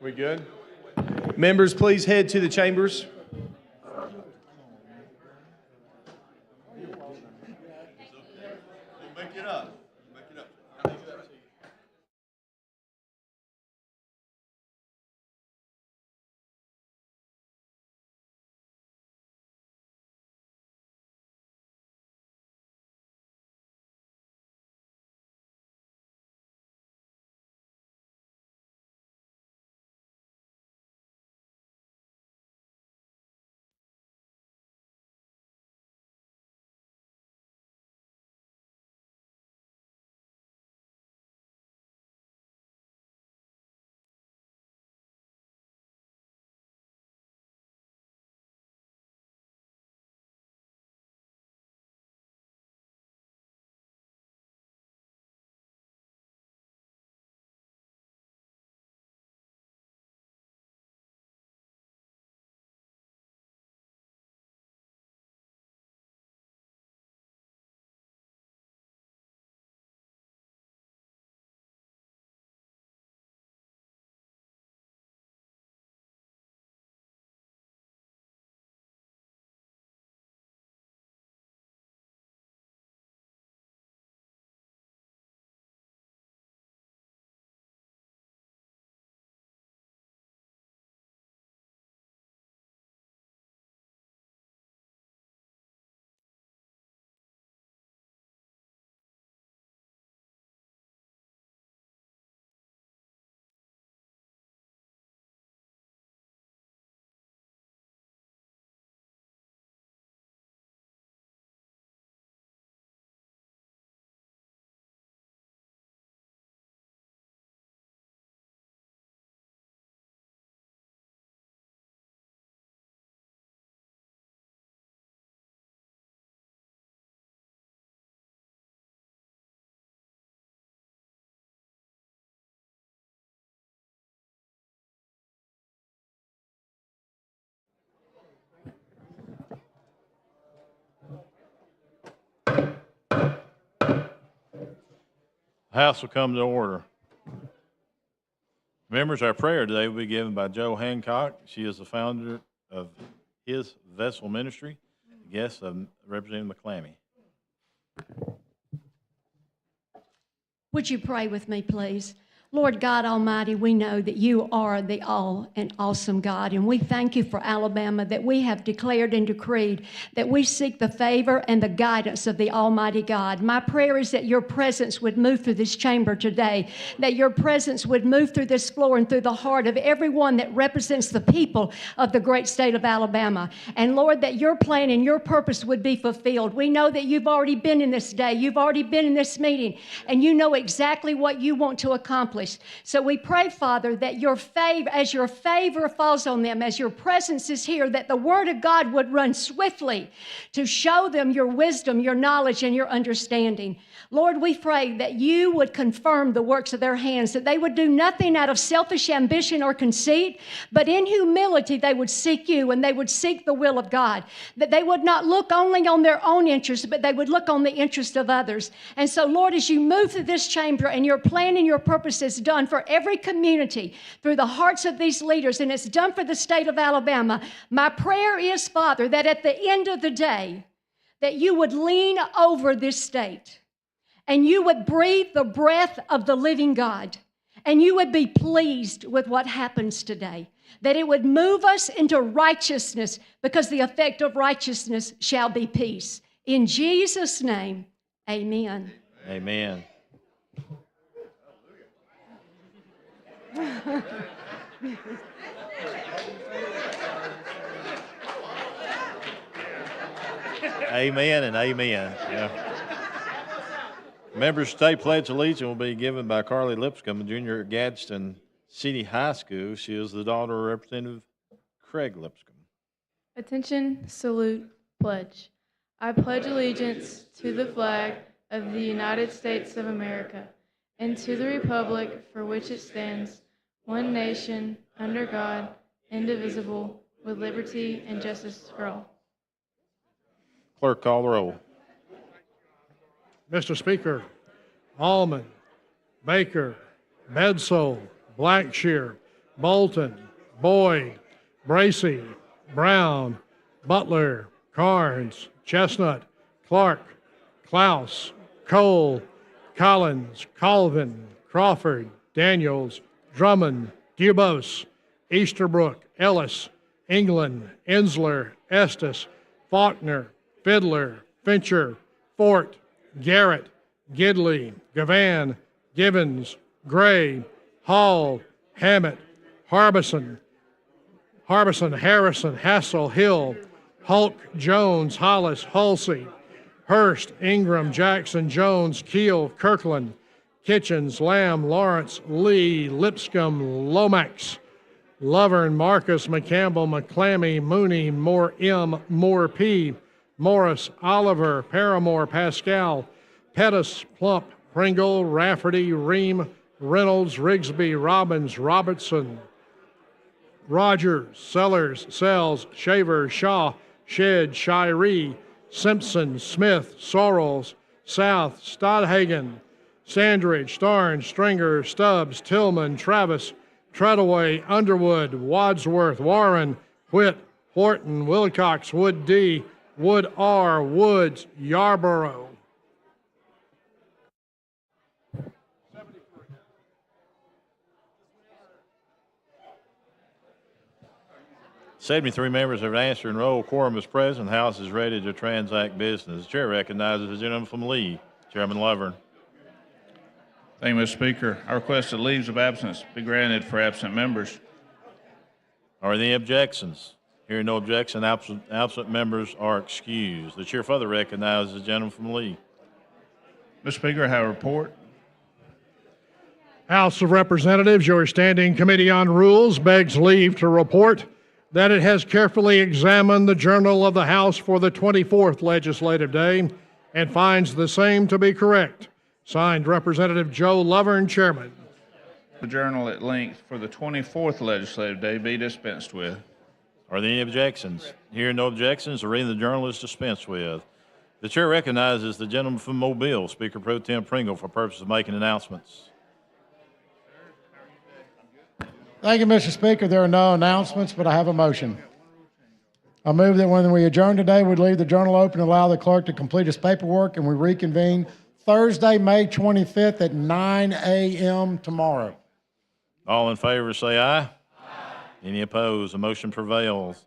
We good? Members, please head to the chambers. Make it up. The House will come to order. Members, our prayer today will be given by Joe Hancock. She is the founder of His Vessel Ministry. Guest of Representative McClammy. Would you pray with me, please? Lord God Almighty, we know that you are the all and awesome God, and we thank you for Alabama, that we have declared and decreed that we seek the favor and the guidance of the Almighty God. My prayer is that your presence would move through this chamber today, that your presence would move through this floor and through the heart of everyone that represents the people of the great state of Alabama. And Lord, that your plan and your purpose would be fulfilled. We know that you've already been in this day, you've already been in this meeting, and you know exactly what you want to accomplish. So we pray, Father, that your favor, as your favor falls on them, as your presence is here, that the word of God would run swiftly to show them your wisdom, your knowledge, and your understanding. Lord, we pray that you would confirm the works of their hands, that they would do nothing out of selfish ambition or conceit, but in humility they would seek you and they would seek the will of God, that they would not look only on their own interests, but they would look on the interest of others. And so, Lord, as you move through this chamber and your plan and your purpose is done for every community through the hearts of these leaders, and it's done for the state of Alabama, my prayer is, Father, that at the end of the day, that you would lean over this state and you would breathe the breath of the living God, and you would be pleased with what happens today, that it would move us into righteousness, because the effect of righteousness shall be peace. In Jesus' name, amen. Amen. Amen and amen. Yeah. Members' state pledge allegiance will be given by Carly Lipscomb, a junior at Gadsden City High School. She is the daughter of Representative Craig Lipscomb. Attention, salute, pledge. I pledge allegiance to the flag of the United States of America and to the republic for which it stands, one nation, under God, indivisible, with liberty and justice for all. Clerk, call the roll. Mr. Speaker, Allman, Baker, Bedsole, Blackshear, Bolton, Boyd, Bracy, Brown, Butler, Carnes, Chestnut, Clark, Klaus, Cole, Collins, Colvin, Crawford, Daniels, Drummond, Dubose, Easterbrook, Ellis, England, Ensler, Estes, Faulkner, Fiddler, Fincher, Fort, Garrett, Gidley, Gavan, Givens, Gray, Hall, Hammett, Harbison, Harrison, Hassel, Hill, Hulk, Jones, Hollis, Halsey, Hurst, Ingram, Jackson, Jones, Keel, Kirkland, Kitchens, Lamb, Lawrence, Lee, Lipscomb, Lomax, Lovern, Marcus, McCampbell, McClammy, Mooney, Moore M, Moore P, Morris, Oliver, Paramore, Pascal, Pettis, Plump, Pringle, Rafferty, Ream, Reynolds, Rigsby, Robbins, Robertson, Rogers, Sellers, Sells, Shaver, Shaw, Shed, Shiree, Simpson, Smith, Sorrells, South, Stodhagen, Sandridge, Starnes, Stringer, Stubbs, Tillman, Travis, Treadaway, Underwood, Wadsworth, Warren, Whit, Horton, Wilcox, Wood D, Wood R, Woods, Yarborough. 73 members have answered and roll. Quorum is present. House is ready to transact business. The chair recognizes the gentleman from Lee, Chairman Lovern. Thank you, Mr. Speaker. I request that leaves of absence be granted for absent members. Are there any objections? Hearing no objection, absent members are excused. The chair further recognizes the gentleman from Lee. Mr. Speaker, I have a report. House of Representatives, your Standing Committee on Rules begs leave to report that it has carefully examined the Journal of the House for the 24th legislative day and finds the same to be correct. Signed, Representative Joe Lovern, Chairman. The journal at length for the 24th legislative day be dispensed with. Are there any objections? Hearing no objections, the reading of the journal is dispensed with. The chair recognizes the gentleman from Mobile, Speaker Pro Tem Pringle, for purpose of making announcements. Thank you, Mr. Speaker. There are no announcements, but I have a motion. I move that when we adjourn today, we leave the journal open and allow the clerk to complete his paperwork, and we reconvene Thursday, May 25th at 9 a.m. tomorrow. All in favor say aye. Aye. Any opposed? The motion prevails.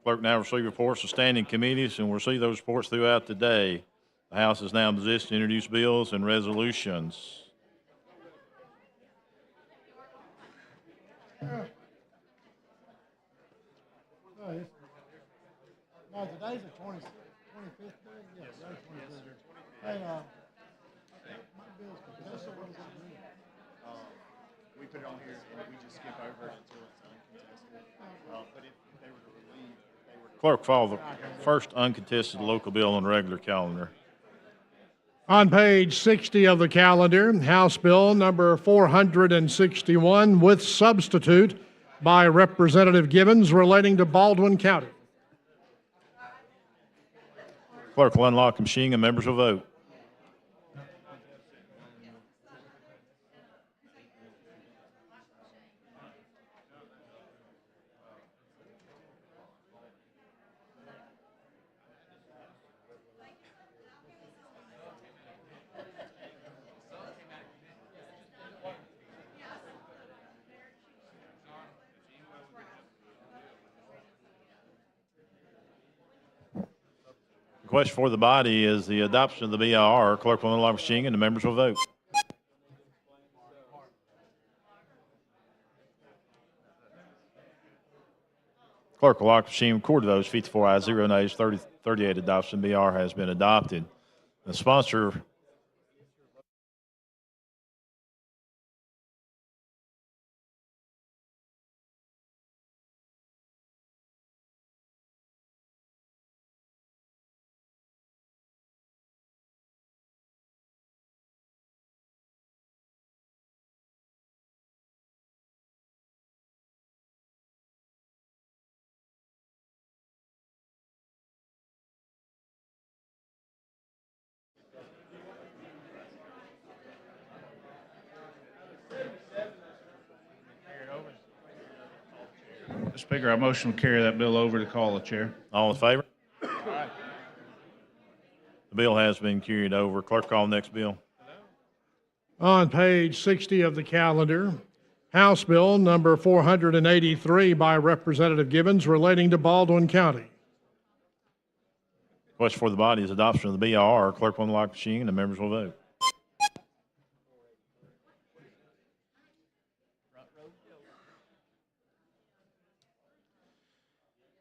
Clerk now receive reports of standing committees and will receive those reports throughout the day. The House is now in position to introduce bills and resolutions. No, today's the 25th day? Yeah, today's 25th day. Hey, my bills, that's the one that we We put it on here and we just skip over it until it's uncontested. But if they were to relieve, they were to... Clerk, follow the first uncontested local bill on the regular calendar. On page 60 of the calendar, House Bill number 461 with substitute by Representative Givens relating to Baldwin County. Clerk will unlock the machine and members will vote. The question for the body is the adoption of the BIR. Clerk will unlock the machine and the members will vote. Clerk will lock the machine. Record those 54 ayes, 0 nays, 38 adoption. BIR has been adopted. The sponsor Speaker, I motion to carry that bill over to call the chair. All in favor? The bill has been carried over. Clerk, call the next bill. On page 60 of the calendar, House Bill number 483 by Representative Givens relating to Baldwin County. Question for the body is adoption of the BR. Clerk will unlock the machine and the members will vote.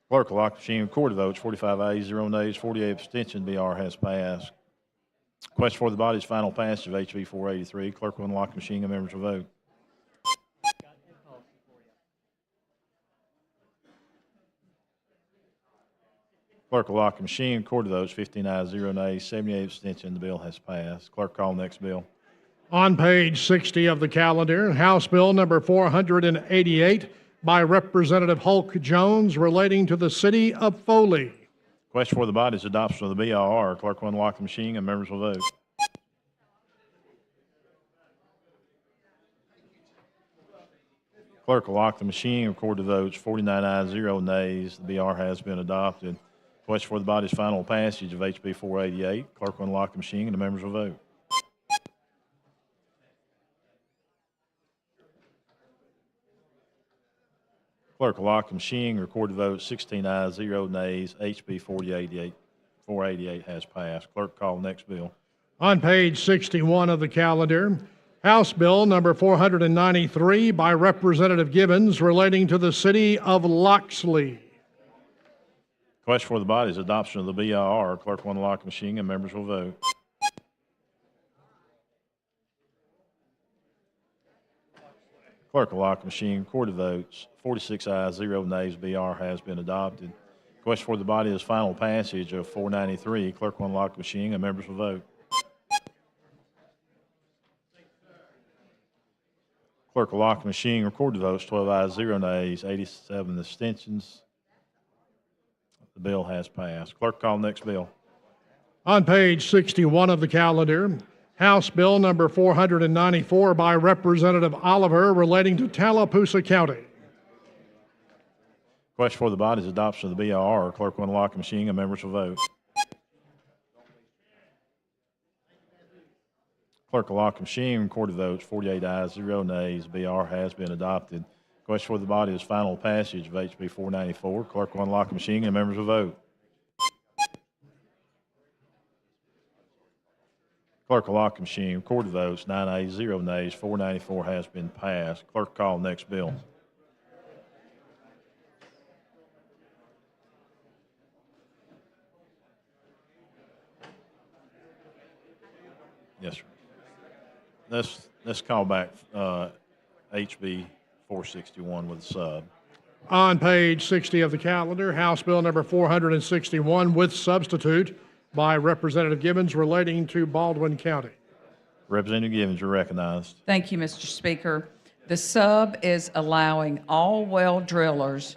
Clerk will lock the machine. Record the votes. 45 ayes, 0 nays, 48 abstentions. BR has passed. Question for the body is final passage of HB 483. Clerk will unlock the machine and members will vote. Clerk will lock the machine. Record the votes. 15 ayes, 0 nays, 78 abstentions. The bill has passed. Clerk, call the next bill. On page 60 of the calendar, House Bill number 488 by Representative Hulk Jones relating to the city of Foley. Question for the body is adoption of the BR. Clerk will unlock the machine and members will vote. Clerk will lock the machine, record the votes. 49 ayes, 0 nays. The BR has been adopted. Question for the body's final passage of HB 488. Clerk will unlock the machine and the members will vote. Clerk will lock the machine, record the vote. 16 ayes, 0 nays. HB 488 has passed. Clerk, call the next bill. On page 61 of the calendar, House Bill number 493 by Representative Givens relating to the city of Loxley. Question for the body is adoption of the BR. Clerk will unlock the machine and members will vote. Clerk will lock the machine, record the votes. 46 ayes, 0 nays. BR has been adopted. Question for the body is final passage of 493. Clerk will unlock the machine and members will vote. Clerk will lock the machine, record the votes. 12 ayes, 0 nays, 87 abstentions. The bill has passed. Clerk, call the next bill. On page 61 of the calendar, House Bill number 494 by Representative Oliver relating to Tallapoosa County. Question for the body is adoption of the BR. Clerk will unlock the machine and members will vote. Clerk will lock the machine, record the votes. 48 ayes, 0 nays. BR has been adopted. Question for the body is final passage of HB 494. Clerk will unlock the machine and members will vote. Clerk will lock the machine, record the votes. 9 ayes, 0 nays. 494 has been passed. Clerk, call the next bill. Yes, sir. Let's call back HB 461 with a sub. On page 60 of the calendar, House Bill number 461 with substitute by Representative Givens relating to Baldwin County. Representative Givens, you're recognized. Thank you, Mr. Speaker. The sub is allowing all well drillers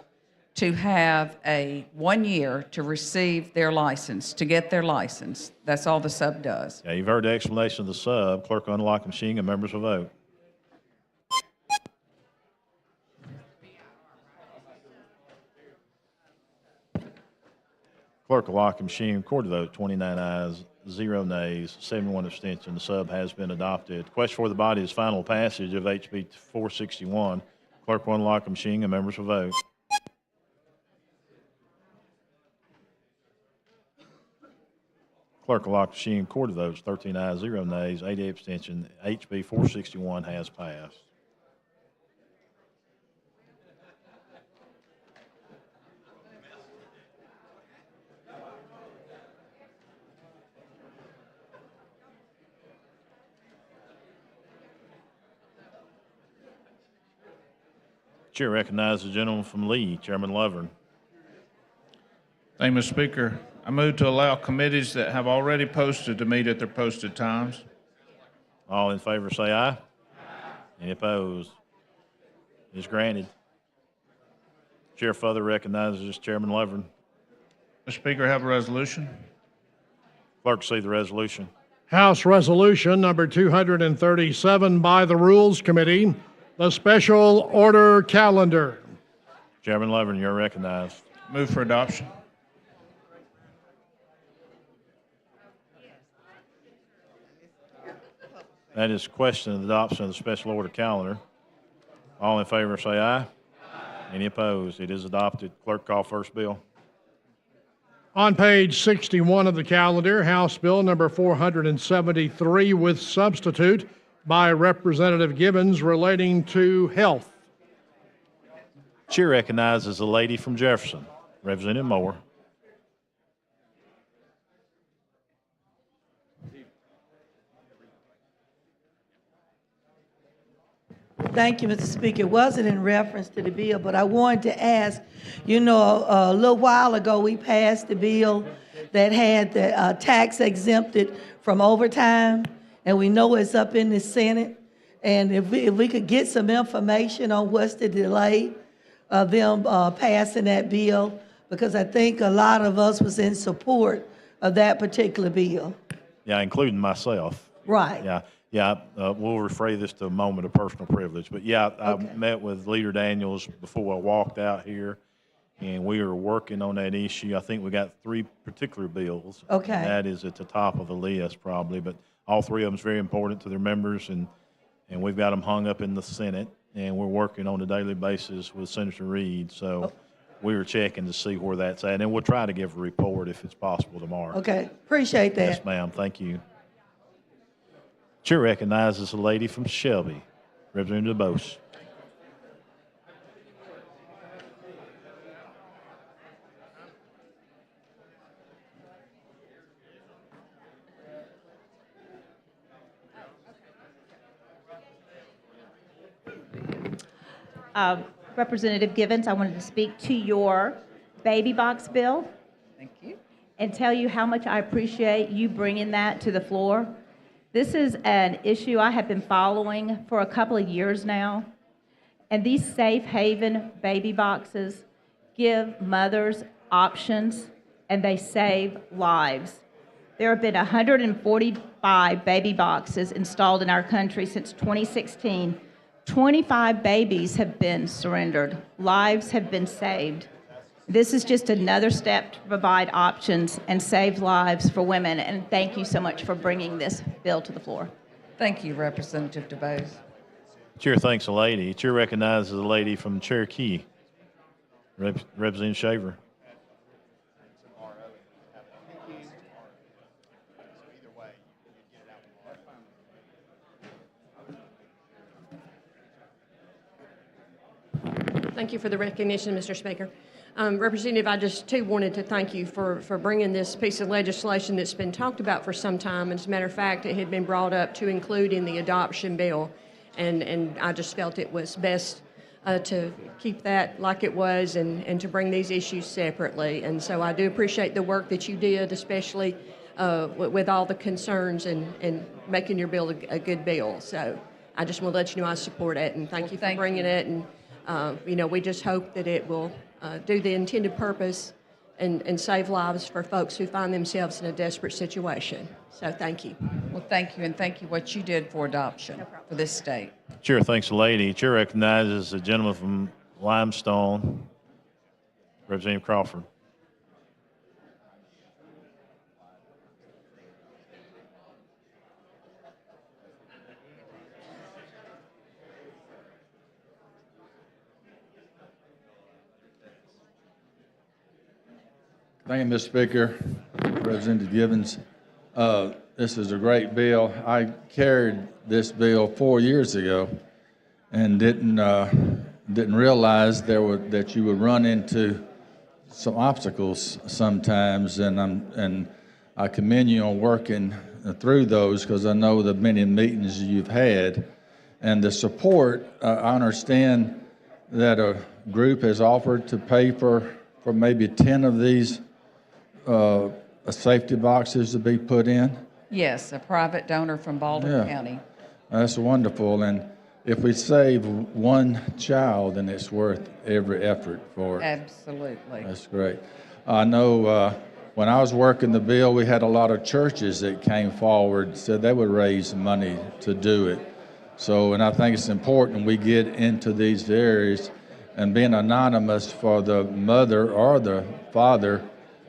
to have a 1 year to receive their license, to get their license. That's all the sub does. Yeah, you've heard the explanation of the sub. Clerk will unlock the machine and members will vote. Clerk will lock the machine, record the vote. 29 ayes, 0 nays, 71 abstentions. The sub has been adopted. Question for the body is final passage of HB 461. Clerk will unlock the machine and members will vote. Clerk will lock the machine, record the votes. 13 ayes, 0 nays, 88 abstentions. HB 461 has passed. Chair recognizes the gentleman from Lee, Chairman Lovern. Thank you, Mr. Speaker. I move to allow committees that have already posted to meet at their posted times. All in favor say aye. Any opposed? It is granted. Chair further recognizes Chairman Lovern. Mr. Speaker, I have a resolution. Clerk, see the resolution. House Resolution number 237 by the Rules Committee, the Special Order Calendar. Chairman Lovern, you're recognized. Move for adoption. That is question of the adoption of the special order calendar. All in favor say aye. Any opposed? It is adopted. Clerk, call first bill. On page 61 of the calendar, House Bill number 473 with substitute by Representative Gibbons relating to health. Chair recognizes the lady from Jefferson, Representative Moore. Thank you, Mr. Speaker. It wasn't in reference to the bill, but I wanted to ask, a little while ago, we passed the bill that had the tax exempted from overtime, and we know it's up in the Senate. And if we could get some information on what's the delay of them passing that bill, because I think a lot of us was in support of that particular bill. Yeah, including myself. Right. Yeah, we'll refer this to a moment of personal privilege. But yeah, I met with Leader Daniels before I walked out here, and we are working on that issue. I think we got 3 particular bills. Okay. And that is at the top of the list probably, but all 3 of them is very important to their members, and we've got them hung up in the Senate, and we're working on a daily basis with Senator Reed. So we were checking to see where that's at, and we'll try to give a report if it's possible tomorrow. Okay, appreciate that. Yes, ma'am. Thank you. Chair recognizes a lady from Shelby, Representative DeBose. Representative Givens, I wanted to speak to your baby box bill. Thank you. And tell you how much I appreciate you bringing that to the floor. This is an issue I have been following for a couple of years now. And these safe haven baby boxes give mothers options, and they save lives. There have been 145 baby boxes installed in our country since 2016. 25 babies have been surrendered. Lives have been saved. This is just another step to provide options and save lives for women. And thank you so much for bringing this bill to the floor. Thank you, Representative DeBose. Chair thanks the lady. Chair recognizes the lady from Cherokee, Representative Shaver. Thank you for the recognition, Mr. Speaker. Representative, I just too wanted to thank you for bringing this piece of legislation that's been talked about for some time. As a matter of fact, it had been brought up to include in the adoption bill, and I just felt it was best to keep that like it was and to bring these issues separately. And so I do appreciate the work that you did, especially with all the concerns and making your bill a good bill. So I just want to let you know I support it, and thank you for bringing it. And we just hope that it will do the intended purpose and save lives for folks who find themselves in a desperate situation. So thank you. Well, thank you, and thank you what you did for adoption for this state. Chair thanks the lady. Chair recognizes the gentleman from Limestone, Representative Crawford. Thank you, Mr. Speaker. Representative Givens. This is a great bill. I carried this bill 4 years ago and didn't realize that you would run into some obstacles sometimes, and I commend you on working through those, because I know the many meetings you've had and the support. I understand that a group has offered to pay for maybe 10 of these safety boxes to be put in. Yes, a private donor from Baldwin County. That's wonderful. And if we save one child, then it's worth every effort for it. Absolutely. That's great. I know when I was working the bill, we had a lot of churches that came forward, said they would raise money to do it. So, and I think it's important we get into these areas and being anonymous for the mother or the father,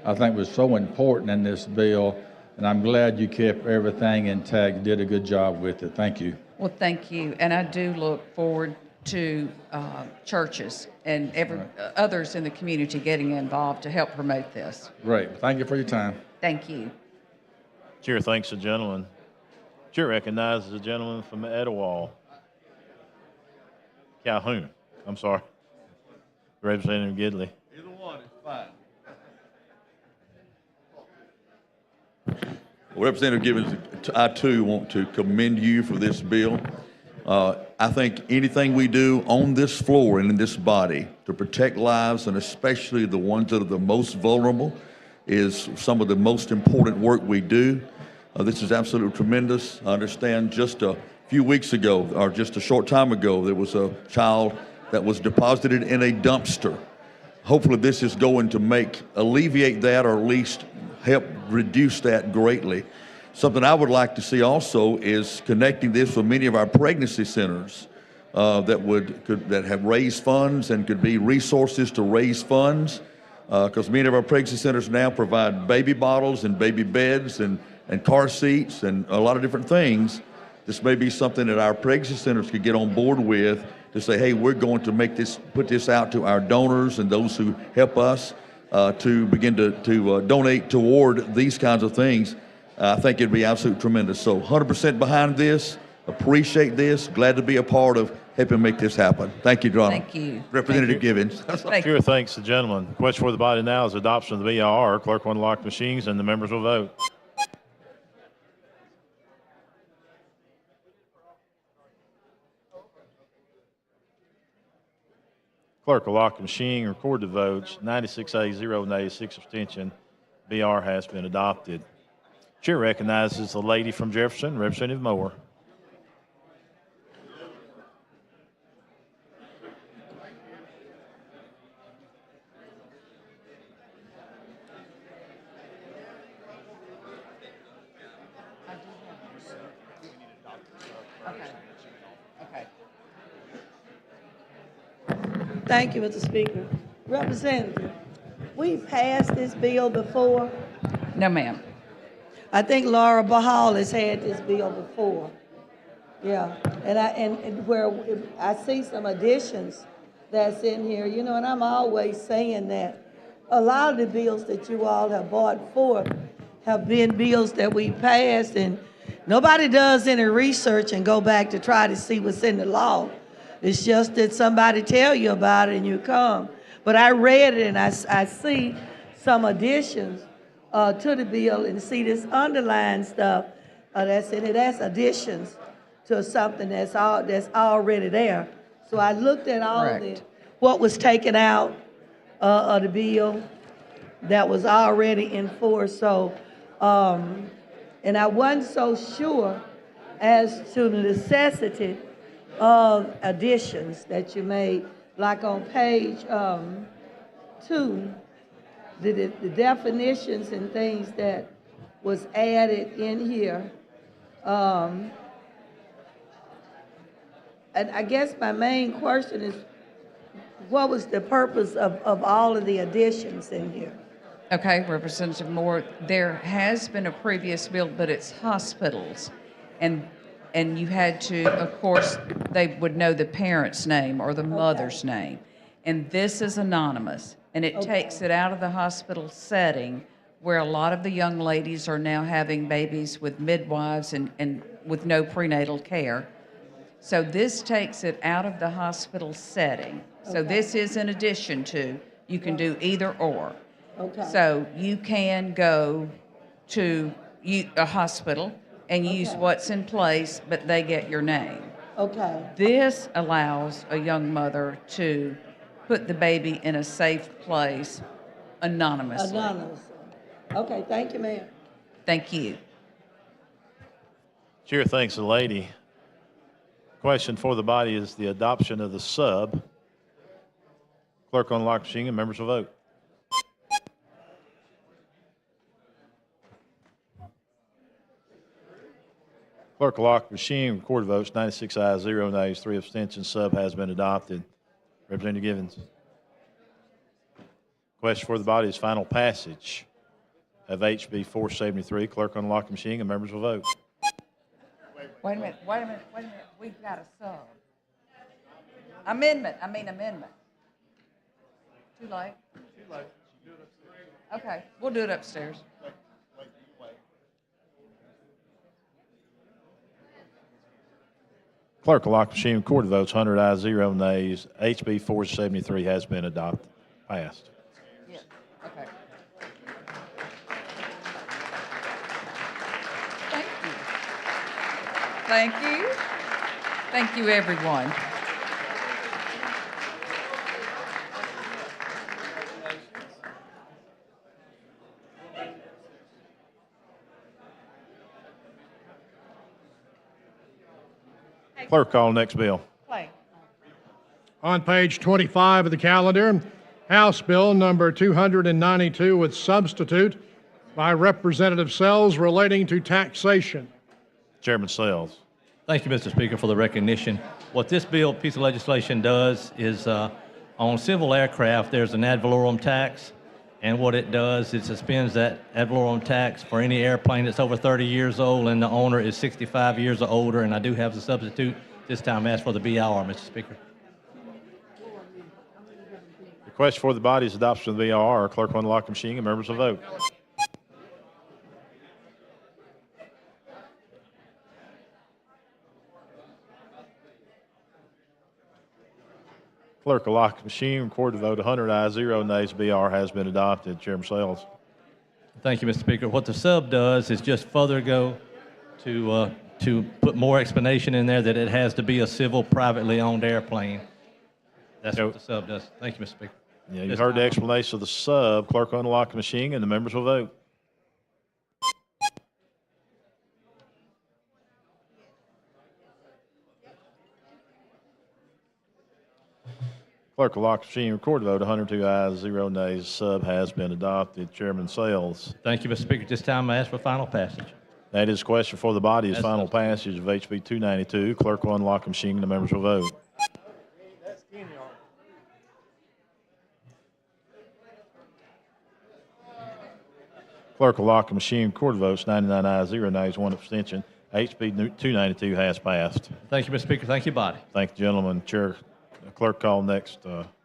I think was so important in this bill, and I'm glad you kept everything intact. You did a good job with it. Thank you. Well, thank you, and I do look forward to churches and others in the community getting involved to help promote this. Great. Thank you for your time. Thank you. Chair thanks the gentleman. Chair recognizes the gentleman from Etowah. Calhoun. I'm sorry. Representative Gidley. Either one is fine. Well, Representative Gibbons, I too want to commend you for this bill. I think anything we do on this floor and in this body to protect lives, and especially the ones that are the most vulnerable, is some of the most important work we do. This is absolutely tremendous. I understand just a few weeks ago, or just a short time ago, there was a child that was deposited in a dumpster. Hopefully this is going to alleviate that, or at least help reduce that greatly. Something I would like to see also is connecting this with many of our pregnancy centers that have raised funds and could be resources to raise funds, because many of our pregnancy centers now provide baby bottles and baby beds and car seats and a lot of different things. This may be something that our pregnancy centers could get on board with, to say, hey, we're going to put this out to our donors and those who help us to begin to donate toward these kinds of things. I think it'd be absolutely tremendous. So 100% behind this, appreciate this, glad to be a part of helping make this happen. Thank you, John. Thank you. Thank Representative you. Gibbons. Chair thanks the gentleman. The question for the body now is adoption of the BIR. Clerk will unlock machines and the members will vote. Clerk will lock the machine, record the votes. 96 ayes, 0 nays, 6 abstention. BR has been adopted. Chair recognizes the lady from Jefferson, Representative Moore. Thank you, Mr. Speaker. Representative, we passed this bill before. No, ma'am. I think Laura Bahal has had this bill before. Yeah, and where I see some additions that's in here, and I'm always saying that a lot of the bills that you all have brought forth have been bills that we passed, and nobody does any research and go back to try to see what's in the law. It's just that somebody tell you about it and you come. But I read it and I see some additions to the bill, and see this underlined stuff that's in it. That's additions to something that's already there. So I looked at all of what was taken out of the bill that was already in force. So, and I wasn't so sure as to the necessity of additions that you made, like on page 2, the definitions and things that was added in here. And I guess my main question is, what was the purpose of all of the additions in here? Okay, Representative Moore, there has been a previous bill, but it's hospitals. And you had to, of course, they would know the parent's name or the mother's name. And this is anonymous. And it takes it out of the hospital setting where a lot of the young ladies are now having babies with midwives and with no prenatal care. So this takes it out of the hospital setting. So this is in addition to, you can do either or. So you can go to a hospital and use what's in place, but they get your name. This allows a young mother to put the baby in a safe place anonymously. Okay, thank you, ma'am. Thank you. Chair thanks the lady. Question for the body is the adoption of the sub. Clerk on the lock machine and members will vote. Clerk will lock machine, record votes, 96 ayes, 0 nays, 3 abstentions. Sub has been adopted. Representative Givens. Question for the body is final passage of HB 473. Clerk unlock the machine and members will vote. Wait a minute. We've got a sub. Amendment. Too late? Too late. Okay, we'll do it upstairs. Clerk will lock the machine. Record the votes. 100 ayes, 0 nays. HB 473 has been adopted. Passed. Yeah, okay. Thank you. Thank you, everyone. Clerk, call the next bill. On page 25 of the calendar, House Bill number 292 with substitute by Representative Sells relating to taxation. Chairman Sells. Thank you, Mr. Speaker, for the recognition. What this piece of legislation does is on civil aircraft, there's an ad valorem tax, and what it does is suspends that ad valorem tax for any airplane that's over 30 years old and the owner is 65 years or older, and I do have the substitute. This time ask for the BR, Mr. Speaker. The question for the body is adoption of the BR. Clerk will unlock the machine and members will vote. Clerk will lock the machine, record the vote. 100 ayes, 0 nays. BR has been adopted. Chairman Sells. Thank you, Mr. Speaker. What the sub does is just further go to put more explanation in there that it has to be a civil, privately owned airplane. That's what the sub does. Thank you, Mr. Speaker. Yeah, you heard the explanation of the sub. Clerk will unlock the machine and the members will vote. Clerk will lock the machine, record the vote. 102 ayes, 0 nays. Sub has been adopted. Chairman Sells. Thank you, Mr. Speaker. This time I ask for final passage. That is question for the body is That's final passage of HB 292. Clerk will unlock the machine and the members will vote. Clerk will lock the machine, record the votes. 99 ayes, 0 nays, 1 abstention. HB 292 has passed. Thank you, Mr. Speaker. Thank you, body. Thank you, gentlemen. Chair, clerk, call next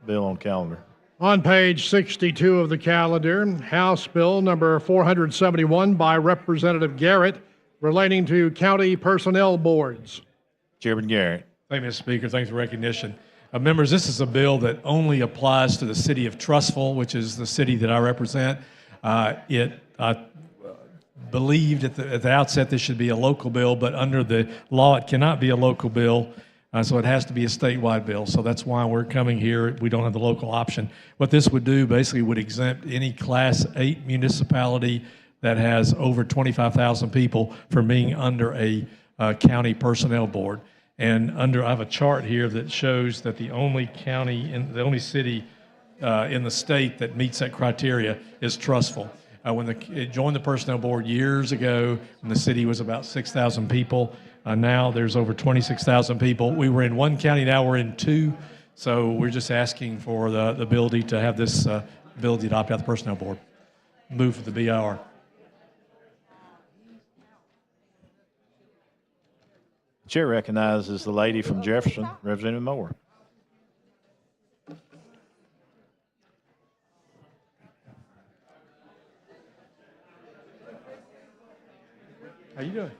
bill on calendar. On page 62 of the calendar, House Bill number 471 by Representative Garrett relating to county personnel boards. Chairman Garrett. Thank you, Mr. Speaker. Thanks for recognition. Members, this is a bill that only applies to the city of Trussville, which is the city that I represent. It believed at the outset this should be a local bill, but under the law it cannot be a local bill. So it has to be a statewide bill. So that's why we're coming here. We don't have the local option. What this would do basically would exempt any Class 8 municipality that has over 25,000 people from being under a county personnel board. And I have a chart here that shows that the only only city in the state that meets that criteria is Trussville. When it joined the personnel board years ago, when the city was about 6,000 people, now there's over 26,000 people. We were in one county, now we're in 2. So we're just asking for the ability to have this ability to opt out the personnel board. Move for the BR. Chair recognizes the lady from Jefferson, Representative Moore. How you doing?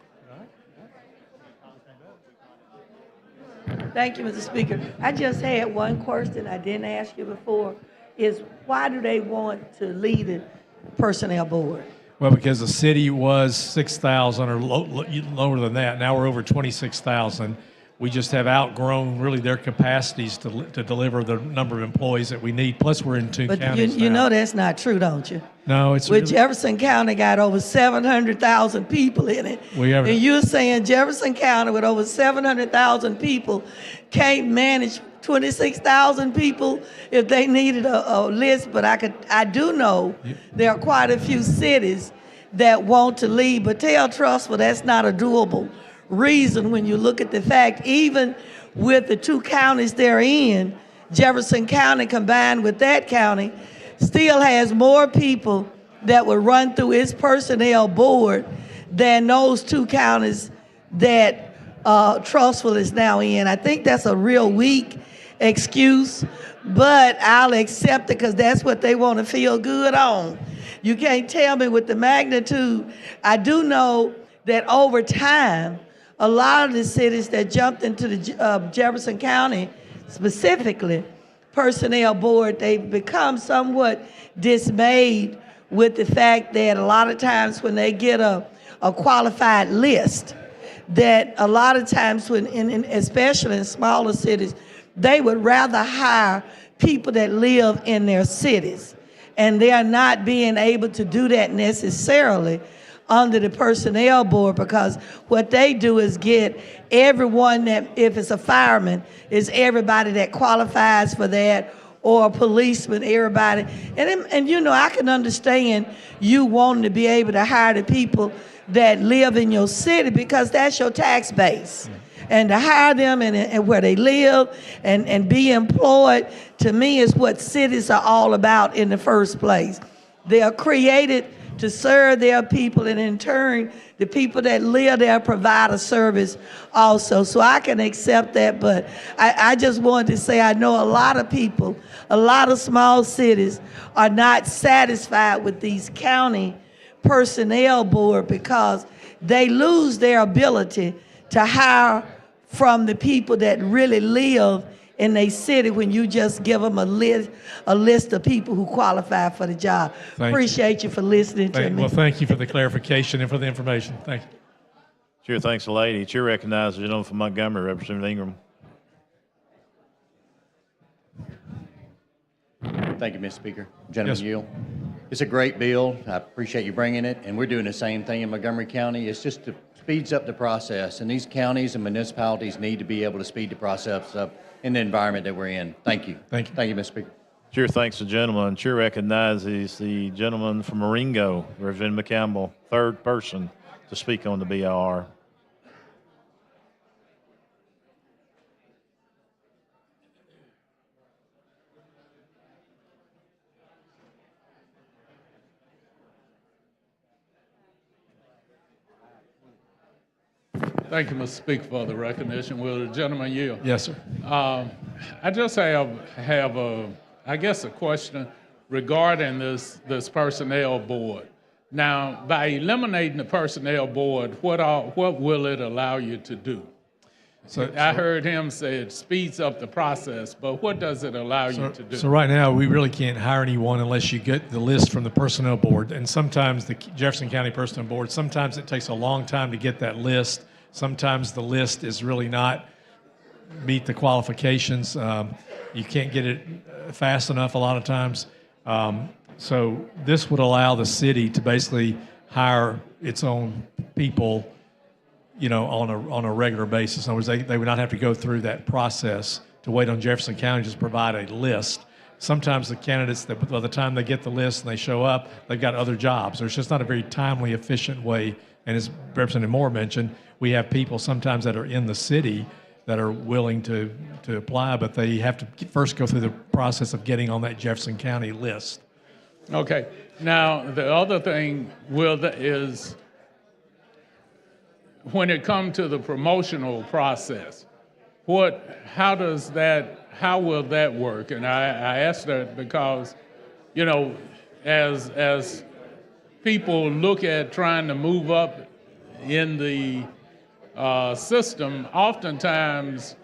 Thank you, Mr. Speaker. I just had one question I didn't ask you before, is why do they want to lead the personnel board? Well, because the city was 6,000 or lower than that. Now we're over 26,000. We just have outgrown really their capacities to deliver the number of employees that we need. Plus, we're in 2 counties you now. know that's not true, don't you? No, it's With really, Jefferson County got over 700,000 people in it. And you're saying Jefferson County with over 700,000 people can't manage 26,000 people if they needed a list. But I do know there are quite a few cities that want to lead, but tell Trussville that's not a doable reason when you look at the fact, even with the 2 counties they're in, Jefferson County combined with that county still has more people that would run through its personnel board than those two counties that Trussville is now in. I think that's a real weak excuse, but I'll accept it because that's what they want to feel good on. You can't tell me with the magnitude. I do know that over time, a lot of the cities that jumped into the Jefferson County specifically personnel board, they've become somewhat dismayed with the fact that a lot of times when they get a qualified list, that a lot of times when, especially in smaller cities, they would rather hire people that live in their cities. And they are not being able to do that necessarily under the personnel board, because what they do is get everyone that, if it's a fireman, is everybody that qualifies for that, or a policeman, everybody. And you know, I can understand you wanting to be able to hire the people that live in your city because that's your tax base. And to hire them and where they live and be employed, to me, is what cities are all about in the first place. They are created to serve their people, and in turn, the people that live there provide a service also. So I can accept that, but I just wanted to say I know a lot of people, a lot of small cities are not satisfied with these county personnel board because they lose their ability to hire from the people that really live in a city when you just give them a list of people who qualify for the job. Appreciate you for listening to me. Well, thank you for the clarification and for the information. Thank you. Chair thanks the lady. Chair recognizes the gentleman from Montgomery, Representative Ingram. Thank you, Mr. Speaker. Gentleman yield. It's a great bill. I appreciate you bringing it, and we're doing the same thing in Montgomery County. It's just speeds up the process, and these counties and municipalities need to be able to speed the process up in the environment that we're in. Thank you. Thank you. Thank you, Mr. Speaker. Chair thanks the gentleman. Chair recognizes the gentleman from Marengo, Representative McCampbell, third person to speak on the BIR. Thank you, Mr. Speaker, for the recognition. Will the gentleman yield? Yes, sir. I just have a question regarding this personnel board. Now, by eliminating the personnel board, what will it allow you to do? I heard him say it speeds up the process, but what does it allow you to do? So right now, we really can't hire anyone unless you get the list from the personnel board. And sometimes the Jefferson County Personnel Board, sometimes it takes a long time to get that list. Sometimes the list is really not meet the qualifications. You can't get it fast enough a lot of times. So this would allow the city to basically hire its own people, you know, on a regular basis. In other words, they would not have to go through that process to wait on Jefferson County to just provide a list. Sometimes the candidates, that by the time they get the list and they show up, they've got other jobs. There's just not a very timely, efficient way. And as Representative Moore mentioned, we have people sometimes that are in the city that are willing to apply, but they have to first go through the process of getting on that Jefferson County list. Okay. Now, the other thing is when it comes to the promotional process, how will that work? And I ask that because, you know, as people look at trying to move up in the system, oftentimes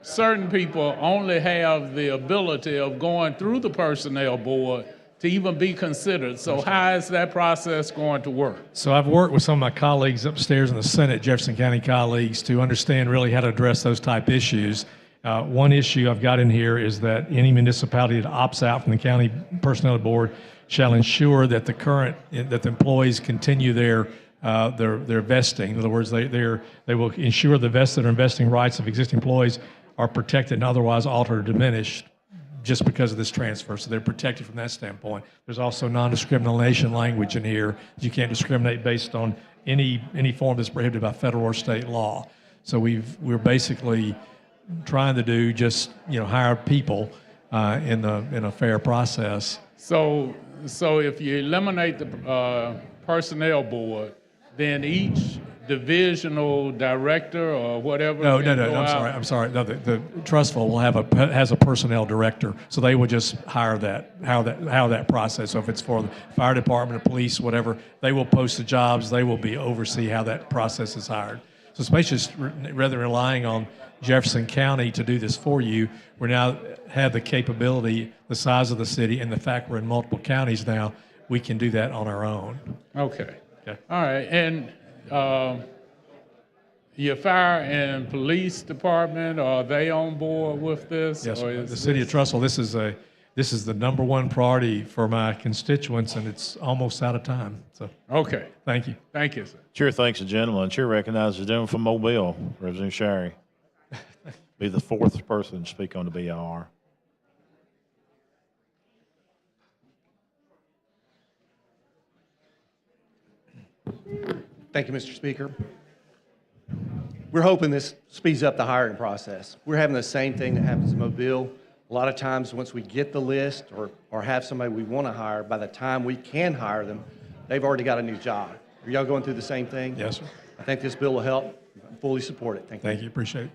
certain people only have the ability of going through the personnel board to even be considered. So how is that process going to work? So I've worked with some of my colleagues upstairs in the Senate, Jefferson County colleagues, to understand really how to address those type issues. One issue I've got in here is that any municipality that opts out from the county personnel board shall ensure that the employees continue their vesting. In other words, they will ensure the vested or investing rights of existing employees are protected and otherwise altered or diminished just because of this transfer. So they're protected from that standpoint. There's also non-discrimination language in here. You can't discriminate based on any form that's prohibited by federal or state law. So we're basically trying to do, just hire people in a fair process. So if you eliminate the personnel board, then each divisional director or whatever. No, can no, go no. out? I'm sorry. No, the trustful will has a personnel director, so they will just hire how that process. So if it's for the fire department, or police, whatever, they will post the jobs. They will oversee how that process is hired. So especially rather than relying on Jefferson County to do this for you, we now have the capability, the size of the city, and the fact we're in multiple counties now. We can do that on our own. Okay. All right. And your fire and police department, are they on board with this? Yes, or the city of Trussville. This is the number one priority for my constituents, and it's almost out of time. So okay. Thank you. Thank you, sir. Chair thanks the gentleman. Chair recognizes the gentleman from Mobile, Representative Shary. Be the fourth person to speak on the BIR. Thank you, Mr. Speaker. We're hoping this speeds up the hiring process. We're having the same thing that happens in Mobile. A lot of times once we get the list or have somebody we want to hire, by the time we can hire them, they've already got a new job. Are y'all going through the same thing? Yes, sir. I think this bill will help. I fully support it. Thank you. Thank you. Appreciate it.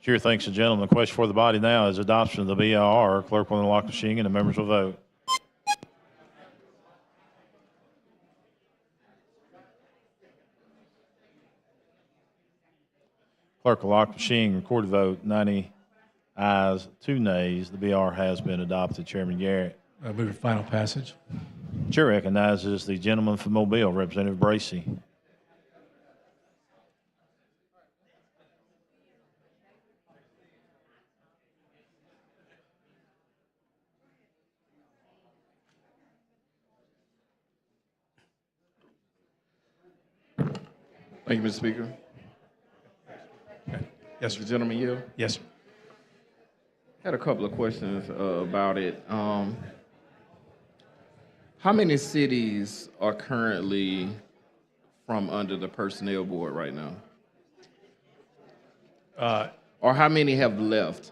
Chair thanks the gentleman. The question for the body now is adoption of the BIR. Clerk will unlock the machine and the members will vote. Clerk will lock the machine. Recorded vote 90 ayes, 2 nays. The BR has been adopted. Chairman Garrett. I move for final passage. Chair recognizes the gentleman from Mobile, Representative Bracy. Thank you, Mr. Speaker. Yes, sir. The gentleman yield? Yes, sir. Had a couple of questions about it. How many cities are currently from under the personnel board right now? Or how many have left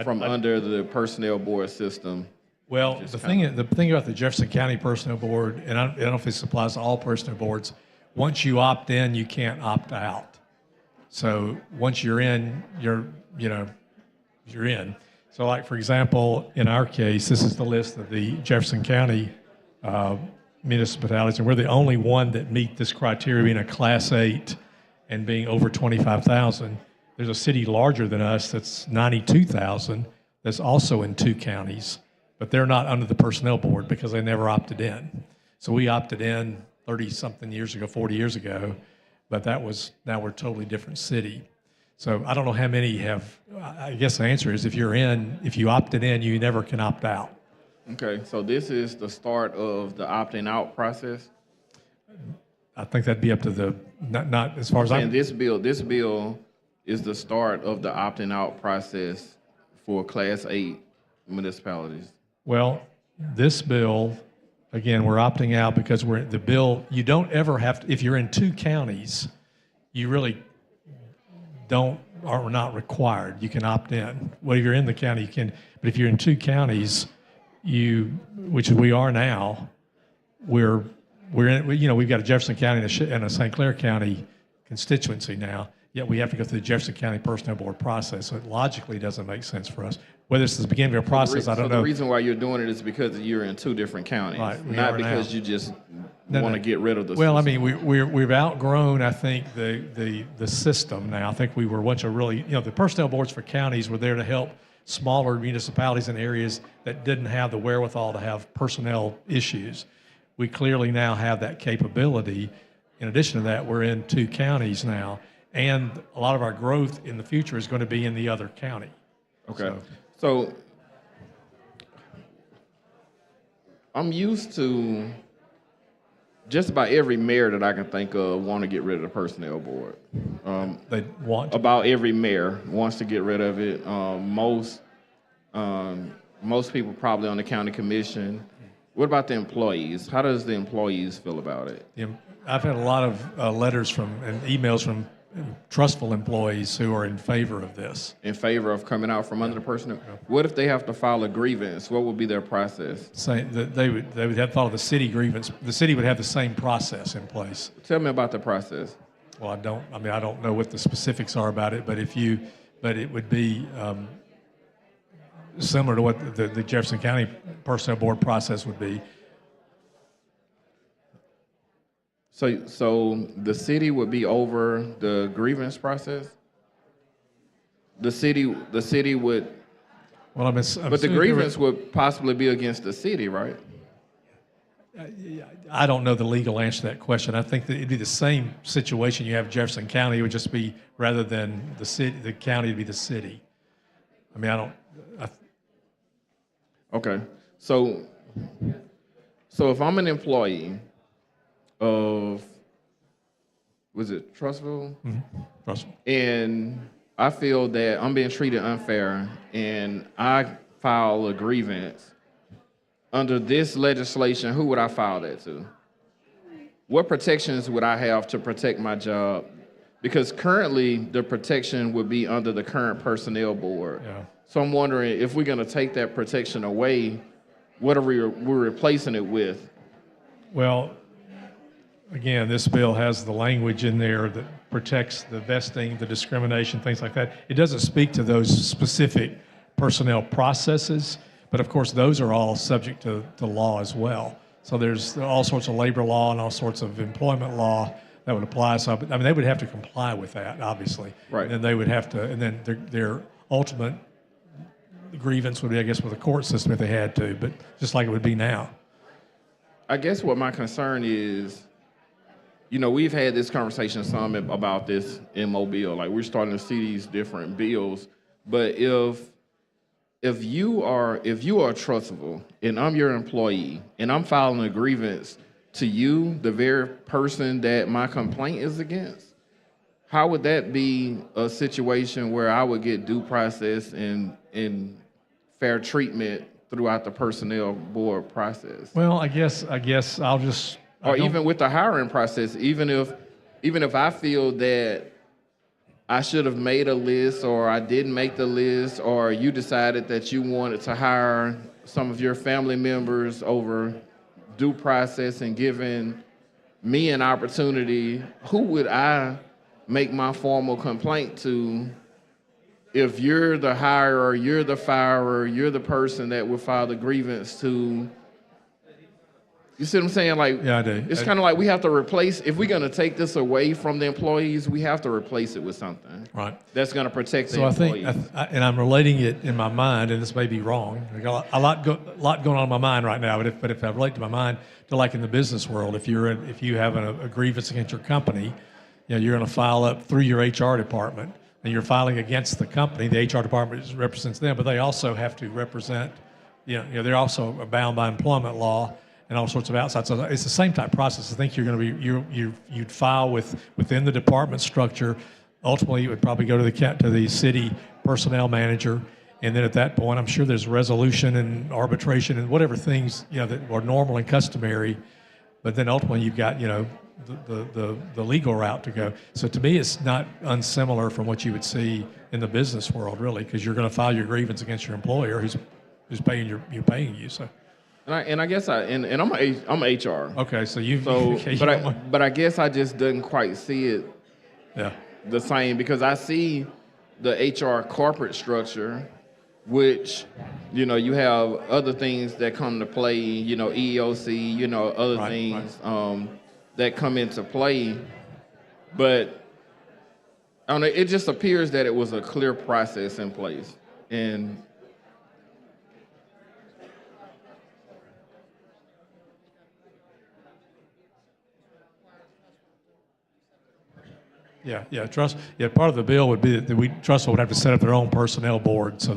from under the personnel board system? Well, the thing about the Jefferson County Personnel Board, and I don't know if this applies to all personnel boards, once you opt in, you can't opt out. So once you're in, you're in. So like, for example, in our case, this is the list of the Jefferson County municipalities, and we're the only one that meet this criteria, being a Class 8 and being over 25,000. There's a city larger than us that's 92,000 that's also in 2 counties, but they're not under the personnel board because they never opted in. So we opted in 30-something years ago, 40 years ago, but now we're a totally different city. So I don't know how many have, I guess the answer is if you opted in, you never can opt out. Okay, so this is the start of the opting out process? I think that'd be up to not as far as I'm. And this bill is the start of the opting out process for Class 8 municipalities. Well, this bill, again, we're opting out because the bill, you don't ever have to, if you're in 2 counties, you really are not required. You can opt in. Well, if you're in the county, you can, but if you're in 2 counties, which we are now, we're in, we've got a Jefferson County and a St. Clair County constituency now, yet we have to go through the Jefferson County Personnel Board process, so it logically doesn't make sense for us. Whether it's the beginning of a process, I don't know. The reason why you're doing it is because you're in 2 different counties, right, not because you just want to get rid of the Well, system. I mean, we've outgrown, I think, the system now. I think we were once the personnel boards for counties were there to help smaller municipalities and areas that didn't have the wherewithal to have personnel issues. We clearly now have that capability. In addition to that, we're in 2 counties now, and a lot of our growth in the future is going to be in the other county. Okay. So I'm used to just about every mayor that I can think of want to get rid of the personnel board. They want about every mayor wants to get rid of it. Most people probably on the county commission. What about the employees? How does the employees feel about it? I've had a lot of letters and emails from trustful employees who are in favor of this. In favor of coming out from under the personnel? What if they have to file a grievance? What would be their process? They would have to follow the city grievance. The city would have the same process in place. Tell me about the process. Well, I don't know what the specifics are about it, but it would be similar to what the Jefferson County Personnel Board process would be. So the city would be over the grievance process? The city would. Well, I'm but the grievance would possibly be against the city, right? I don't know the legal answer to that question. I think that it'd be the same situation you have in Jefferson County. It would just be, rather than the city, the county would be the city. I mean, Okay. So if I'm an employee of, was it Trustville? Mm-hmm. Trustville. And I feel that I'm being treated unfair and I file a grievance, under this legislation, who would I file that to? What protections would I have to protect my job? Because currently the protection would be under the current personnel board. Yeah. So I'm wondering, if we're gonna take that protection away, what are we're replacing it with? Well, again, this bill has the language in there that protects the vesting, the discrimination, things like that. It doesn't speak to those specific personnel processes, but of course, those are all subject to law as well. So there's all sorts of labor law and all sorts of employment law that would apply. So, I mean, they would have to comply with that, obviously. Right. And then they would have to, and then their ultimate grievance would be, I guess, with the court system if they had to, but just like it would be now. I guess what my concern is, you know, we've had this conversation some about this in Mobile. Like, we're starting to see these different bills. But if you are trustable and I'm your employee and I'm filing a grievance to you, the very person that my complaint is against, how would that be a situation where I would get due process and fair treatment throughout the personnel board process? Well, I guess I'll just. Or even with the hiring process, even if I feel that I should have made a list or I didn't make the list, or you decided that you wanted to hire some of your family members over due process and giving me an opportunity, who would I make my formal complaint to? If you're the hirer, you're the firer, you're the person that would file the grievance to. You see what I'm saying? Like, yeah, I do. It's kind of like we have to replace, if we're going to take this away from the employees, we have to replace it with something. Right. That's going to protect the So employees. I think, and I'm relating it in my mind, and this may be wrong. I got a lot going on in my mind right now. But if I relate to my mind to, like, in the business world, if you have a grievance against your company, you know, you're going to file up through your HR department, and you're filing against the company. The HR department represents them, but they also have to represent. You know, they're also bound by employment law and all sorts of outside. So it's the same type process. I think you're going to be you'd file within the department structure. Ultimately, it would probably go to the city personnel manager, and then at that point, I'm sure there's resolution and arbitration and whatever things, you know, that are normal and customary. But then ultimately, you've got, you know, the legal route to go. So to me, it's not unsimilar from what you would see in the business world, really, because you're going to file your grievance against your employer who's paying you. So. And I guess I'm HR. Okay, so but I guess I just didn't quite see it. Yeah. The same, because I see the HR corporate structure, which, you know, you have other things that come to play, you know, EEOC, you know, other things that come into play. But I don't know, it just appears that it was a clear process in place. And Part of the bill would be that Trustful would have to set up their own personnel board. So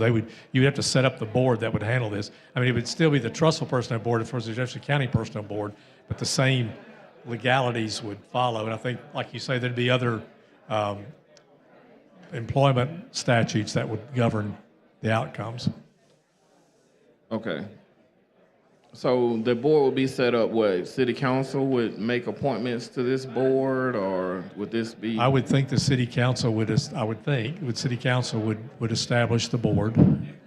you'd have to set up the board that would handle this. I mean, it would still be the Trustful personnel board as far as the Jefferson County personnel board, but the same legalities would follow. And I think, like you say, there'd be other employment statutes that would govern the outcomes. Okay. So the board would be set up, what, city council would make appointments to this board, or would this be? I would think the city council would city council would establish the board.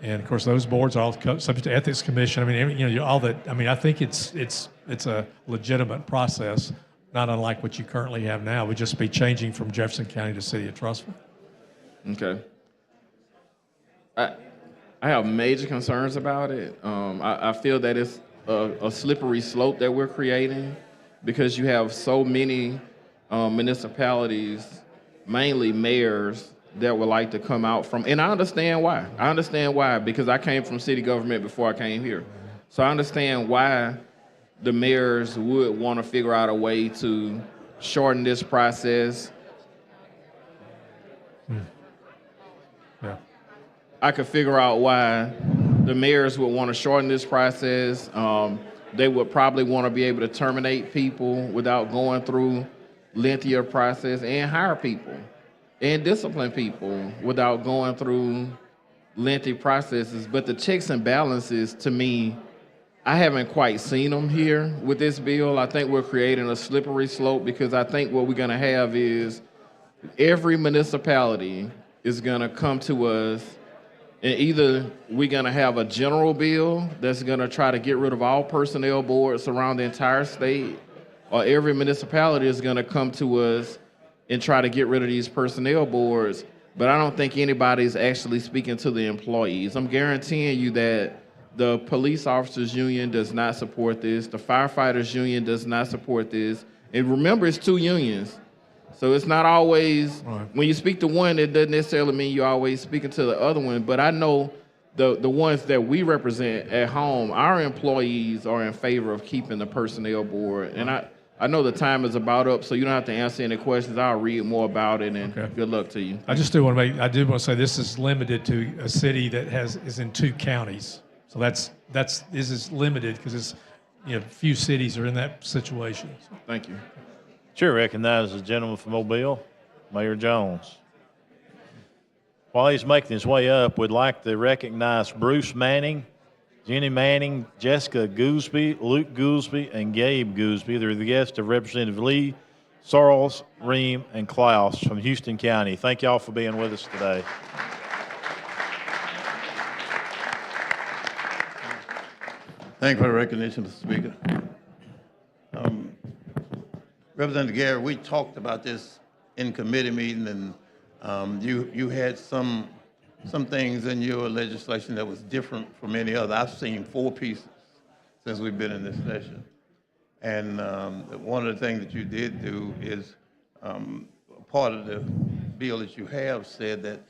And of course, those boards are all subject to ethics commission. I mean, all that, I mean, I think it's a legitimate process, not unlike what you currently have now. It would just be changing from Jefferson County to City of Trussville. Okay. I have major concerns about it. I feel that it's a slippery slope that we're creating because you have so many municipalities, mainly mayors, that would like to come out from, and I understand why. I understand why, because I came from city government before I came here. So I understand why the mayors would want to figure out a way to shorten this process. Yeah. I could figure out why the mayors would want to shorten this process. They would probably want to be able to terminate people without going through lengthier process, and hire people and discipline people without going through lengthy processes. But the checks and balances, to me, I haven't quite seen them here with this bill. I think we're creating a slippery slope because I think what we're going to have is every municipality is going to come to us, and either we're going to have a general bill that's going to try to get rid of all personnel boards around the entire state, or every municipality is going to come to us and try to get rid of these personnel boards. But I don't think anybody's actually speaking to the employees. I'm guaranteeing you that the police officers union does not support this. The firefighters union does not support this. And remember, it's two unions. So it's not always, when you speak to one, it doesn't necessarily mean you're always speaking to the other one. But I know the ones that we represent at home, our employees are in favor of keeping the personnel board. And I know the time is about up, so you don't have to answer any questions. I'll read more about it, and good luck to you. I did want to say this is limited to a city that is in 2 counties. So this is limited because it's, few cities are in that situation. So. Thank you. Chair recognizes the gentleman from Mobile, Mayor Jones. While he's making his way up, we'd like to recognize Bruce Manning, Jenny Manning, Jessica Gooseby, Luke Gooseby, and Gabe Gooseby. They're the guests of Representative Lee, Sarles, Ream, and Klaus from Houston County. Thank y'all for being with us today. Thank you for the recognition, Mr. Speaker. Representative Gary, we talked about this in committee meeting, and you had some things in your legislation that was different from any other. I've seen 4 pieces since we've been in this session. And one of the things that you did do is part of the bill that you have said that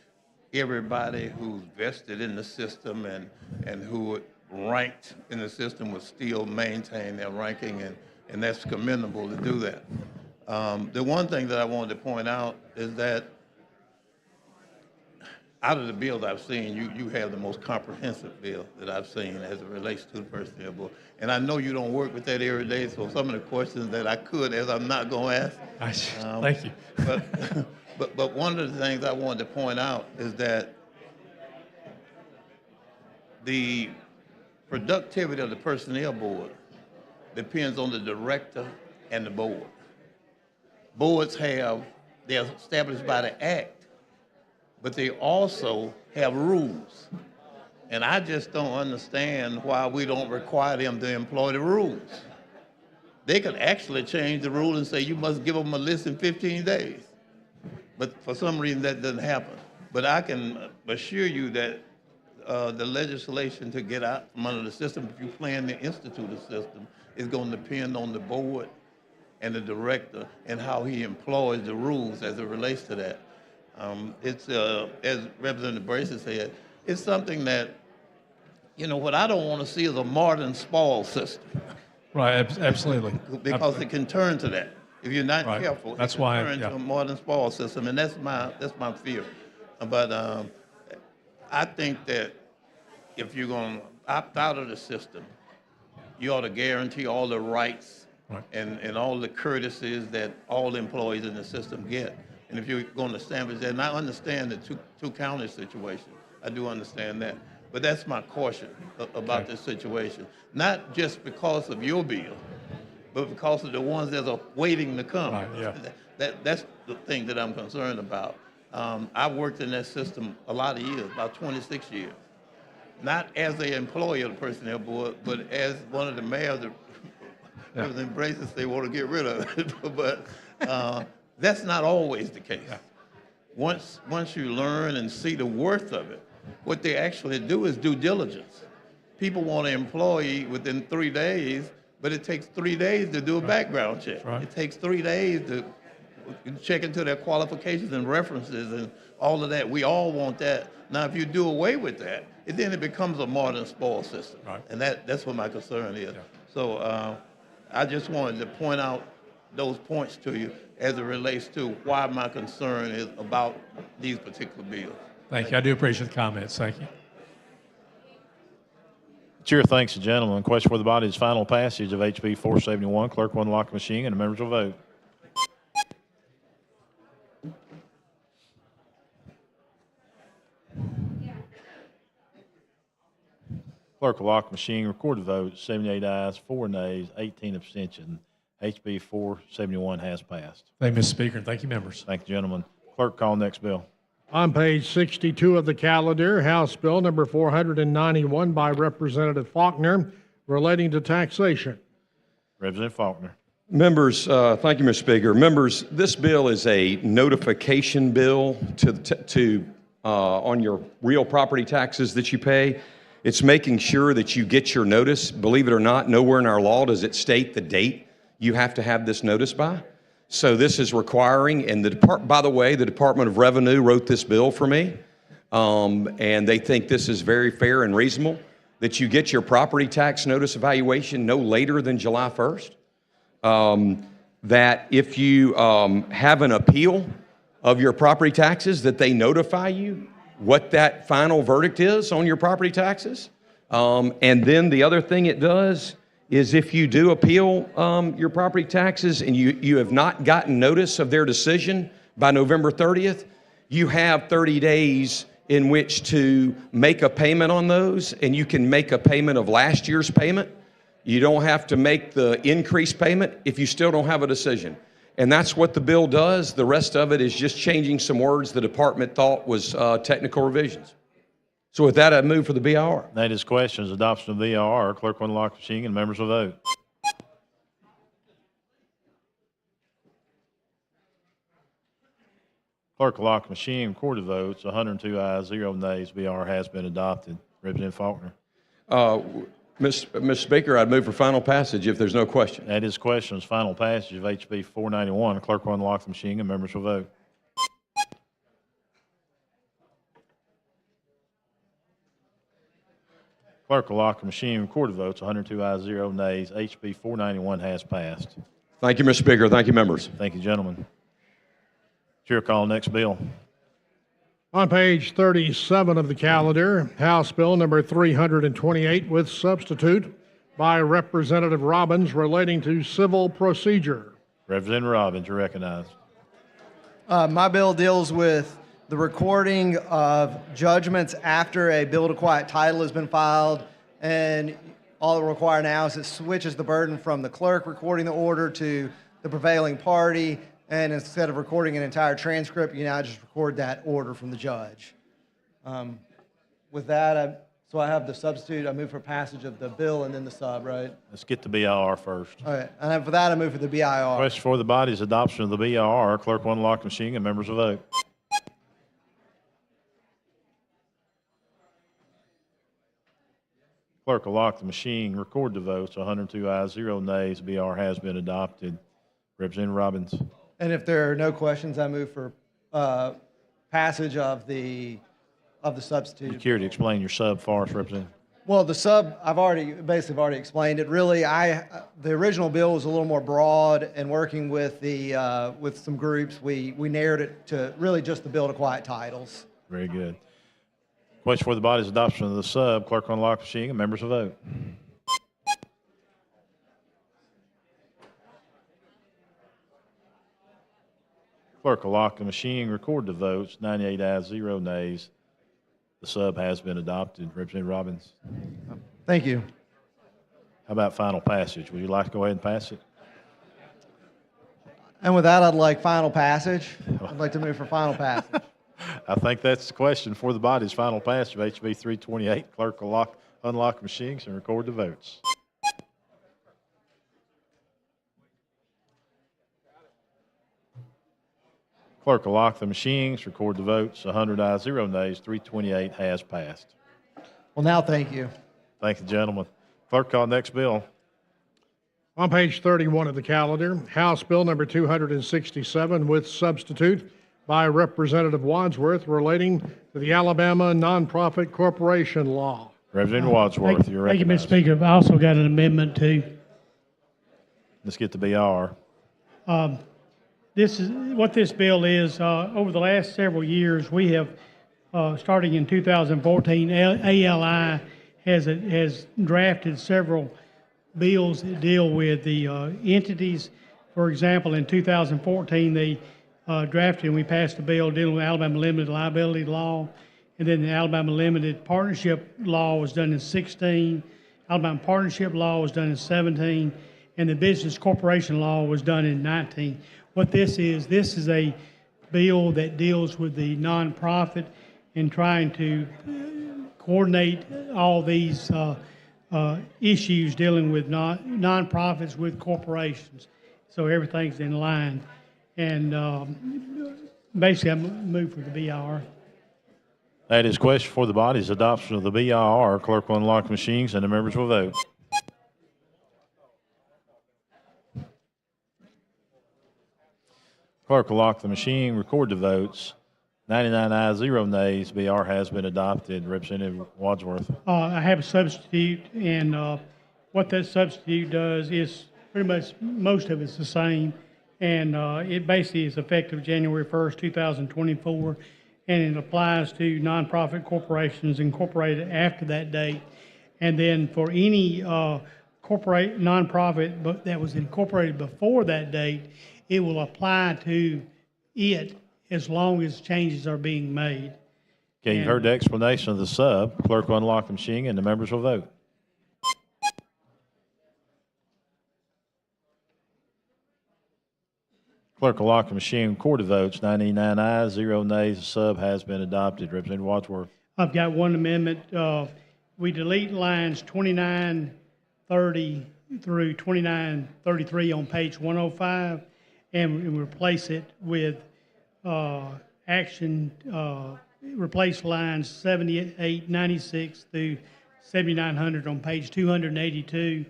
everybody who's vested in the system and who ranked in the system would still maintain their ranking, and that's commendable to do that. The one thing that I wanted to point out is that out of the bills I've seen, you have the most comprehensive bill that I've seen as it relates to the personnel board. And I know you don't work with that every day, so some of the questions that I could ask, I'm not going to ask. Thank you. But one of the things I wanted to point out is that the productivity of the personnel board depends on the director and the board. Boards they're established by the act, but they also have rules. And I just don't understand why we don't require them to employ the rules. They could actually change the rule and say you must give them a list in 15 days. But for some reason that doesn't happen. But I can assure you that the legislation to get out from under the system, if you plan to institute a system, is going to depend on the board and the director and how he employs the rules as it relates to that. It's, as Representative Bracy said, it's something that, what I don't want to see is a modern spoil system. Right, absolutely. Because it can turn to that. If you're not careful, that's it can why, turn to a modern spoil system, and that's my fear. But I think that if you're going to opt out of the system, you ought to guarantee all the rights and all the courtesies that all employees in the system get. And if you're going to establish that, and I understand the two county situation, I do understand that. But that's my caution about this situation. Not just because of your bill, but because of the ones that are waiting to come. Right, yeah. That's the thing that I'm concerned about. I've worked in that system a lot of years, about 26 years. Not as an employee of the Personnel Board, but as one of the mayors that was embraces they want to get rid of it. But that's not always the case. Once you learn and see the worth of it, what they actually do is due diligence. People want an employee within 3 days, but it takes 3 days to do a background check. It takes 3 days to check into their qualifications and references and all of that. We all want that. Now, if you do away with that, then it becomes a modern spoil system. And that's what my concern is. So I just wanted to point out those points to you as it relates to why my concern is about these particular bills. Thank you. I do appreciate the comments. Thank you. Chair thanks the gentleman. Question for the body is final passage of HB 471. Clerk will unlock the machine and the members will vote. Clerk will lock the machine, record the vote, 78 ayes, 4 nays, 18 abstentions. HB 471 has passed. Thank you, Mr. Speaker, and thank you, members. Thank you, gentlemen. Clerk, call next bill. On page 62 of the calendar, House Bill number 491 by Representative Faulkner relating to taxation. Representative Faulkner. Members, thank you, Mr. Speaker. Members, this bill is a notification bill on your real property taxes that you pay. It's making sure that you get your notice. Believe it or not, nowhere in our law does it state the date you have to have this notice by. So this is requiring, and by the way, the Department of Revenue wrote this bill for me, and they think this is very fair and reasonable, that you get your property tax notice evaluation no later than July 1st. That if you have an appeal of your property taxes, that they notify you what that final verdict is on your property taxes. And then the other thing it does is if you do appeal your property taxes and you have not gotten notice of their decision by November 30th, you have 30 days in which to make a payment on those, and you can make a payment of last year's payment. You don't have to make the increased payment if you still don't have a decision. And that's what the bill does. The rest of it is just changing some words the department thought was technical revisions. So with that, I move for the BIR. That is questions. Adoption of BIR. Clerk will unlock the machine and members will vote. Clerk will lock the machine, record the votes. 102 ayes, 0 nays. BIR has been adopted. Representative Faulkner. Mr. Speaker, I'd move for final passage if there's no question. That is questions. Final passage of HB 491. Clerk will unlock the machine and members will vote. Clerk will lock the machine, record the votes. 102 ayes, 0 nays. HB 491 has passed. Thank you, Mr. Speaker. Thank you, members. Thank you, gentlemen. Chair, call next bill. On page 37 of the calendar, House Bill number 328 with substitute by Representative Robbins relating to civil procedure. Representative Robbins, you're recognized. My bill deals with the recording of judgments after a bill to quiet title has been filed, and all it requires now is it switches the burden from the clerk recording the order to the prevailing party, and instead of recording an entire transcript, you now just record that order from the judge. With that, so I have the substitute. I move for passage of the bill and then the sub, right? Let's get the BIR first. All right, and then for that, I move for the BIR. Question for the body is adoption of the BIR. Clerk will unlock the machine and members will vote. Clerk will lock the machine, record the votes. 102 ayes, 0 nays. BR has been adopted. Representative Robbins. And if there are no questions, I move for passage of the substitute. You care to explain your sub for us, Representative? Well, the sub, I've already explained it. Really, the original bill was a little more broad, and working with with some groups, we narrowed it to really just the bill to quiet titles. Very good. Question for the body is adoption of the sub. Clerk will unlock the machine and members will vote. Clerk will lock the machine, record the votes. 98 ayes, 0 nays. The sub has been adopted. Representative Robbins. Thank you. How about final passage? Would you like to go ahead and pass it? And with that, I'd like final passage. I'd like to move for final passage. I think that's the question for the body's final passage of HB 328. Clerk will unlock machines and record the votes. Clerk will lock the machines, record the votes. 100 ayes, 0 nays, 328 has passed. Well, now, thank you. Thank you, gentlemen. Clerk, call next bill. On page 31 of the calendar, House Bill number 267 with substitute by Representative Wadsworth relating to the Alabama Nonprofit Corporation Law. Representative Wadsworth, you're Thank you, Mr. recognized. Speaker. I've also got an amendment too. Let's get the BR. This is what this bill is. Over the last several years, we have, starting in 2014, ALI has drafted several bills that deal with the entities. For example, in 2014, they drafted and we passed a bill dealing with Alabama limited liability law, and then the Alabama limited partnership law was done in 16. Alabama partnership law was done in 17, and the business corporation law was done in 19. What this is a bill that deals with the nonprofit and trying to coordinate all these issues dealing with nonprofits with corporations, so everything's in line. And basically, I move for the BR. That is question for the body's adoption of the BIR. Clerk will unlock machines and the members will vote. Clerk will lock the machine, record the votes. 99 ayes, 0 nays. BR has been adopted. Representative Wadsworth. I have a substitute, and what that substitute does is pretty much most of it's the same, and it basically is effective January 1st, 2024, and it applies to nonprofit corporations incorporated after that date. And then for any nonprofit that was incorporated before that date, it will apply to it as long as changes are being made. Okay, you've heard the explanation of the sub. Clerk will unlock the machine and the members will vote. Clerk will lock the machine, record the votes. 99 ayes, 0 nays. The sub has been adopted. Representative Wadsworth. I've got one amendment. We delete lines 2930 through 2933 on page 105 and replace it with replace lines 7896 through 7900 on page 282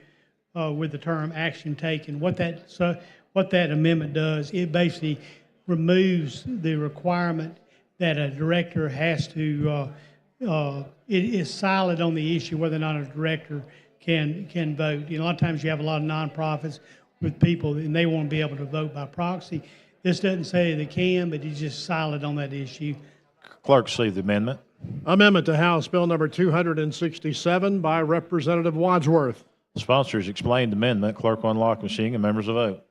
with the term action taken. What that amendment does, it basically removes the requirement that a director has to, it is silent on the issue whether or not a director can vote. You know, a lot of times you have a lot of nonprofits with people and they want to be able to vote by proxy. This doesn't say they can, but it's just silent on that issue. Clerk, see the amendment. Amendment to House Bill number 267 by Representative Wadsworth. Sponsors explained the amendment. Clerk will unlock the machine and members will vote.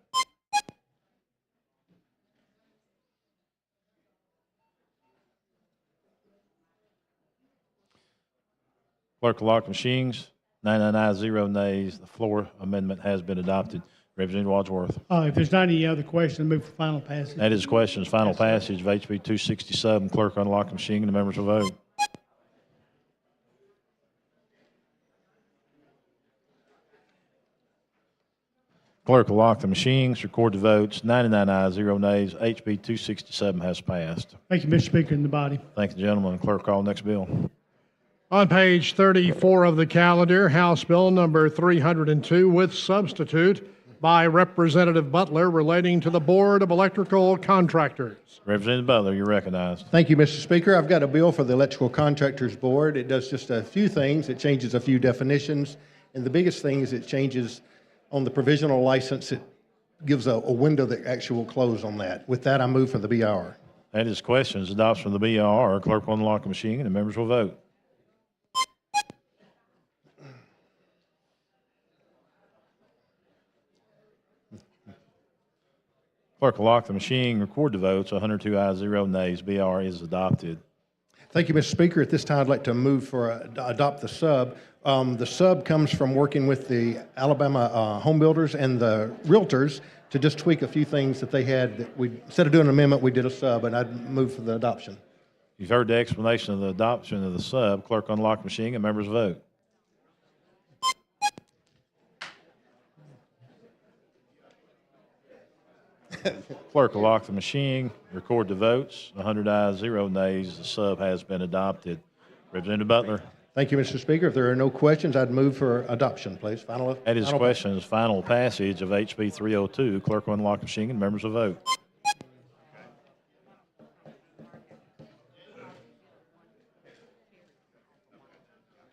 Clerk will lock the machines. 99 ayes, 0 nays. The floor amendment has been adopted. Representative Wadsworth. If there's not any other questions, move for final passage. That is questions. Final passage of HB 267. Clerk unlock the machine and the members will vote. Clerk will lock the machines, record the votes. 99 ayes, 0 nays. HB 267 has passed. Thank you, Mr. Speaker, and the body. Thank you, gentlemen. Clerk, call next bill. On page 34 of the calendar, House Bill number 302 with substitute by Representative Butler relating to the Board of Electrical Contractors. Representative Butler, you're recognized. Thank you, Mr. Speaker. I've got a bill for the Electrical Contractors Board. It does just a few things. It changes a few definitions, and the biggest thing is it changes on the provisional license. It gives a window that actually will close on that. With that, I move for the BR. That is questions. Adoption of the BR. Clerk will unlock the machine and the members will vote. Clerk will lock the machine, record the votes. 102 ayes, 0 nays. BR is adopted. Thank you, Mr. Speaker. At this time, I'd like to move for adopt the sub. The sub comes from working with the Alabama home builders and the realtors to just tweak a few things that they had. That we, instead of doing an amendment, we did a sub, and I'd move for the adoption. You've heard the explanation of the adoption of the sub. Clerk unlock the machine and members vote. Clerk will lock the machine, record the votes. 100 ayes, 0 nays. The sub has been adopted. Representative Butler. Thank you, Mr. Speaker. If there are no questions, I'd move for adoption, please. That is questions. Final passage of HB 302. Clerk will unlock the machine and members will vote.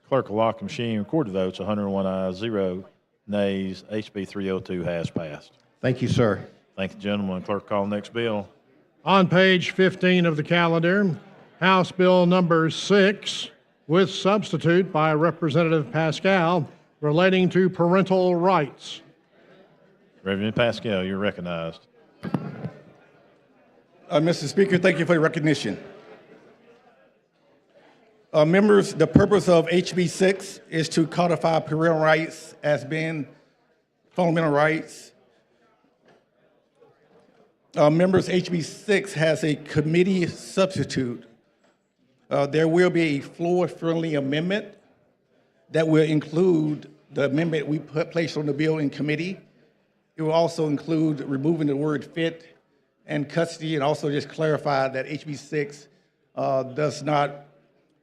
Clerk will lock the machine, record the votes. 101 ayes, 0 nays. HB 302 has passed. Thank you, sir. Thank you, gentlemen. Clerk, call the next bill. On page 15 of the calendar, House Bill number 6, with substitute by Representative Pascal, relating to parental rights. Reverend Pascal, you're recognized. Mr. Speaker, thank you for the recognition. Members, the purpose of HB 6 is to codify parental rights as being fundamental rights. Members, HB 6 has a committee substitute. There will be a floor-friendly amendment that will include the amendment we placed on the bill in committee. It will also include removing the word fit and custody, and also just clarify that HB 6 does not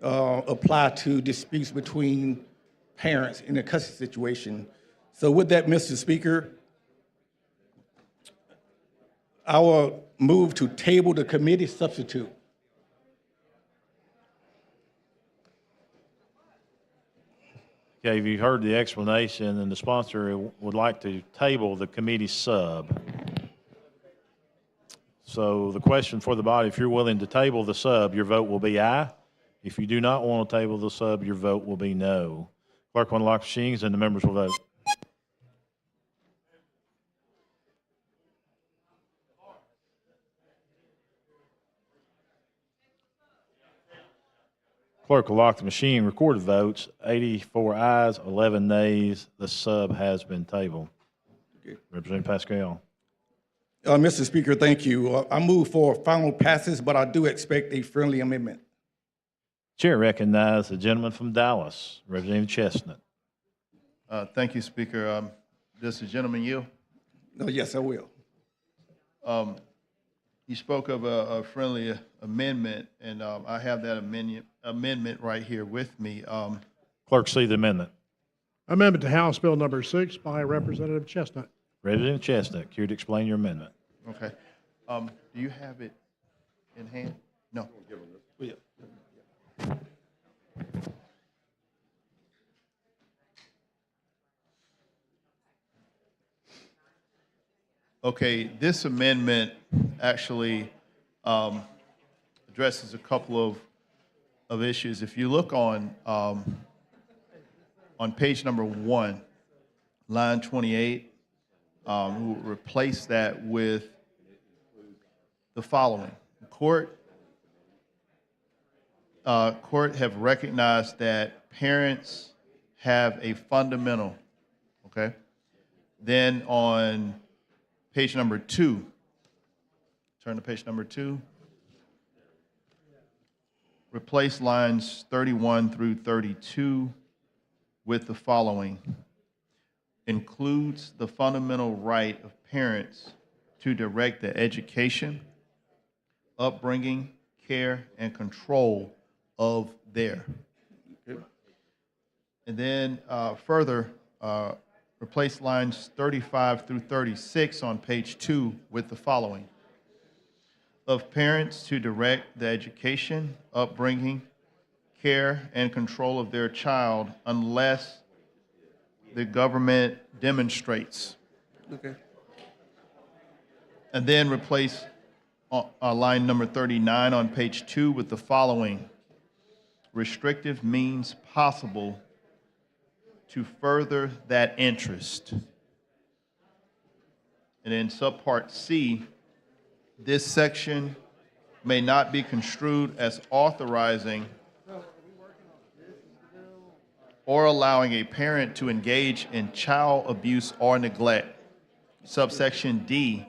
apply to disputes between parents in a custody situation. So with that, Mr. Speaker, I will move to table the committee substitute. Okay, you've heard the explanation, and the sponsor would like to table the committee sub. So the question for the body, if you're willing to table the sub, your vote will be aye. If you do not want to table the sub, your vote will be no. Clerk will unlock machines, and the members will vote. Clerk will lock the machine, recorded votes, 84 ayes, 11 nays. The sub has been tabled. Okay. Representative Pascal. Mr. Speaker, thank you. I move for final passage, but I do expect a friendly amendment. Chair recognizes the gentleman from Dallas, Representative Chestnut. Thank you, Speaker. Does the gentleman yield? Yes, I will. You spoke of a friendly amendment, and I have that amendment right here with me. Clerk, see the amendment. Amendment to House Bill number 6 by Representative Chestnut. Representative Chestnut, here to explain your amendment. Okay. Do you have it in hand? No. Yeah. Okay, this amendment actually addresses a couple of issues. If you look on page number 1, line 28, we'll replace that with the following. Court have recognized that parents have a fundamental, okay? Then on page number 2, turn to page number 2, replace lines 31 through 32 with the following. Includes the fundamental right of parents to direct the education, upbringing, care, and control of their. And then further, replace lines 35 through 36 on page 2 with the following. Of parents to direct the education, upbringing, care, and control of their child unless the government demonstrates. Okay. And then replace line number 39 on page 2 with the following. Restrictive means possible to further that interest. And then subpart C, this section may not be construed as authorizing or allowing a parent to engage in child abuse or neglect. Subsection D,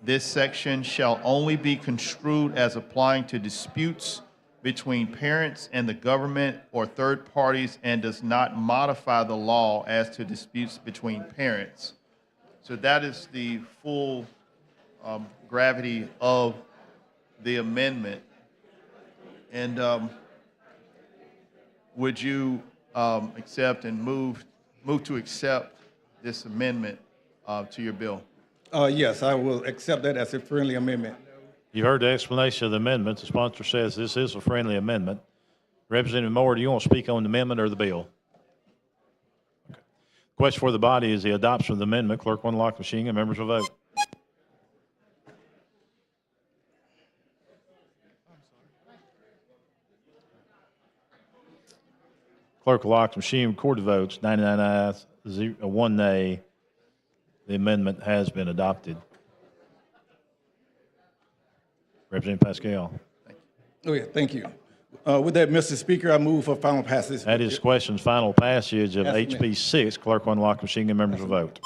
this section shall only be construed as applying to disputes between parents and the government or third parties and does not modify the law as to disputes between parents. So that is the full gravity of the amendment. And would you accept and move to accept this amendment to your bill? Yes, I will accept that as a friendly amendment. You've heard the explanation of the amendment. The sponsor says this is a friendly amendment. Representative Moore, do you want to speak on the amendment or the bill? Okay. Question for the body is the adoption of the amendment. Clerk will unlock the machine and members will vote. Clerk will lock the machine, record the votes, 99 ayes, 1 nay. The amendment has been adopted. Representative Pascal. Oh, yeah, thank you. With that, Mr. Speaker, I move for final passage. That is question's final passage of Yes, ma'am. HB 6. Clerk will unlock the machine and members will vote.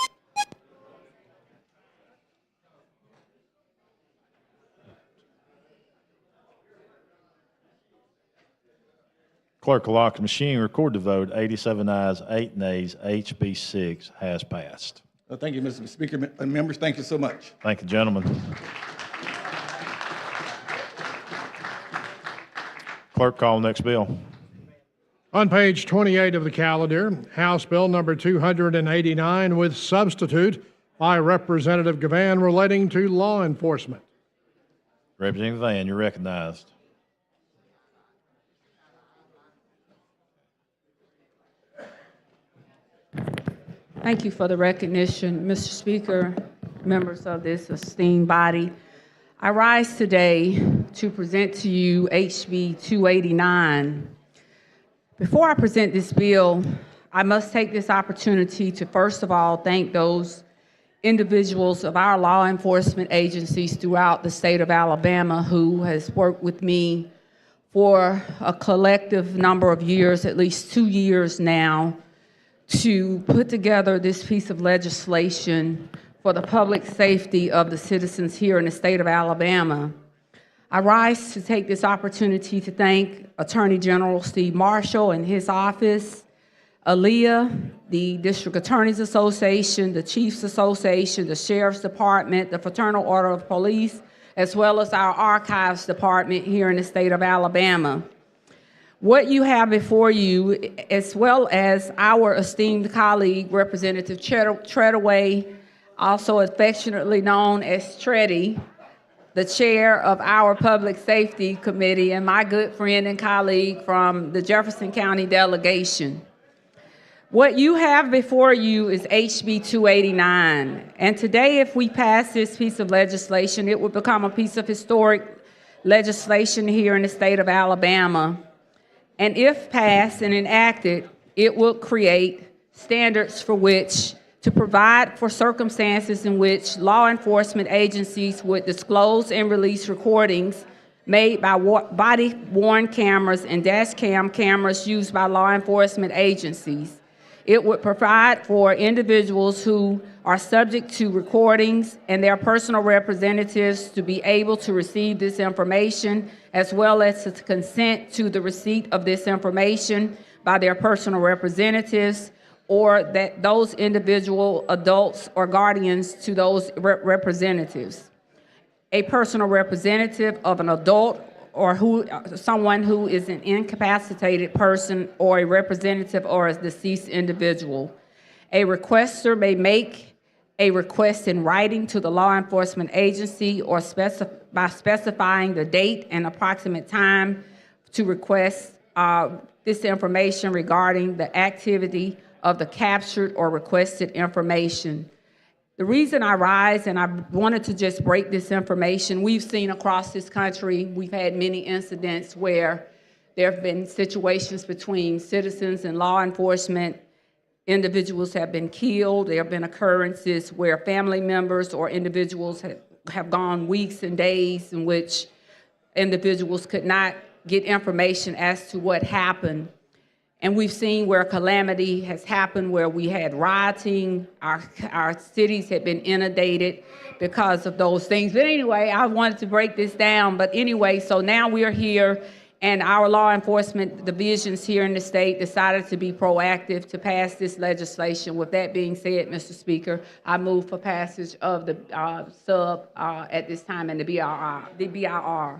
Clerk will lock the machine, record the vote, 87 ayes, 8 nays. HB 6 has passed. Thank you, Mr. Speaker. Members, thank you so much. Thank you, gentlemen. Clerk, call the next bill. On page 28 of the calendar, House Bill number 289 with substitute by Representative Gavan relating to law enforcement. Representative Van, you're recognized. Thank you for the recognition, Mr. Speaker, members of this esteemed body. I rise today to present to you HB 289. Before I present this bill, I must take this opportunity to first of all thank those individuals of our law enforcement agencies throughout the state of Alabama who has worked with me for a collective number of years, at least 2 years now, to put together this piece of legislation for the public safety of the citizens here in the state of Alabama. I rise to take this opportunity to thank Attorney General Steve Marshall and his office, ALEA, the District Attorneys Association, the Chiefs Association, the Sheriff's Department, the Fraternal Order of Police, as well as our Archives Department here in the state of Alabama. What you have before you, as well as our esteemed colleague, Representative Treadaway, also affectionately known as Treddy, the chair of our Public Safety Committee, and my good friend and colleague from the Jefferson County delegation. What you have before you is HB 289, and today if we pass this piece of legislation, it will become a piece of historic legislation here in the state of Alabama. And if passed and enacted, it will create standards for which to provide for circumstances in which law enforcement agencies would disclose and release recordings made by body-worn cameras and dash cam cameras used by law enforcement agencies. It would provide for individuals who are subject to recordings and their personal representatives to be able to receive this information, as well as to consent to the receipt of this information by their personal representatives, or that those individual adults or guardians to those representatives. A personal representative of an adult or someone who is an incapacitated person or a representative or a deceased individual. A requester may make a request in writing to the law enforcement agency or by specifying the date and approximate time to request this information regarding the activity of the captured or requested information. The reason I rise, and I wanted to just break this information, we've seen across this country, we've had many incidents where there have been situations between citizens and law enforcement. Individuals have been killed. There have been occurrences where family members or individuals have gone weeks and days in which individuals could not get information as to what happened. And we've seen where calamity has happened, where we had rioting, our cities had been inundated because of those things. But anyway, I wanted to break this down. But anyway, so now we're here, and our law enforcement divisions here in the state decided to be proactive to pass this legislation. With that being said, Mr. Speaker, I move for passage of the sub at this time and the BIR.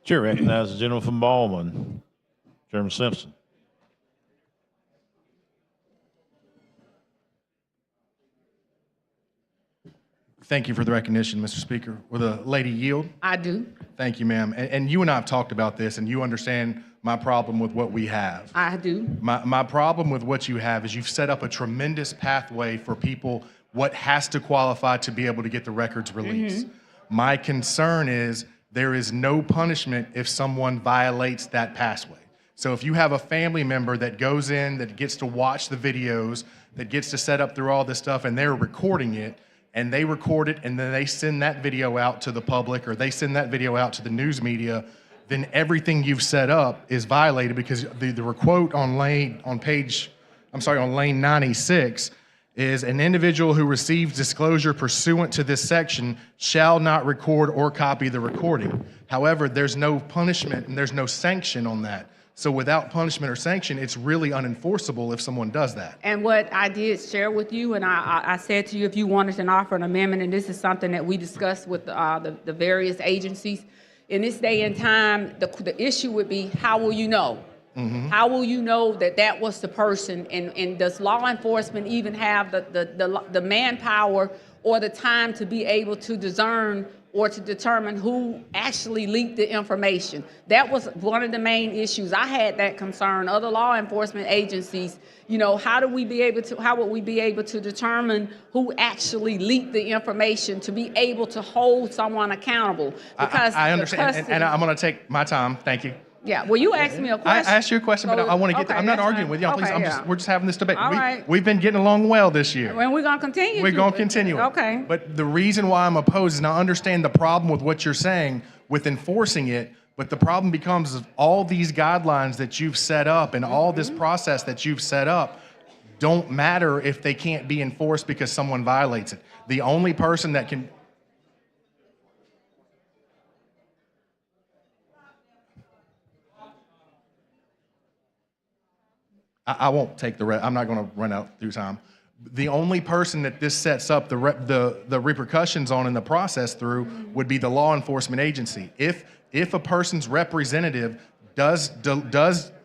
Chair recognizes the gentleman from Baldwin, Chairman Simpson. Thank you for the recognition, Mr. Speaker. Will the lady yield? I do. Thank you, ma'am. And you and I have talked about this, and you understand my problem with what we have. I do. My problem with what you have is you've set up a tremendous pathway for people what has to qualify to be able to get the records released. My concern is there is no punishment if someone violates that pathway. So if you have a family member that goes in, that gets to watch the videos, that gets to set up through all this stuff, and they're recording it, and they record it, and then they send that video out to the public, or they send that video out to the news media, then everything you've set up is violated, because the quote on lane 96 is an individual who receives disclosure pursuant to this section shall not record or copy the recording. However, there's no punishment and there's no sanction on that. So without punishment or sanction, it's really unenforceable if someone does that. And what I did share with you, and I said to you, if you wanted to offer an amendment, and this is something that we discussed with the various agencies, in this day and time, the issue would be, how will you know? How will you know that that was the person? And does law enforcement even have the manpower or the time to be able to discern or to determine who actually leaked the information? That was one of the main issues. I had that concern. Other law enforcement agencies, how would we be able to determine who actually leaked the information to be able to hold someone accountable? Because I understand, and I'm going to take my time. Thank you. Yeah, well, you asked me a question. I asked you a question, but I want to get. I'm not arguing with y'all. Please, we're just having this debate. We've been getting along well this year. And we're going to continue. We're going to continue. Okay. But the reason why I'm opposed is, and I understand the problem with what you're saying with enforcing it, but the problem becomes of all these guidelines that you've set up and all this process that you've set up don't matter if they can't be enforced because someone violates it. The only person that can. I won't take the rest. I'm not going to run out through time. The only person that this sets up the repercussions on in the process through would be the law enforcement agency. If a person's representative does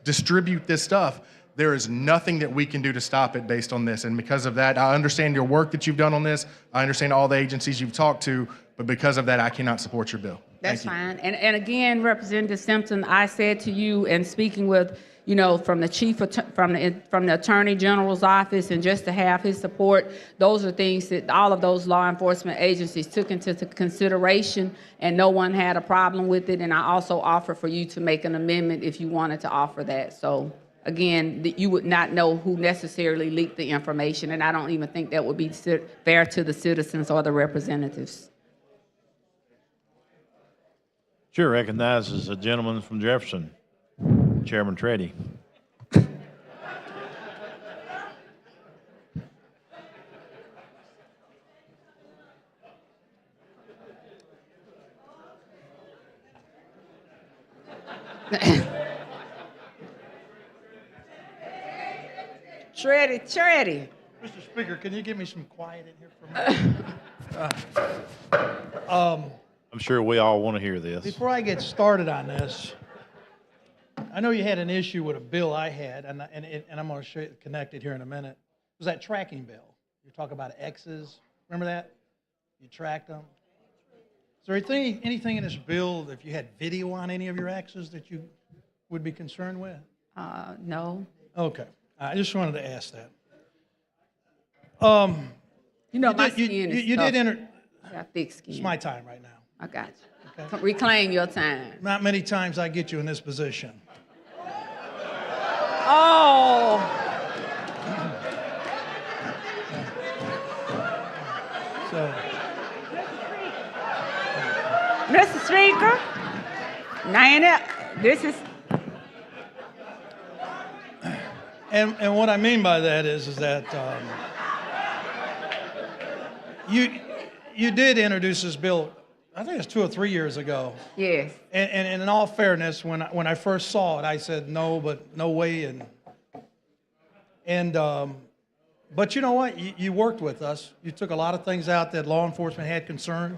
distribute this stuff, there is nothing that we can do to stop it based on this. And because of that, I understand your work that you've done on this. I understand all the agencies you've talked to, but because of that, I cannot support your bill. That's fine. And again, Representative Simpson, I said to you, and speaking with, from the Attorney General's office, and just to have his support, those are things that all of those law enforcement agencies took into consideration, and no one had a problem with it. And I also offer for you to make an amendment if you wanted to offer that. So again, you would not know who necessarily leaked the information, and I don't even think that would be fair to the citizens or the representatives. Chair recognizes a gentleman from Jefferson, Chairman Treddy. Treddy. Mr. Speaker, can you give me some quiet in here for a minute? I'm sure we all want to hear this. Before I get started on this, I know you had an issue with a bill I had, and I'm going to show you connected here in a minute. It was that tracking bill. You talk about X's. Remember that? You tracked them. Is there anything in this bill, if you had video on any of your X's, that you would be concerned with? No. Okay. I just wanted to ask that. My skin is you tough. did enter. I got thick skin. It's my time right now. I got you. Okay. Reclaim your time. Not many times I get you in this position. Oh. So, Mr. Speaker. Now, this is, And what I mean by that is that you did introduce this bill, I think it's 2 or 3 years ago. yes. And in all fairness, when I first saw it, I said no, but no way. But you know what? You worked with us. You took a lot of things out that law enforcement had concern.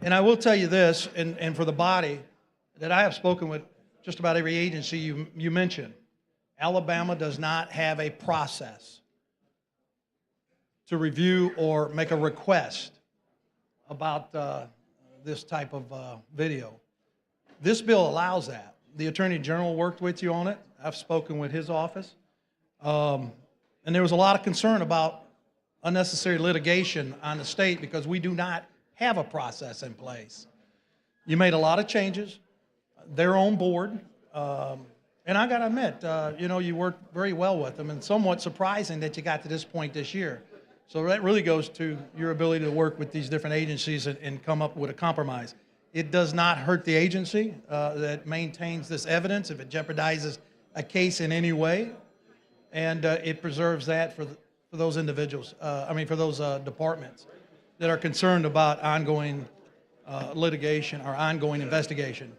And I will tell you this, and for the body, that I have spoken with just about every agency you mentioned. Alabama does not have a process to review or make a request about this type of video. This bill allows that. The Attorney General worked with you on it. I've spoken with his office. And there was a lot of concern about unnecessary litigation on the state because we do not have a process in place. You made a lot of changes. They're on board. And I got to admit, you worked very well with them, and somewhat surprising that you got to this point this year. So that really goes to your ability to work with these different agencies and come up with a compromise. It does not hurt the agency that maintains this evidence if it jeopardizes a case in any way, and it preserves that for those individuals, for those departments that are concerned about ongoing litigation or ongoing investigation.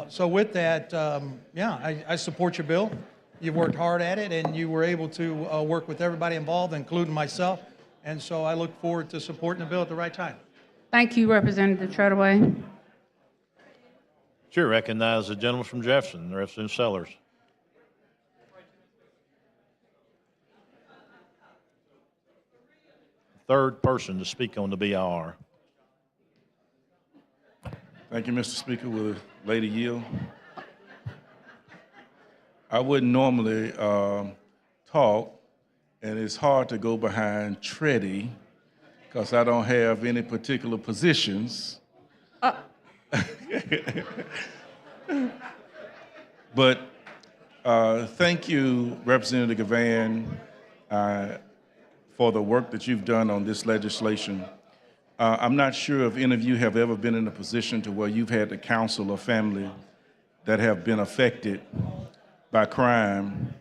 So with that, I support your bill. You've worked hard at it, and you were able to work with everybody involved, including myself. And so I look forward to supporting the bill at the right time. Thank you, Representative Treadaway. Chair recognizes the gentleman from Jefferson, Representative Sellers. Third person to speak on the BIR. Thank you, Mr. Speaker. Will the lady yield? I wouldn't normally talk, and it's hard to go behind Treddy because I don't have any particular positions. But thank you, Representative Gavan, for the work that you've done on this legislation. I'm not sure if any of you have ever been in a position to where you've had to counsel a family that have been affected by crime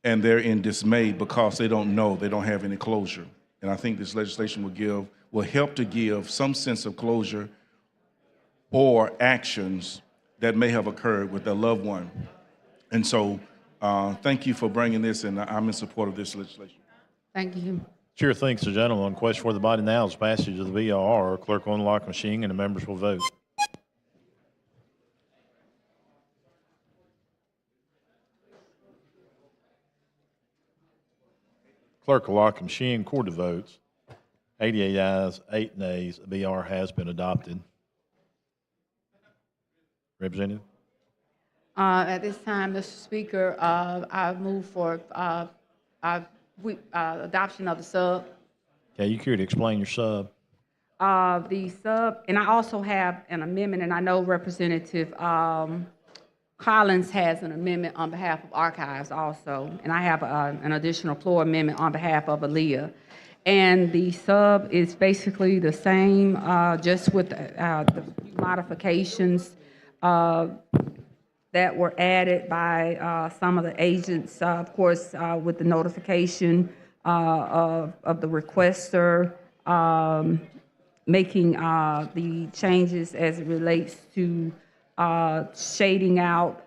and they're in dismay because they don't know, they don't have any closure. And I think this legislation will help to give some sense of closure or actions that may have occurred with their loved one. And so thank you for bringing this, and I'm in support of this legislation. Thank you. Chair thanks the gentleman. Question for the body now is passage of the BIR. Clerk will unlock the machine and the members will vote. Clerk will lock the machine. Record the votes. 88 ayes, 8 nays. The BIR has been adopted. Representative? At this time, Mr. Speaker, I move for adoption of the sub. Okay, you care to explain your sub? The sub, and I also have an amendment, and I know Representative Collins has an amendment on behalf of Archives also, and I have an additional floor amendment on behalf of Aaliyah. And the sub is basically the same, just with the modifications that were added by some of the agents, of course, with the notification of the requester, making the changes as it relates to shading out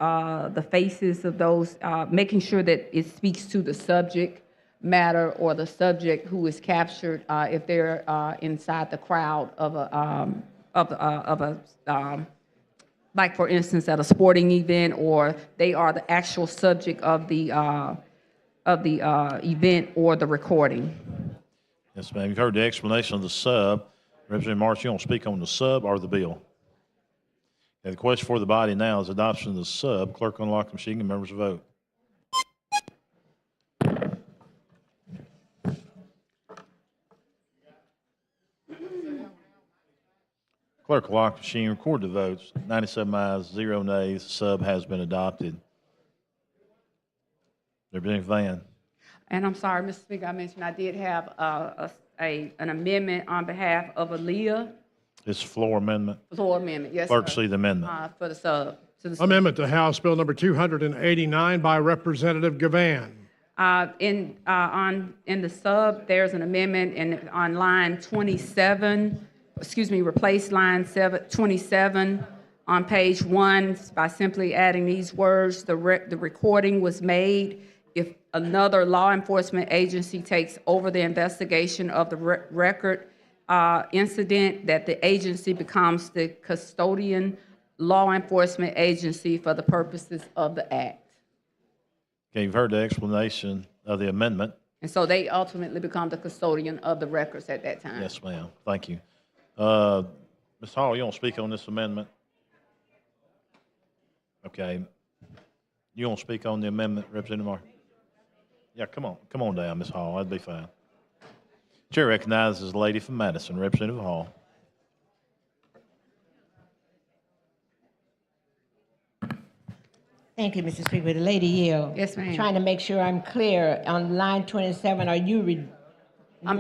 the faces of those, making sure that it speaks to the subject matter or the subject who is captured if they're inside the crowd of a like for instance at a sporting event, or they are the actual subject of the event or the recording. Yes, ma'am. You've heard the explanation of the sub. Representative March, you want to speak on the sub or the bill? And the question for the body now is adoption of the sub. Clerk unlock the machine and members vote. Clerk will lock the machine, record the votes. 97 ayes, 0 nays. The sub has been adopted. Representative Van. And I'm sorry, Mr. Speaker, I mentioned I did have an amendment on behalf of Aaliyah. It's floor amendment. Floor amendment, yes, Clerk, sir. see the amendment. For the sub. To the Amendment to House Bill number 289 by Representative Gavan. In the sub, there's an amendment on line 27, replace line 27 on page 1 by simply adding these words, the recording was made if another law enforcement agency takes over the investigation of the record incident, that the agency becomes the custodian law enforcement agency for the purposes of the act. Okay, you've heard the explanation of the amendment. And so they ultimately become the custodian of the records at that time. Yes, ma'am. Thank you. Ms. Hall, you want to speak on this amendment? Okay. You want to speak on the amendment, Representative Martin? Yeah, come on down, Ms. Hall. That'd be fine. Chair recognizes the lady from Madison, Representative Hall. Thank you, Mr. Speaker. The lady here. Yes, ma'am. Trying to make sure I'm clear. On line 27, are you I'm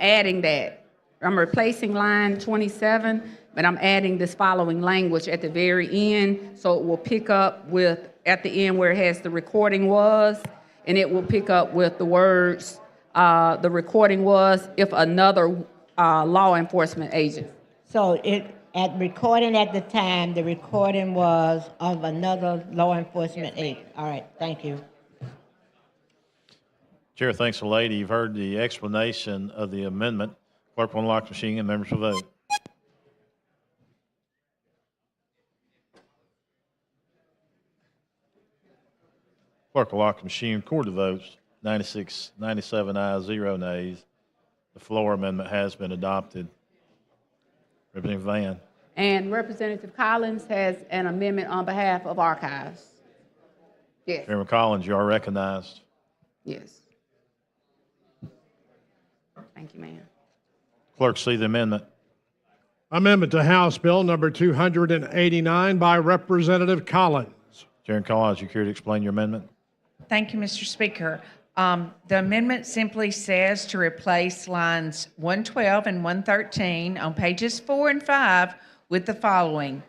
adding that. I'm replacing line 27, but I'm adding this following language at the very end, so it will pick up with, at the end where it has the recording was, and it will pick up with the words, the recording was if another law enforcement agent. So at recording at the time, the recording was of another law enforcement agent. All right, thank you. Chair thanks the lady. You've heard the explanation of the amendment. Clerk will unlock the machine and members will vote. Clerk will lock the machine, record the votes. 97 ayes, 0 nays. The floor amendment has been adopted. Representative Van. And Representative Collins has an amendment on behalf of Archives. Yes. Chairman Collins, you are recognized. Yes. Thank you, ma'am. Clerk, see the amendment. Amendment to House Bill number 289 by Representative Collins. Chairman Collins, you care to explain your amendment? Thank you, Mr. Speaker. The amendment simply says to replace lines 112 and 113 on pages 4 and 5 with the following: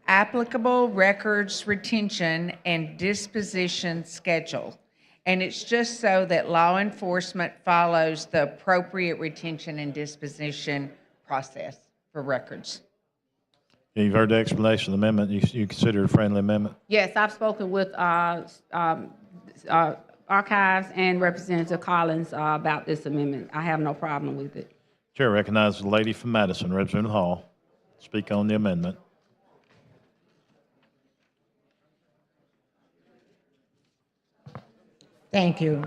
applicable records retention and disposition schedule. And it's just so that law enforcement follows the appropriate retention and disposition process for records. You've heard the explanation of the amendment. You consider it a friendly amendment? Yes, I've spoken with Archives and Representative Collins about this amendment. I have no problem with it. Chair recognizes the lady from Madison, Representative Hall. Speak on the amendment. Thank you.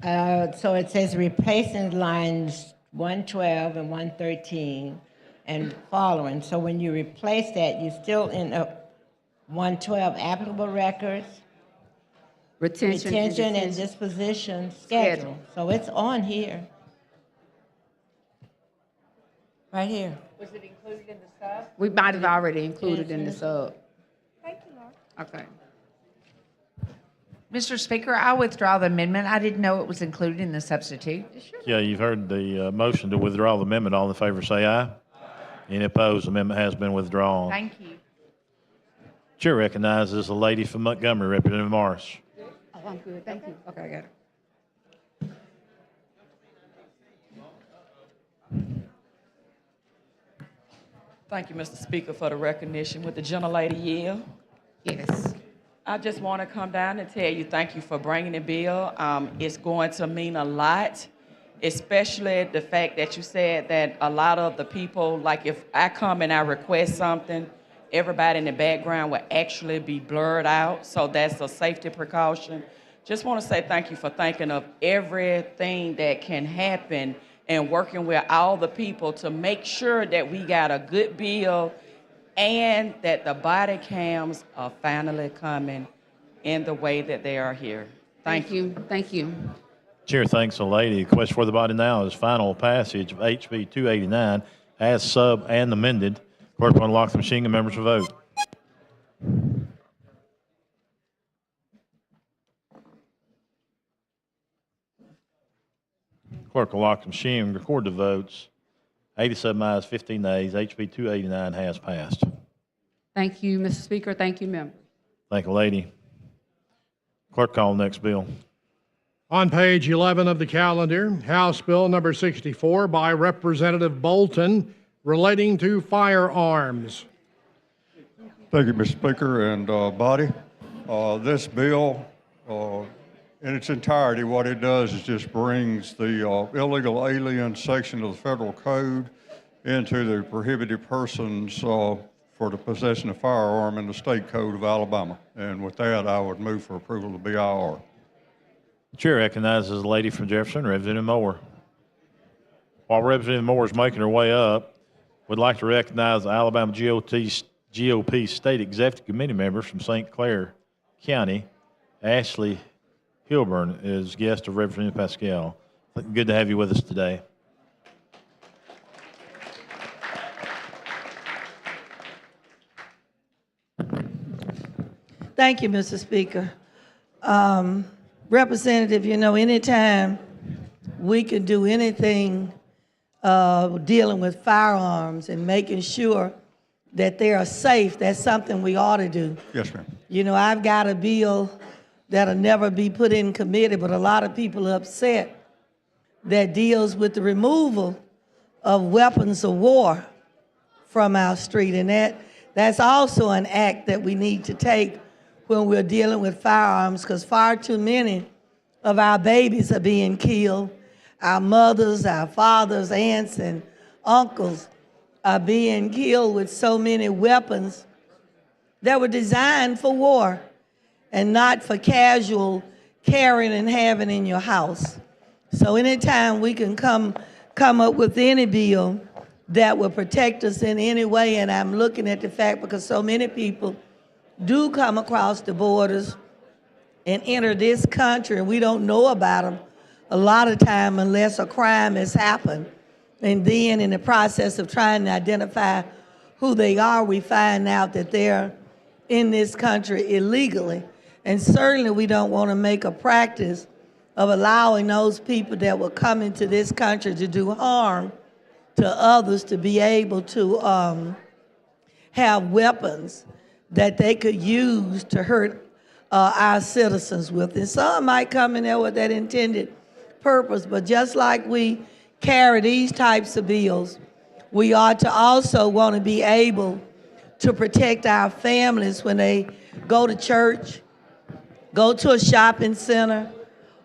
So it says replacing lines 112 and 113 and following. So when you replace that, you still end up 112 applicable records, retention and disposition schedule. So it's on here. Right here. Was it included in the sub? We might have already included in the sub. Thank you, Laura. Okay. Mr. Speaker, I withdraw the amendment. I didn't know it was included in the substitute. Yeah, you've heard the motion to withdraw the amendment. All in favor say aye. Any opposed? The amendment has been withdrawn. Thank you. Chair recognizes the lady from Montgomery, Representative Morris. Oh, I'm good. Thank you. Okay, I got it. Thank you, Mr. Speaker, for the recognition. Would the gentlelady yield? Yes. I just want to come down and tell you thank you for bringing the bill. It's going to mean a lot, especially the fact that you said that a lot of the people, like if I come and I request something, everybody in the background will actually be blurred out, so that's a safety precaution. Just want to say thank you for thinking of everything that can happen and working with all the people to make sure that we got a good bill and that the body cams are finally coming in the way that they are here. Thank you. Thank you. Chair thanks the lady. The question for the body now is final passage of HB 289 as sub and amended. Clerk will unlock the machine and members will vote. Clerk will lock the machine and record the votes. 87 ayes, 15 nays. HB 289 has passed. Thank you, Mr. Speaker. Thank you, members. Thank you, lady. Clerk, call the next bill. On page 11 of the calendar, House Bill number 64 by Representative Bolton relating to firearms. Thank you, Mr. Speaker and body. This bill, in its entirety, what it does is just brings the illegal alien section of the federal code into the prohibited persons for the possession of firearm in the state code of Alabama. And with that, I would move for approval of the BIR. The chair recognizes the lady from Jefferson, Representative Moore. While Representative Moore is making her way up, we'd like to recognize the Alabama GOP State Executive Committee members from St. Clair County, Ashley Hilburn, is guest of Representative Pascal. Good to have you with us today. Thank you, Mr. Speaker. Representative, you know, anytime we can do anything dealing with firearms and making sure that they are safe, that's something we ought to do. Yes, ma'am. You know, I've got a bill that'll never be put in committee, but a lot of people are upset that deals with the removal of weapons of war from our street. And that's also an act that we need to take when we're dealing with firearms, because far too many of our babies are being killed. Our mothers, our fathers, aunts, and uncles are being killed with so many weapons that were designed for war and not for casual carrying and having in your house. So anytime we can come up with any bill that will protect us in any way, and I'm looking at the fact because so many people do come across the borders and enter this country, and we don't know about them a lot of time unless a crime has happened. And then in the process of trying to identify who they are, we find out that they're in this country illegally. And certainly we don't want to make a practice of allowing those people that will come into this country to do harm to others to be able to have weapons that they could use to hurt our citizens with. And some might come in there with that intended purpose, but just like we carry these types of bills, we ought to also want to be able to protect our families when they go to church, go to a shopping center,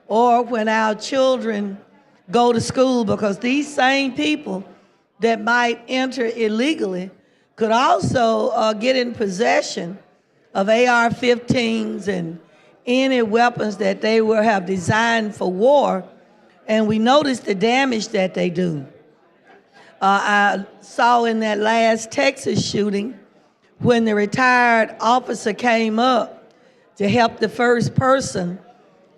or when our children go to school, because these same people that might enter illegally could also get in possession of AR-15s and any weapons that they will have designed for war, and we notice the damage that they do. I saw in that last Texas shooting when the retired officer came up to help the first person,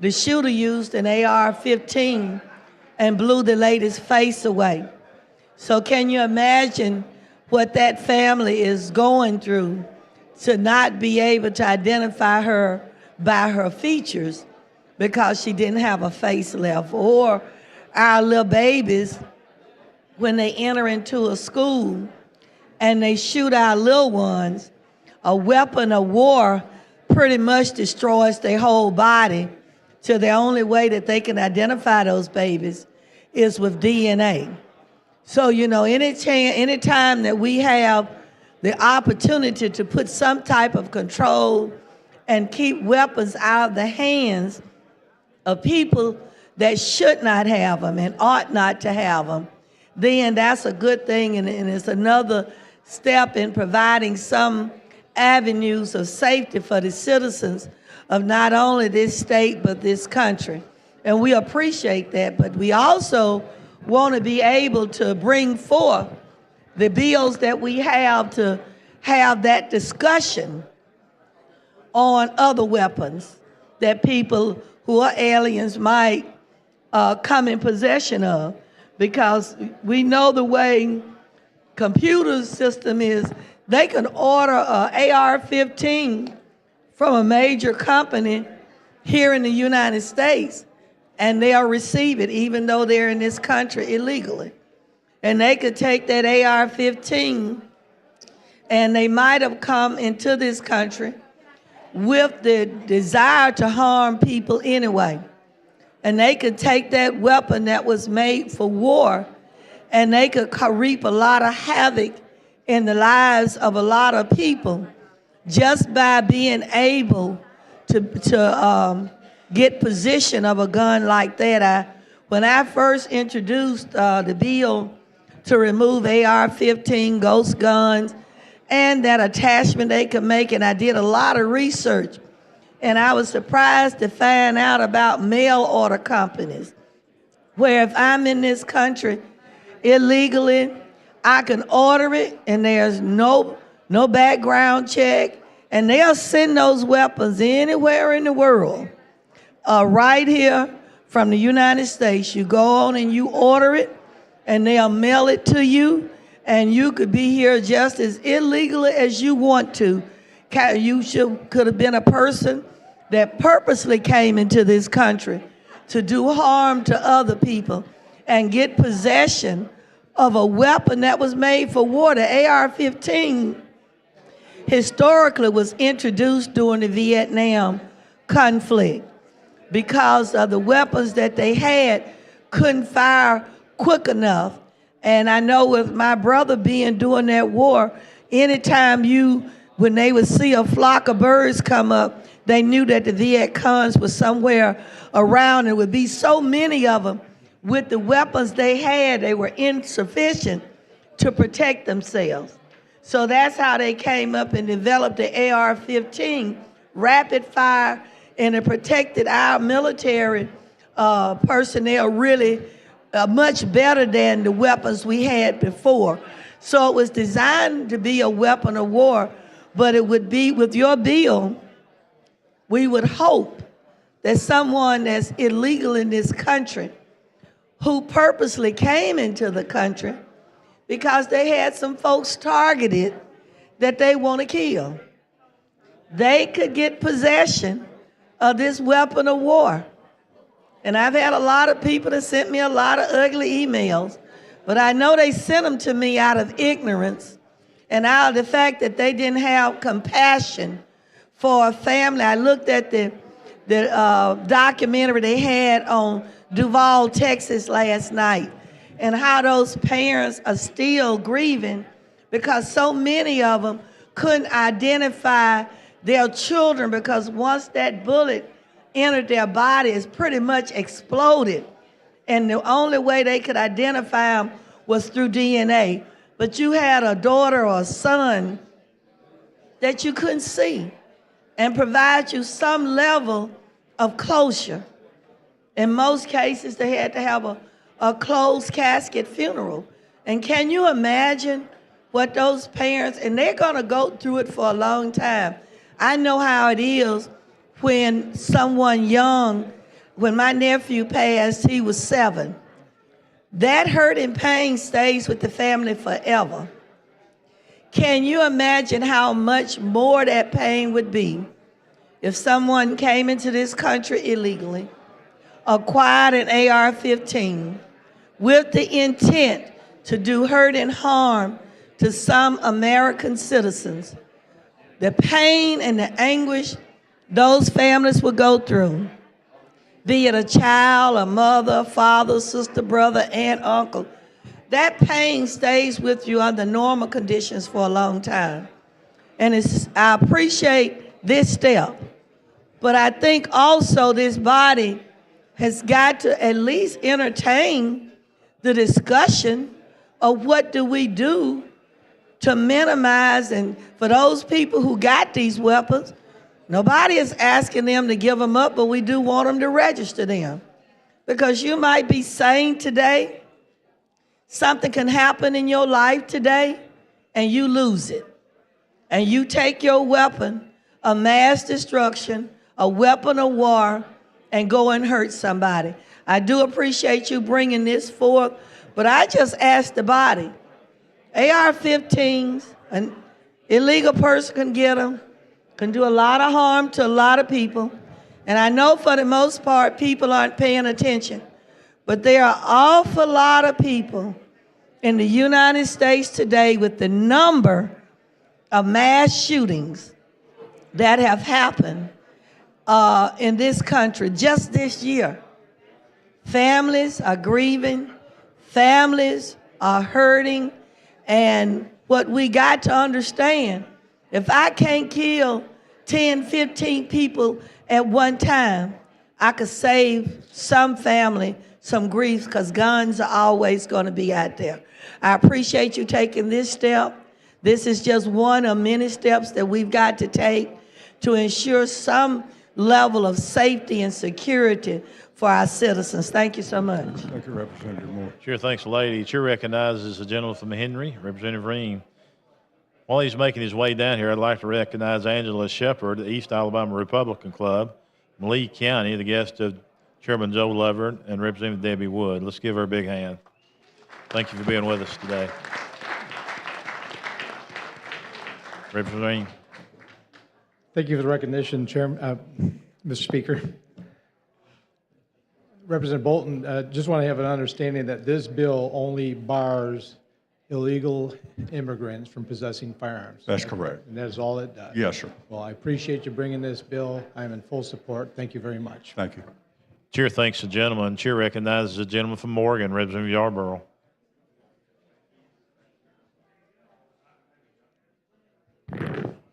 the shooter used an AR-15 and blew the lady's face away. So can you imagine what that family is going through to not be able to identify her by her features because she didn't have a face left? Or our little babies, when they enter into a school and they shoot our little ones, a weapon of war pretty much destroys their whole body, till the only way that they can identify those babies is with DNA. So, you know, anytime that we have the opportunity to put some type of control and keep weapons out of the hands of people that should not have them and ought not to have them, then that's a good thing, and it's another step in providing some avenues of safety for the citizens of not only this state but this country. And we appreciate that, but we also want to be able to bring forth the bills that we have to have that discussion on other weapons that people who are aliens might come in possession of, because we know the way computer system is, they can order a AR-15 from a major company here in the United States, and they'll receive it even though they're in this country illegally. and they could take that AR-15, and they might have come into this country with the desire to harm people anyway. And they could take that weapon that was made for war, and they could reap a lot of havoc in the lives of a lot of people just by being able to get possession of a gun like that. When I first introduced the bill to remove AR-15, ghost guns, and that attachment they could make, and I did a lot of research, and I was surprised to find out about mail order companies, where if I'm in this country illegally, I can order it, and there's no background check, and they'll send those weapons anywhere in the world. Right here from the United States, you go on and you order it, and they'll mail it to you, and you could be here just as illegally as you want to. You could have been a person that purposely came into this country to do harm to other people and get possession of a weapon that was made for war. The AR-15 historically was introduced during the Vietnam conflict because of the weapons that they had couldn't fire quick enough. And I know with my brother being during that war, anytime when they would see a flock of birds come up, they knew that the Viet Congs was somewhere around. There would be so many of them. With the weapons they had, they were insufficient to protect themselves. So that's how they came up and developed the AR-15, rapid fire, and it protected our military personnel really much better than the weapons we had before. So it was designed to be a weapon of war, but it would be, with your bill, we would hope that someone that's illegal in this country, who purposely came into the country because they had some folks targeted that they want to kill, they could get possession of this weapon of war. And I've had a lot of people that sent me a lot of ugly emails, but I know they sent them to me out of ignorance and out of the fact that they didn't have compassion for a family. I looked at the documentary they had on Duval, Texas last night, and how those parents are still grieving because so many of them couldn't identify their children, because once that bullet entered their body, it's pretty much exploded. And the only way they could identify them was through DNA. But you had a daughter or a son that you couldn't see and provide you some level of closure. In most cases, they had to have a closed casket funeral. And can you imagine what those parents, and they're gonna go through it for a long time. I know how it is when someone young, when my nephew passed, he was 7. That hurt and pain stays with the family forever. Can you imagine how much more that pain would be if someone came into this country illegally, acquired an AR-15 with the intent to do hurt and harm to some American citizens? The pain and the anguish those families would go through, be it a child, a mother, father, sister, brother, aunt, uncle, that pain stays with you under normal conditions for a long time. And I appreciate this step, but I think also this body has got to at least entertain the discussion of what do we do to minimize, and for those people who got these weapons, nobody is asking them to give them up, but we do want them to register them. Because you might be sane today, something can happen in your life today, and you lose it. And you take your weapon of mass destruction, a weapon of war, and go and hurt somebody. I do appreciate you bringing this forth, but I just ask the body, AR-15s, an illegal person can get them, can do a lot of harm to a lot of people. And I know for the most part, people aren't paying attention. But there are an awful lot of people in the United States today with the number of mass shootings that have happened in this country just this year. Families are grieving, families are hurting, and what we got to understand, if I can't kill 10, 15 people at one time, I could save some family some grief, because guns are always going to be out there. I appreciate you taking this step. This is just one of many steps that we've got to take to ensure some level of safety and security for our citizens. Thank you so much. Thank you, Representative Moore. Chair thanks the lady. Chair recognizes the gentleman from Henry, Representative Ream. While he's making his way down here, I'd like to recognize Angela Shepard, the East Alabama Republican Club, from Lee County, the guest of Chairman Joe Lovert and Representative Debbie Wood. Let's give her a big hand. Thank you for being with us today. Representative Ream. Thank you for the recognition, Chairman, Mr. Speaker. Representative Bolton, just want to have an understanding that this bill only bars illegal immigrants from possessing firearms. That's correct. And that is all it does. Yes, sir. Well, I appreciate you bringing this bill. I am in full support. Thank you very much. Thank you. Chair thanks the gentleman. Chair recognizes the gentleman from Morgan, Representative Yarborough.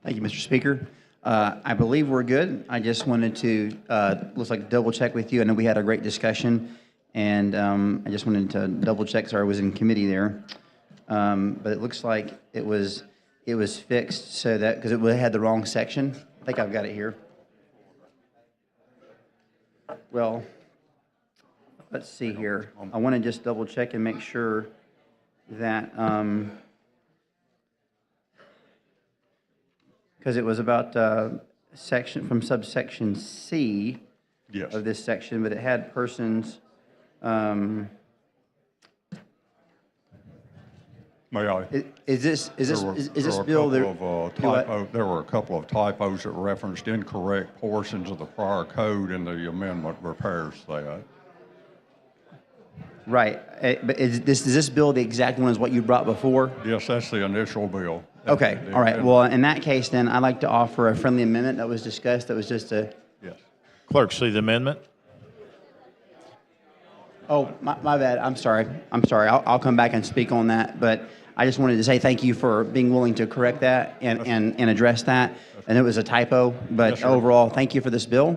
Thank you, Mr. Speaker. I believe we're good. I just wanted to, looks like double check with you. I know we had a great discussion, and I just wanted to double check. Sorry, I was in committee there, but it looks like it was fixed so that because it had the wrong section. I think I've got it here. Well, let's see here. I want to just double check and make sure that. Because it was about section from subsection C of this section, but it had persons. May I? Is this bill there were a couple of typos that referenced incorrect portions of the prior code, and the amendment repairs that. Right, but is this bill the exact one as what you brought before? Yes, that's the initial bill. Okay, all right. Well, in that case, then I'd like to offer a friendly amendment that was discussed. That was just a. Yes. Clerk, see the amendment. Oh, my bad. I'm sorry. I'll come back and speak on that. But I just wanted to say thank you for being willing to correct that and address that. And it was a typo, but yes, overall, thank you for this bill.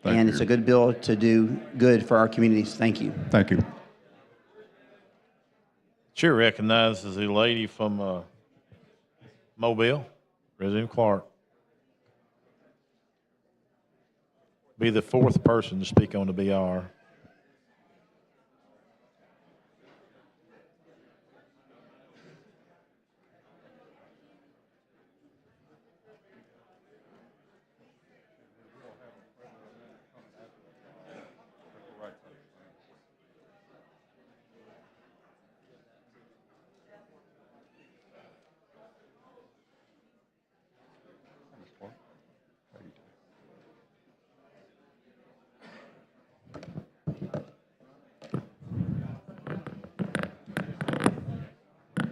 Thank It's a good bill to do good for our communities. Thank you. Thank you. Chair recognizes the lady from Mobile, Representative Clark. Be the fourth person to speak on the BR.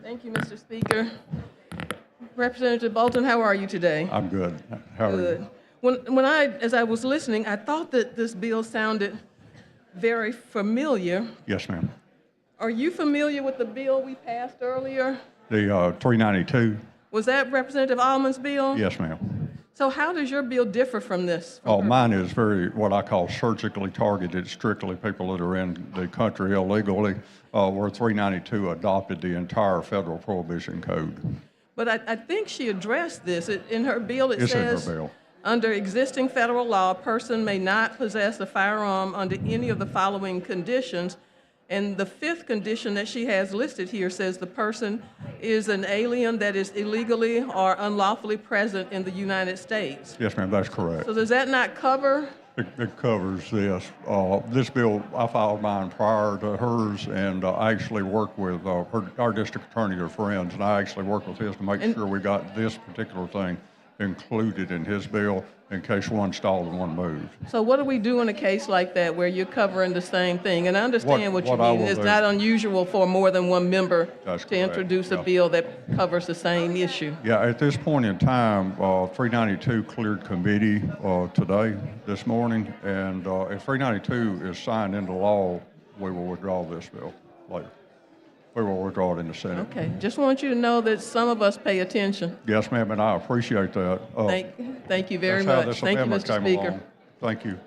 Thank you, Mr. Speaker. Representative Bolton, how are you today? I'm good. How are you? As I was listening, I thought that this bill sounded very familiar. Yes, ma'am. Are you familiar with the bill we passed earlier? The 392. Was that Representative Almond's bill? Yes, ma'am. So how does your bill differ from this? Oh, mine is very, what I call surgically targeted, strictly people that are in the country illegally, where 392 adopted the entire federal prohibition code. But I think she addressed this. In her bill, it It's in her says, bill. under existing federal law, a person may not possess a firearm under any of the following conditions. And the fifth condition that she has listed here says the person is an alien that is illegally or unlawfully present in the United States. Yes, ma'am, that's correct. So does that not cover? It covers this. This bill, I filed mine prior to hers, and I actually worked with our district attorney, are friends, and I actually worked with his to make sure we got this particular thing included in his bill in case one stalled and one moved. So what do we do in a case like that where you're covering the same thing? And I understand what you what I mean. will It's do- not unusual for more than one member That's to correct, introduce a yeah. bill that covers the same issue. Yeah, at this point in time, 392 cleared committee today, this morning, and if 392 is signed into law, we will withdraw this bill later. We will withdraw it in the Senate. Okay, just want you to know that some of us pay attention. Yes, ma'am, and I appreciate that. Thank you very That's how much. this Thank you, amendment Mr. came Speaker. along. Thank you.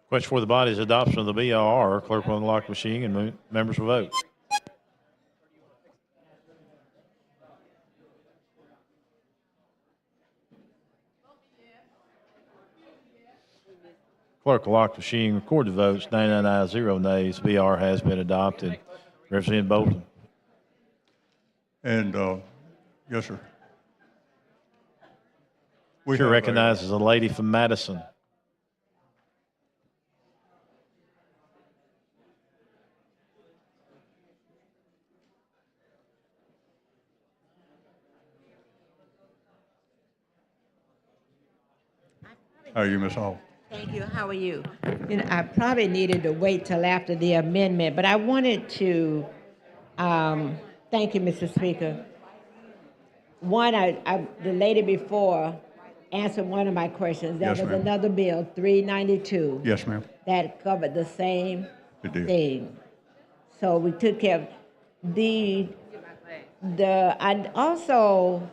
Question for the body is adoption of the BIR. Clerk will unlock the machine and members will vote. Clerk will lock the machine, record the votes, 99 ayes, 0 nays. BR has been adopted. Representative Bolton. And, yes, sir. Chair recognizes a lady from Madison. How are you, Ms. Hall? Thank you. How are you? You know, I probably needed to wait till after the amendment, but I wanted to thank you, Mr. Speaker. One, the lady before answered one of my questions. There Yes, was ma'am. another bill, 392. Yes, ma'am. That covered the same It did. thing. So we took care of and also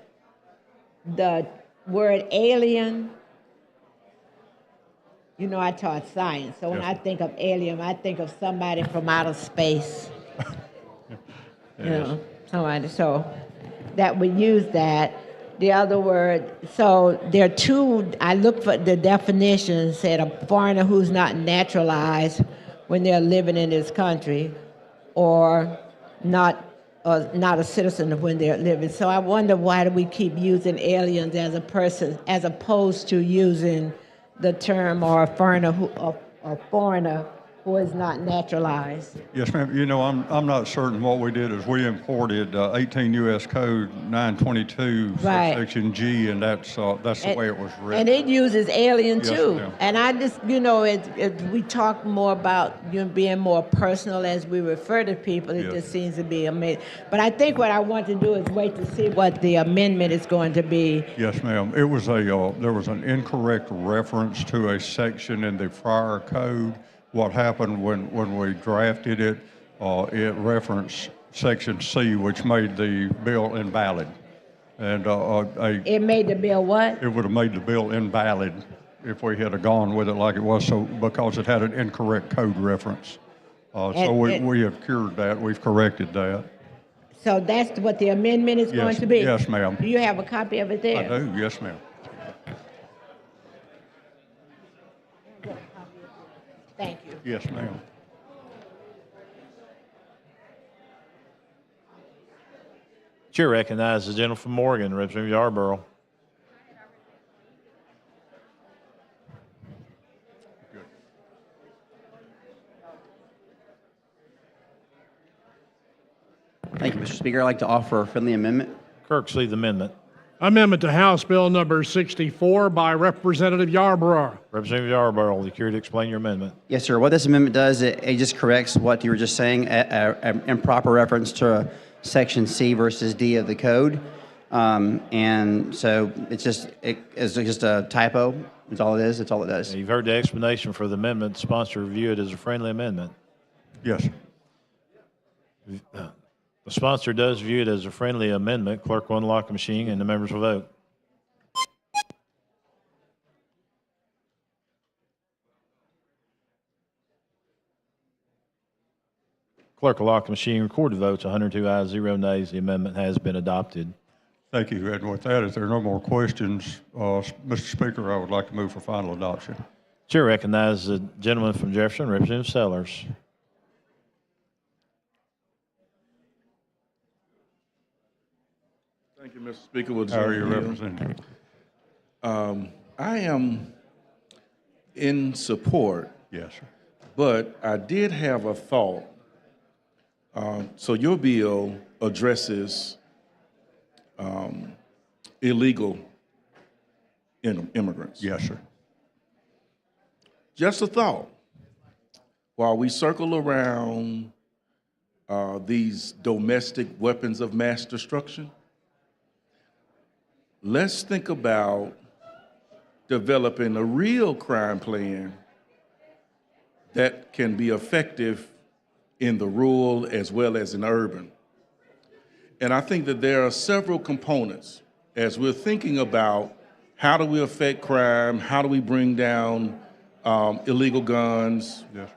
the word alien. You know, I taught science, so when Yes. I think of alien, I think of somebody from outer space. You know, somebody. So that would use that. The other word, so there are two, I looked for the definition, said a foreigner who's not naturalized when they're living in this country, or not a citizen when they're living. So I wonder, why do we keep using aliens as a person, as opposed to using the term or a foreigner who is not naturalized? Yes, ma'am. You know, I'm not certain. What we did is we imported 18 U.S. Code 922, Right. section G, and that's the way it was written. And it uses alien Yes, too. ma'am. And I just, we talk more about being more personal as we refer to people. It Yes. just seems to be amazing. But I think what I want to do is wait to see what the amendment is going to be. Yes, ma'am. It was there was an incorrect reference to a section in the prior code. What happened when we drafted it, it referenced section C, which made the bill invalid. And It made the bill what? it would have made the bill invalid if we had gone with it like it was, so because it had an incorrect code reference. So we have cured that. We've corrected that. So that's what the amendment is going Yes, to be? yes, ma'am. Do you have a copy of it there? I do, yes, ma'am. Thank you. Yes, ma'am. Chair recognizes the gentleman from Morgan, Representative Yarborough. Thank you, Mr. Speaker. I'd like to offer a friendly amendment. Clerk, see the amendment. Amendment to House Bill number 64 by Representative Yarborough. Representative Yarborough, will you care to explain your amendment? Yes, sir. What this amendment does, it just corrects what you were just saying, an improper reference to Section C versus D of the code. And so it's just a typo. That's all it is. That's all it does. You've heard the explanation for the amendment. Sponsor view it as a friendly amendment. Yes. The sponsor does view it as a friendly amendment. Clerk will unlock the machine and the members will vote. Clerk will lock the machine, record the votes, 102 ayes, 0 nays. The amendment has been adopted. Thank you. And with that, if there are no more questions, Mr. Speaker, I would like to move for final adoption. Chair recognizes the gentleman from Jefferson, Representative Sellers. Thank you, Mr. Speaker. With How are you, Representative? I am in support Yes, sir. But I did have a thought. So your bill addresses illegal immigrants. Yes, sir. Just a thought. While we circle around these domestic weapons of mass destruction, let's think about developing a real crime plan that can be effective in the rural as well as in urban. And I think that there are several components as we're thinking about how do we affect crime, how do we bring down illegal guns. Yes.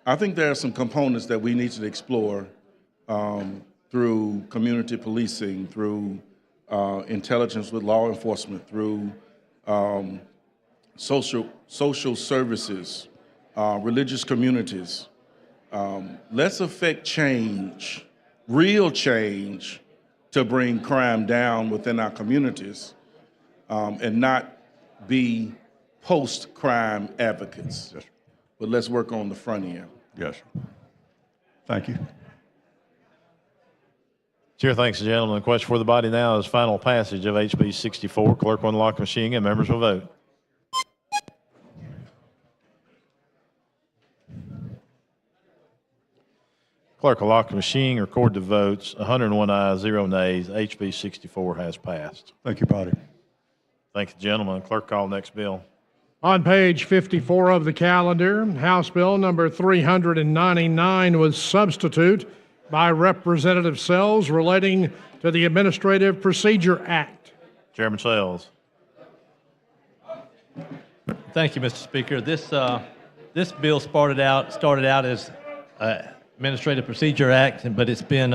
I think there are some components that we need to explore through community policing, through intelligence with law enforcement, through social services, religious communities. Let's affect change, real change, to bring crime down within our communities and not be post-crime advocates. Yes, sir. But let's work on the front end. Yes, sir. Thank you. Chair thanks the gentleman. The question for the body now is final passage of HB 64. Clerk will unlock the machine and members will vote. Clerk will lock the machine, record the votes. 101 ayes, 0 nays. HB 64 has passed. Thank you, Body. Thank the gentleman. Clerk, call next bill. On page 54 of the calendar, House Bill number 399 was substitute by Representative Sells relating to the Administrative Procedure Act. Chairman Sells. Thank you, Mr. Speaker. This bill started out as Administrative Procedure Act, but it's been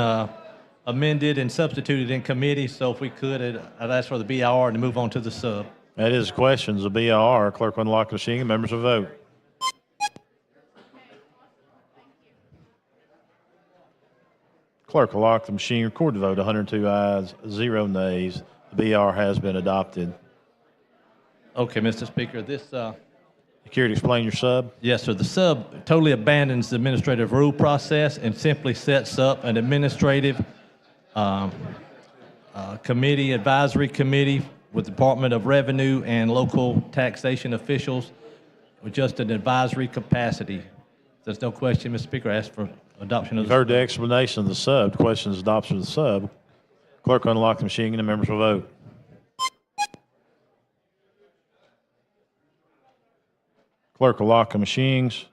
amended and substituted in committee. So if we could, I'd ask for the BIR and move on to the sub. That is questions. The BIR. Clerk will unlock the machine and members will vote. Clerk will lock the machine, record the vote. 102 ayes, 0 nays. The BR has been adopted. Okay, Mr. Speaker, this. You care to explain your sub? Yes, sir. The sub totally abandons the administrative rule process and simply sets up an administrative advisory committee with the Department of Revenue and local taxation officials with just an advisory capacity. If there's no question, Mr. Speaker, I ask for adoption of You've the heard the explanation of the sub. Questions, adoption of the sub. Clerk will unlock the machine and the members will vote. Clerk will lock the machines.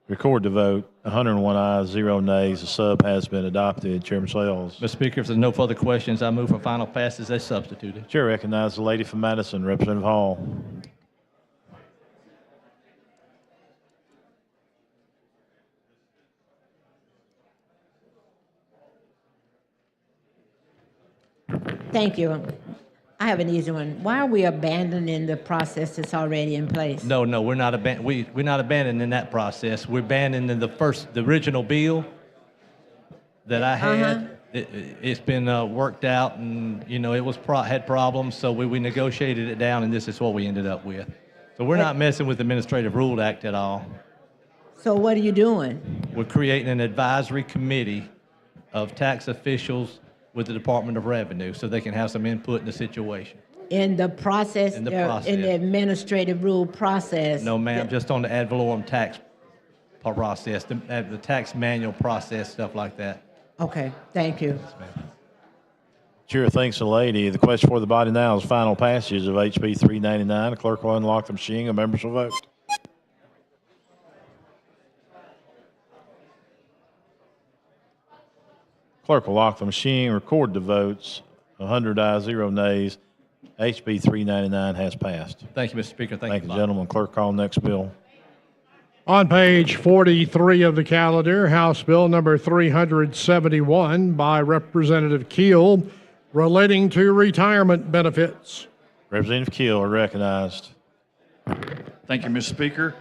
Record the vote. 101 ayes, 0 nays. The sub has been adopted. Chairman Sells. Mr. Speaker, if there's no further questions, I move for final passage as substituted. Chair recognizes the lady from Madison, Representative Hall. Thank you. I have an easy one. Why are we abandoning the process that's already in place? No, we're not we're not abandoning that process. We're abandoning the original bill that I had. It's been worked out, and it was had problems, so we negotiated it down, and this is what we ended up with. So we're not messing with the Administrative Rule Act at all. So what are you doing? We're creating an advisory committee of tax officials with the Department of Revenue, so they can have some input in the situation. In the process, In the process. in the administrative rule process? No, ma'am, just on the ad valorem tax process, the tax manual process, stuff like that. Okay, thank you. Chair thanks the lady. The question for the body now is final passage of HB 399. The clerk will unlock the machine and members will vote. Clerk will lock the machine, record the votes. 100 ayes, 0 nays. HB 399 has passed. Thank you, Mr. Speaker. Thank you, gentlemen. Clerk, call next bill. On page 43 of the calendar, House Bill number 371 by Representative Keel relating to retirement benefits. Representative Keel are recognized. Thank you, Mr. Speaker.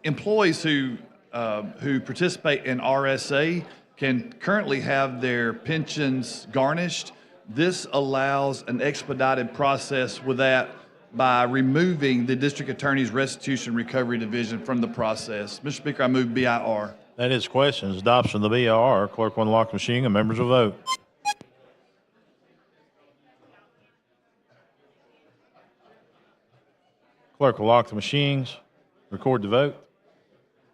Employees who participate in RSA can currently have their pensions garnished. This allows an expedited process with that by removing the district attorney's restitution recovery division from the process. Mr. Speaker, I move BIR. That is questions. Adoption of the BIR. Clerk will unlock the machine and members will vote. Clerk will lock the machines. Record the vote.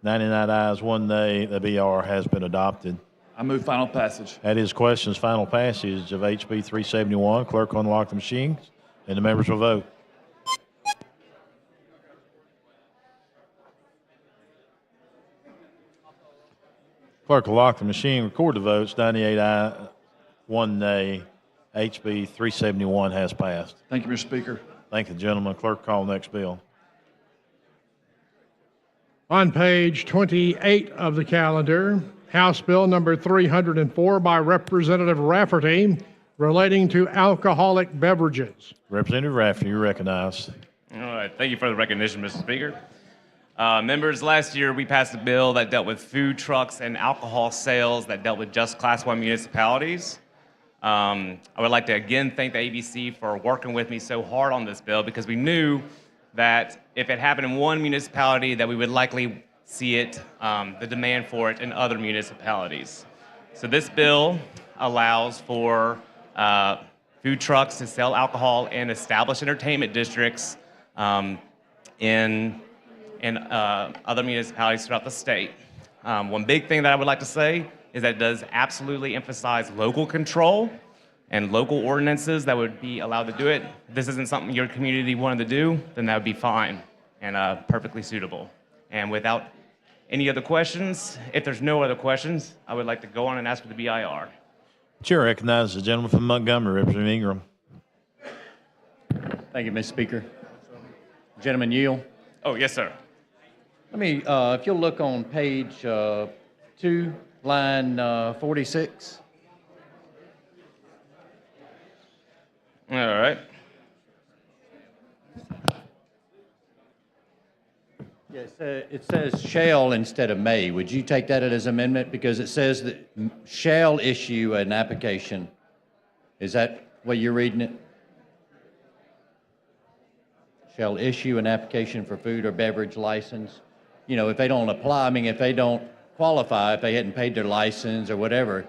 99 ayes, 1 nay. The BIR has been adopted. I move final passage. That is questions. Final passage of HB 371. Clerk will unlock the machines and the members will vote. Clerk will lock the machine, record the votes. 98 ayes, 1 nay. HB 371 has passed. Thank you, Mr. Speaker. Thank you, gentlemen. Clerk, call next bill. On page 28 of the calendar, House Bill number 304 by Representative Rafferty relating to alcoholic beverages. Representative Rafferty, you're recognized. All right. Thank you for the recognition, Mr. Speaker. Members, last year we passed a bill that dealt with food trucks and alcohol sales that dealt with just Class 1 municipalities. I would like to again thank the ABC for working with me so hard on this bill because we knew that if it happened in one municipality that we would likely see it, the demand for it in other municipalities. So this bill allows for food trucks to sell alcohol in established entertainment districts in other municipalities throughout the state. One big thing that I would like to say is that it does absolutely emphasize local control and local ordinances that would be allowed to do it. If this isn't something your community wanted to do, then that would be fine and perfectly suitable. And without any other questions, if there's no other questions, I would like to go on and ask for the BIR. Chair recognizes the gentleman from Montgomery, Representative Ingram. Thank you, Mr. Speaker. Gentleman yield. Oh, yes, sir. Let me, if you'll look on page 2, line 46. All right. Yes, it says shall instead of may. Would you take that as amendment? Because it says that shall issue an application. Is that what you're reading it? Shall issue an application for food or beverage license. You know, if they don't apply, I mean, if they don't qualify, if they hadn't paid their license or whatever,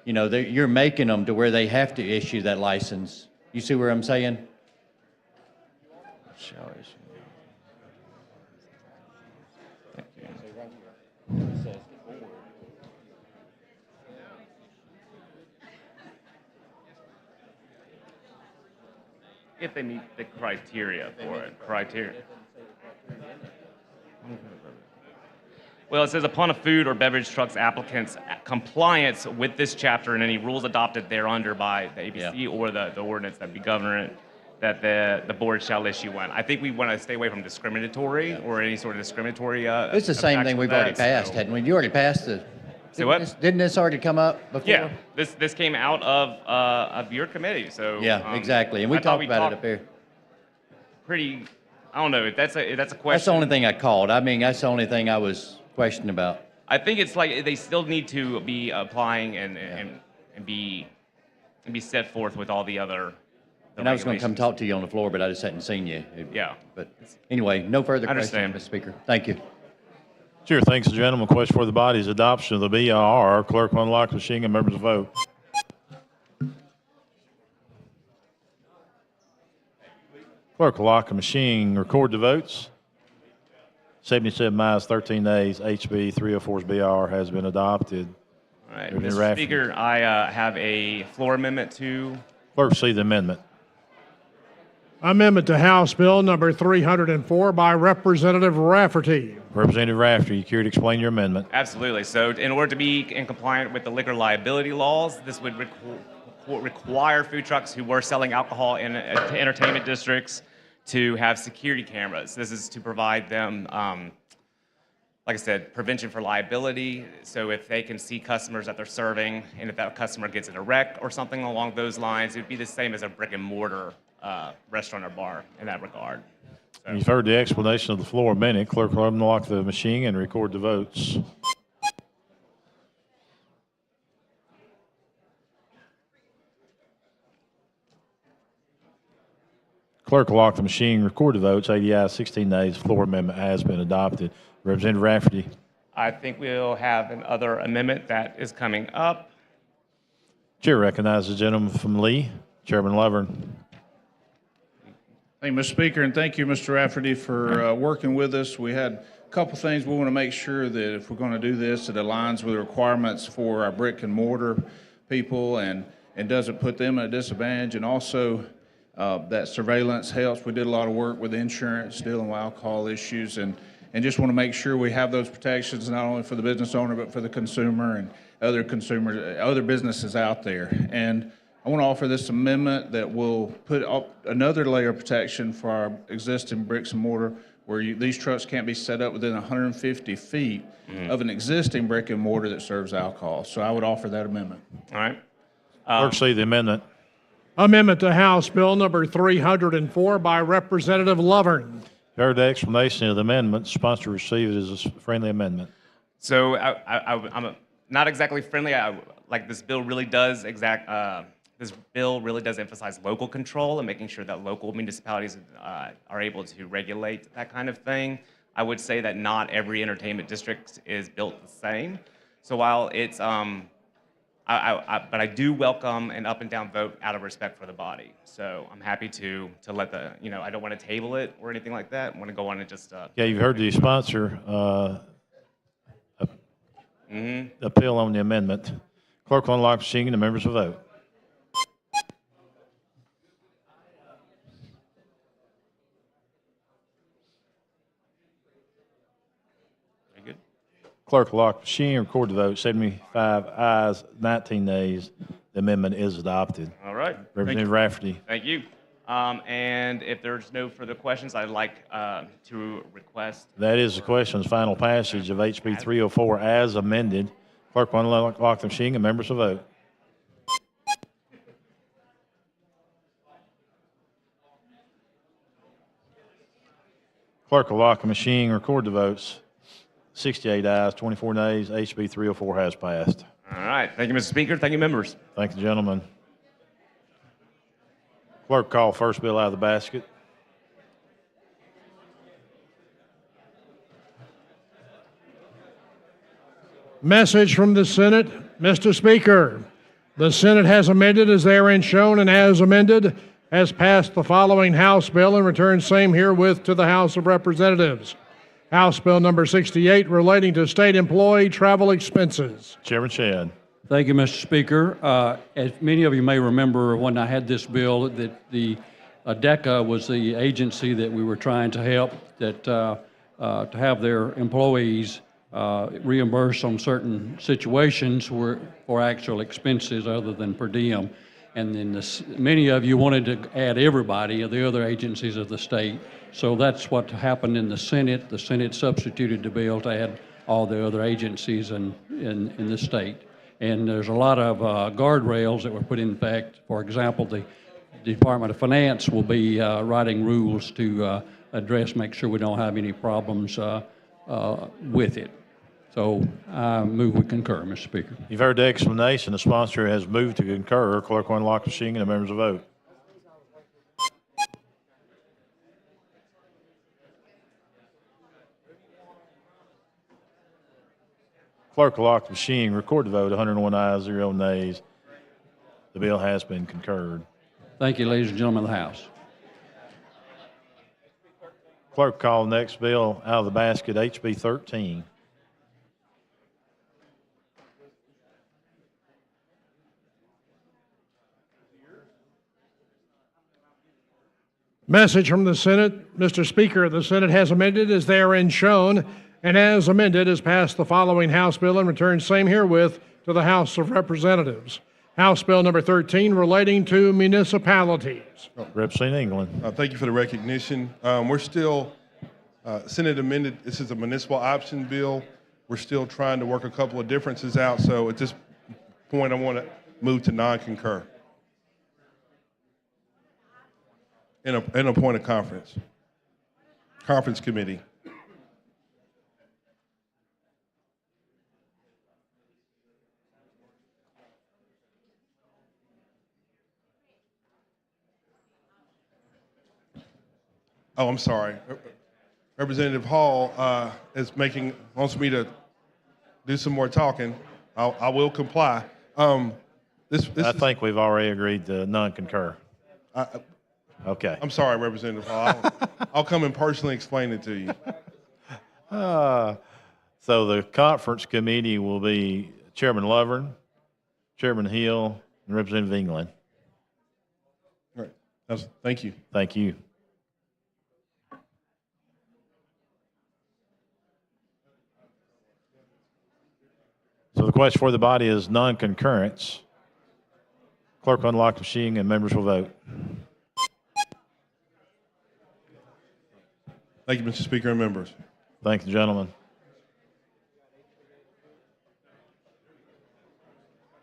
you know, you're making them to where they have to issue that license. You see where I'm saying? Shall issue. If they meet the criteria for it, Well, it says upon a food or beverage truck's applicant's compliance with this chapter and any rules adopted thereunder by the ABC or the ordinance that be govern it, that the board shall issue one. I think we want to stay away from discriminatory or any sort of discriminatory. It's the same thing we've already passed, hadn't we? You already passed the. Say what? Didn't this already come up before? Yeah, this came out of your committee, so. Yeah, exactly, and we talked about it up here. Pretty, I don't know, if that's a question. That's the only thing I called. I mean, that's the only thing I was questioning about. I think it's like they still need to be applying and be set forth with all the other. And I was going to come talk to you on the floor, but I just hadn't seen you. Yeah. But anyway, no further questions, understand. Mr. Speaker. Thank you. Chair thanks the gentleman. Question for the body's adoption of the BIR. Clerk will unlock the machine and members vote. Clerk will lock the machine. Record the votes. 77 ayes, 13 nays. HB 304's BIR has been adopted. All right, Representative Mr. Rafferty. Speaker, I have a floor amendment to. Clerk, see the amendment. Amendment to House Bill number 304 by Representative Rafferty. Representative Rafferty, you care to explain your amendment? Absolutely. So in order to be in compliant with the liquor liability laws, this would require food trucks who were selling alcohol in entertainment districts to have security cameras. This is to provide them, like I said, prevention for liability. So if they can see customers that they're serving, and if that customer gets in a wreck or something along those lines, it would be the same as a brick and mortar restaurant or bar in that regard. So. You've heard the explanation of the floor amendment. Clerk will unlock the machine and record the votes. Clerk will lock the machine, record the votes. 80 ayes, 16 nays. Floor amendment has been adopted. Representative Rafferty. I think we'll have another amendment that is coming up. Chair recognizes the gentleman from Lee, Chairman Lovern. Thank you, Mr. Speaker, and thank you, Mr. Rafferty, for working with us. We had a couple things we want to make sure that if we're going to do this, it aligns with the requirements for our brick and mortar people and doesn't put them at a disadvantage. And also that surveillance helps. We did a lot of work with insurance, dealing with alcohol issues, and just want to make sure we have those protections not only for the business owner but for the consumer and other consumers, other businesses out there. And I want to offer this amendment that will put up another layer of protection for our existing bricks and mortar where these trucks can't be set up within 150 feet of an existing brick and mortar that serves alcohol. So I would offer that amendment. All right. Clerk, see the amendment. Amendment to House Bill number 304 by Representative Lovern. Heard the explanation of the amendment. Sponsor receive it as a friendly amendment. So I'm not exactly friendly. Like this bill really does this bill really does emphasize local control and making sure that local municipalities are able to regulate that kind of thing. I would say that not every entertainment district is built the same. So while it's, but I do welcome an up and down vote out of respect for the body. So I'm happy to let the, I don't want to table it or anything like that. I want to go on and just. Yeah, you've heard the sponsor appeal on the amendment. Clerk will unlock the machine and the members will vote. Clerk will lock the machine, record the vote. 75 ayes, 19 nays. The amendment is adopted. All right. Representative Rafferty. Thank you. And if there's no further questions, I'd like to request. That is the question's final passage of HB 304 as amended. Clerk will unlock the machine and members will vote. Clerk will lock the machine, record the votes. 68 ayes, 24 nays. HB 304 has passed. All right. Thank you, Mr. Speaker. Thank you, members. Thank you, gentlemen. Clerk, call first bill out of the basket. Message from the Senate. Mr. Speaker, the Senate has amended as therein shown and as amended has passed the following House bill and returned same herewith to the House of Representatives. House Bill number 68 relating to state employee travel expenses. Chairman Shedd. Thank you, Mr. Speaker. As many of you may remember, when I had this bill, that the DECA was the agency that we were trying to help to have their employees reimbursed on certain situations for actual expenses other than per diem. And then many of you wanted to add everybody of the other agencies of the state. So that's what happened in the Senate. The Senate substituted the bill to add all the other agencies in the state. And there's a lot of guardrails that were put in effect. For example, the Department of Finance will be writing rules to make sure we don't have any problems with it. So I move we concur, Mr. Speaker. You've heard the explanation. The sponsor has moved to concur. Clerk will unlock the machine and the members will vote. Clerk will lock the machine, record the vote. 101 ayes, 0 nays. The bill has been concurred. Thank you, ladies and gentlemen of the House. Clerk, call the next bill out of the basket, HB 13. Message from the Senate. Mr. Speaker, the Senate has amended as therein shown and as amended has passed the following House bill and returned same herewith to the House of Representatives. House Bill number 13 relating to municipalities. Representative England. Thank you for the recognition. We're still, Senate amended, this is a municipal option bill. We're still trying to work a couple of differences out. So at this point, I want to move to non-concur. And appoint a conference committee. Oh, I'm sorry. Representative Hall wants me to do some more talking. I will comply. I think we've already agreed to non-concur. Okay. I'm sorry, Representative Hall. I'll come and personally explain it to you. So the conference committee will be Chairman Lovern, Chairman Hill, and Representative England. All right. Thank you. Thank you. So the question for the body is non-concurrence. Clerk unlock the machine and members will vote. Thank you, Mr. Speaker and members. Thank you, gentlemen.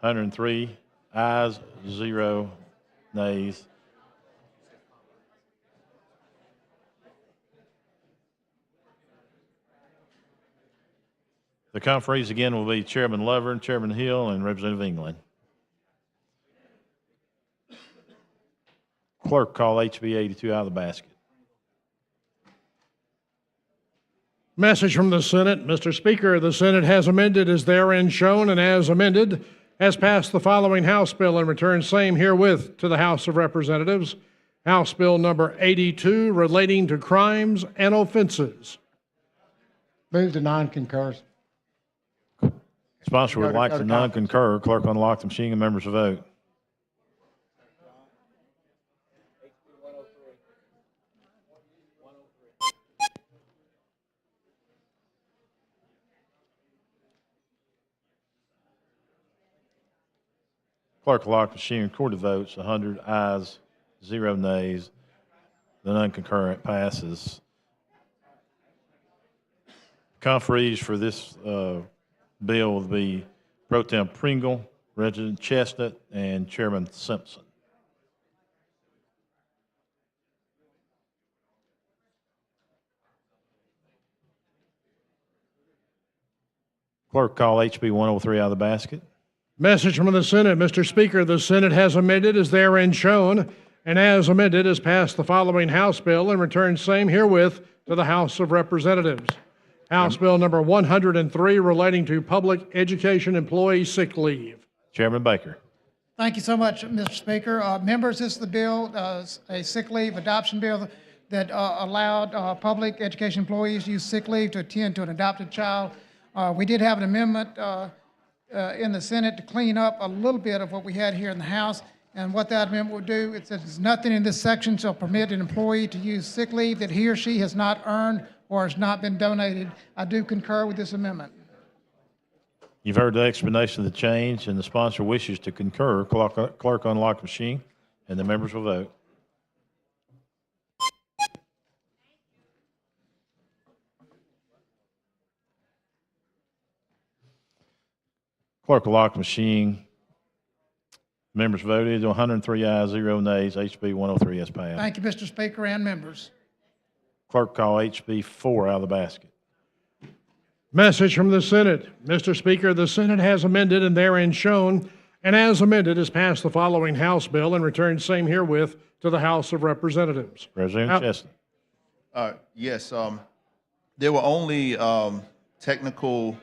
103 ayes, 0 nays. The conferees again will be Chairman Lovern, Chairman Hill, and Representative England. Clerk, call HB 82 out of the basket. Message from the Senate. Mr. Speaker, the Senate has amended as therein shown, and as amended has passed the following House bill and returned same herewith to the House of Representatives. House Bill number 82 relating to crimes and offenses. Move to non-concur. Sponsor would like to non-concur. Clerk unlock the machine and members will vote. Clerk will lock the machine and record the votes. 100 ayes, 0 nays. The non-concurrent passes. Conferees for this bill will be Pro Tem Pringle, Representative Chestnut, and Chairman Simpson. Clerk, call HB 103 out of the basket. Message from the Senate. Mr. Speaker, the Senate has amended as therein shown, and as amended has passed the following House bill and returned same herewith to the House of Representatives. House Bill number 103 relating to public education employee sick leave. Chairman Baker. Thank you so much, Mr. Speaker. Members, this is the bill, a sick leave adoption bill that allowed public education employees to use sick leave to attend to an adopted child. We did have an amendment in the Senate to clean up a little bit of what we had here in the House. And what that amendment will do, it says nothing in this section shall permit an employee to use sick leave that he or she has not earned or has not been donated. I do concur with this amendment. You've heard the explanation of the change, and the sponsor wishes to concur. Clerk unlock the machine, and the members will vote. Clerk will lock the machine. Members voted 103 ayes, 0 nays. HB 103 has passed. Thank you, Mr. Speaker and members. Clerk call HB 4 out of the basket. Message from the Senate. Mr. Speaker, the Senate has amended and therein shown, and as amended has passed the following House bill and returned same herewith to the House of Representatives. Representative Chestnut. Yes, there were only technical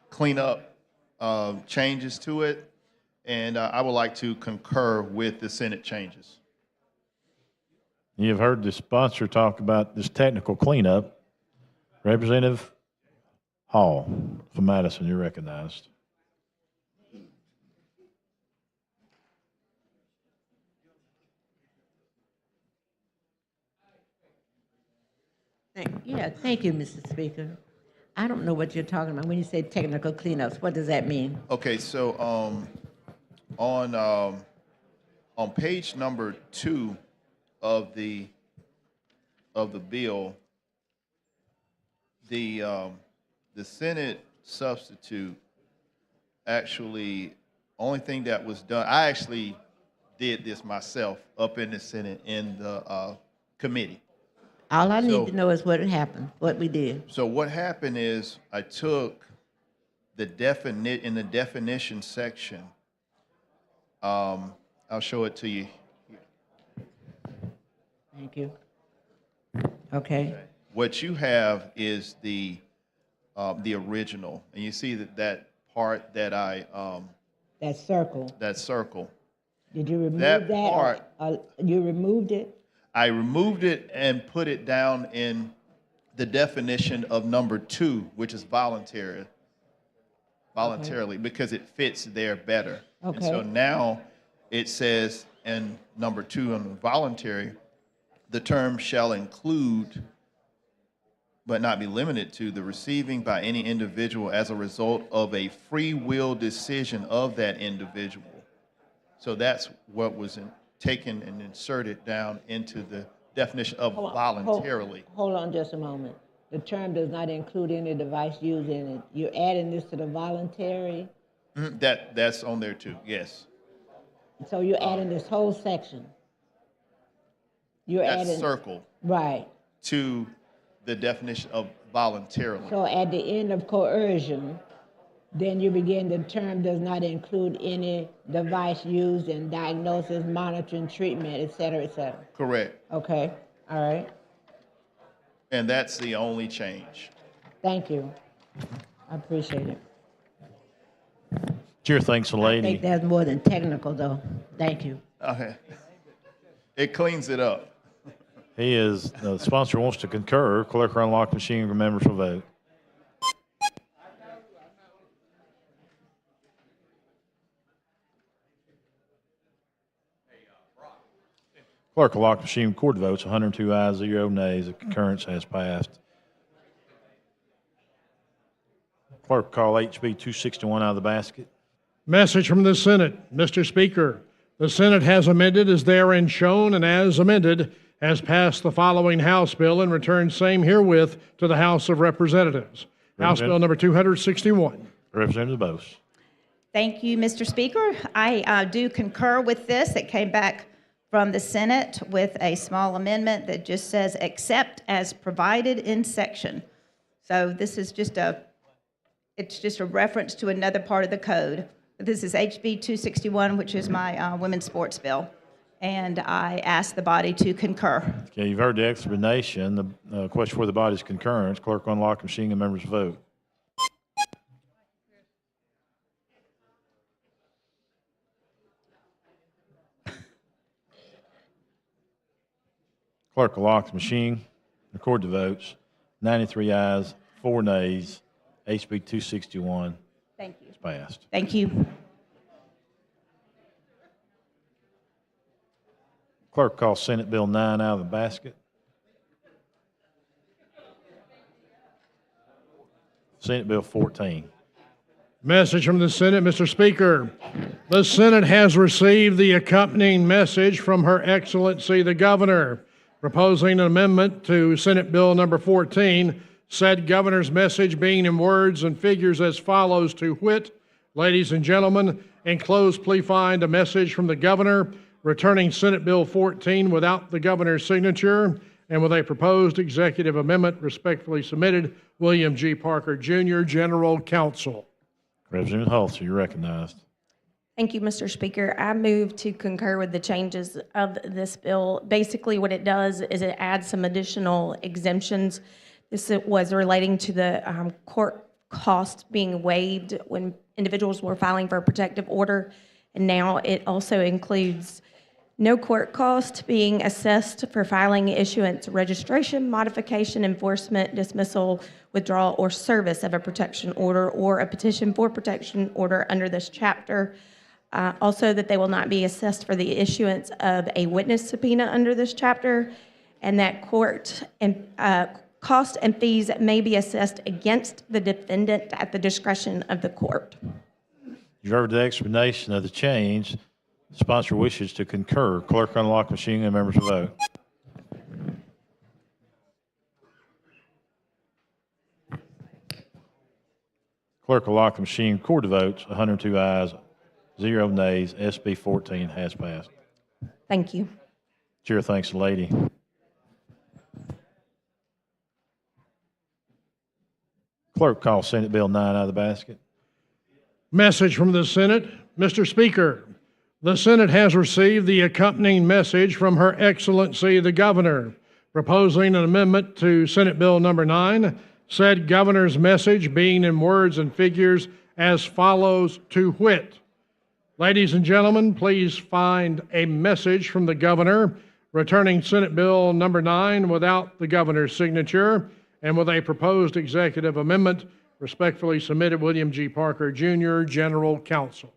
cleanup changes to it, and I would like to concur with the Senate changes. You've heard the sponsor talk about this technical cleanup. Representative Hall from Madison, you're recognized. Thank you, Mr. Speaker. I don't know what you're talking about when you say technical cleanups. What does that mean? Okay, so on page number 2 of the bill, the Senate substitute actually, only thing that was done, I actually did this myself up in the Senate in the committee. All I need to know is what happened, what we did. So what happened is I took the in the definition section, I'll show it to you. Thank you. Okay. What you have is the original, and you see that part that That circle. that circle. Did you remove That that? part- You removed it? I removed it and put it down in the definition of number 2, which is voluntarily, because it fits there better. And Okay. so now it says in number 2 on voluntary, the term shall include, but not be limited to, the receiving by any individual as a result of a free will decision of that individual. So that's what was taken and inserted down into the definition of voluntarily. Hold on just a moment. The term does not include any device used in it. You're adding this to the voluntary, That's on there too, yes. so you're adding this whole section. You're That adding. circle Right. to the definition of voluntarily. So at the end of coercion, then you begin, the term does not include any device used in diagnosis, monitoring, treatment, et cetera, et cetera. Correct. Okay, all right. And that's the only change. Thank you. I appreciate it. Chair thanks the I lady. think that's more than technical, though. Thank you. Okay. It cleans it up. The sponsor wants to concur. Clerk will unlock machine and members will vote. Clerk will lock machine, record the votes, 102 ayes, 0 nays. The concurrence has passed. Clerk, call HB 261 out of the basket. Message from the Senate. Mr. Speaker, the Senate has amended as therein shown and as amended has passed the following House bill and returned same herewith to the House of Representatives. House Bill number 261. Representative Bose. Thank you, Mr. Speaker. I do concur with this. It came back from the Senate with a small amendment that just says, except as provided in section. So this is it's just a reference to another part of the code. This is HB 261, which is my women's sports bill. And I ask the body to concur. Okay, you've heard the explanation. The question for the body's concurrence. Clerk will unlock machine and members vote. Clerk will lock the machine, record the votes. 93 ayes, 4 nays. HB 261 Thank you. is passed. Thank you. Clerk call Senate Bill 9 out of the basket. Senate Bill 14. Message from the Senate. Mr. Speaker, the Senate has received the accompanying message from Her Excellency the Governor, proposing an amendment to Senate Bill number 14, said governor's message being in words and figures as follows to wit, ladies and gentlemen, enclosed plea find a message from the governor returning Senate Bill 14 without the governor's signature and with a proposed executive amendment respectfully submitted, William G. Parker, Jr., General Counsel. Representative Holtz, you're recognized. Thank you, Mr. Speaker. I move to concur with the changes of this bill. Basically, what it does is it adds some additional exemptions. This was relating to the court costs being waived when individuals were filing for a protective order. And now it also includes no court cost being assessed for filing, issuance, registration, modification, enforcement, dismissal, withdrawal, or service of a protection order or a petition for protection order under this chapter. Also, that they will not be assessed for the issuance of a witness subpoena under this chapter, and that court and costs and fees may be assessed against the defendant at the discretion of the court. You've heard the explanation of the change. The sponsor wishes to concur. Clerk unlock machine and members vote. Clerk will lock the machine, record the votes. 102 ayes, 0 nays. SB 14 has passed. Thank you. Chair thanks the lady. Clerk call Senate Bill 9 out of the basket. Message from the Senate. Mr. Speaker, The Senate has received the accompanying message from Her Excellency the Governor, proposing an amendment to Senate Bill Number 9, said Governor's message being in words and figures as follows to wit. Ladies and gentlemen, please find a message from the Governor returning Senate Bill Number 9 without the Governor's signature and with a proposed executive amendment. Respectfully submitted, William G. Parker, Jr., General Counsel.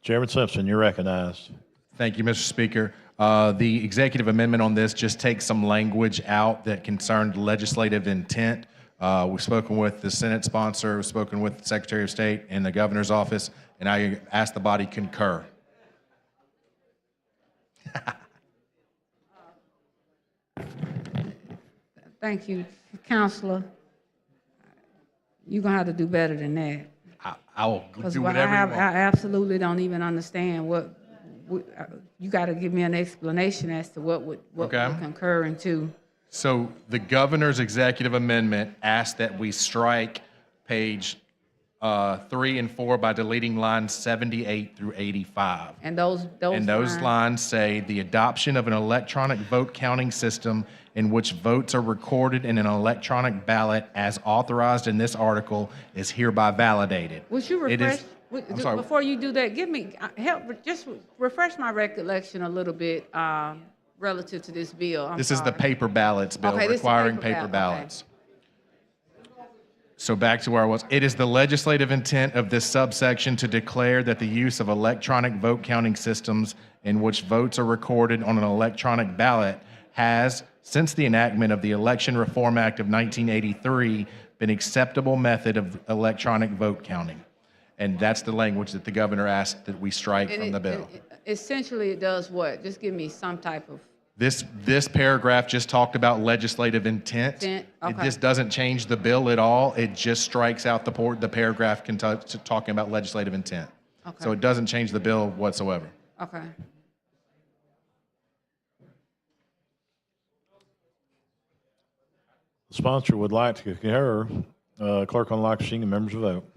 Chairman Simpson, you're recognized. Thank you, Mr. Speaker. The executive amendment on this just takes some language out that concerned legislative intent. We've spoken with the Senate sponsor, we've spoken with the Secretary of State and the Governor's office, and I ask the body concur. Thank you, Counselor. You're going to have to do better than that. I'll Because do whatever you want. I absolutely don't even understand you got to give me an explanation as to what we're concurring to. So the Governor's executive amendment asked that we strike page 3 and 4 by deleting lines 78 through 85. And those lines say the adoption of an electronic vote counting system in which votes are recorded in an electronic ballot as authorized in this article is hereby validated. Would you It refresh, is- I'm sorry. before you do that, give me, just refresh my recollection a little bit relative to this bill. This is the paper ballots bill Okay, this is the requiring paper paper ballot, okay. ballots. So back to where I was. It is the legislative intent of this subsection to declare that the use of electronic vote counting systems in which votes are recorded on an electronic ballot has, since the enactment of the Election Reform Act of 1983, been acceptable method of electronic vote counting. And that's the language that the governor asked that we strike from the bill. Essentially, it does what? Just give me some type of. This paragraph just talked about legislative intent. This doesn't change the bill at all. It just strikes out the paragraph talking about legislative intent. Okay. So it doesn't change the bill whatsoever. Okay. The sponsor would like to concur. Clerk on the lock machine and members will vote.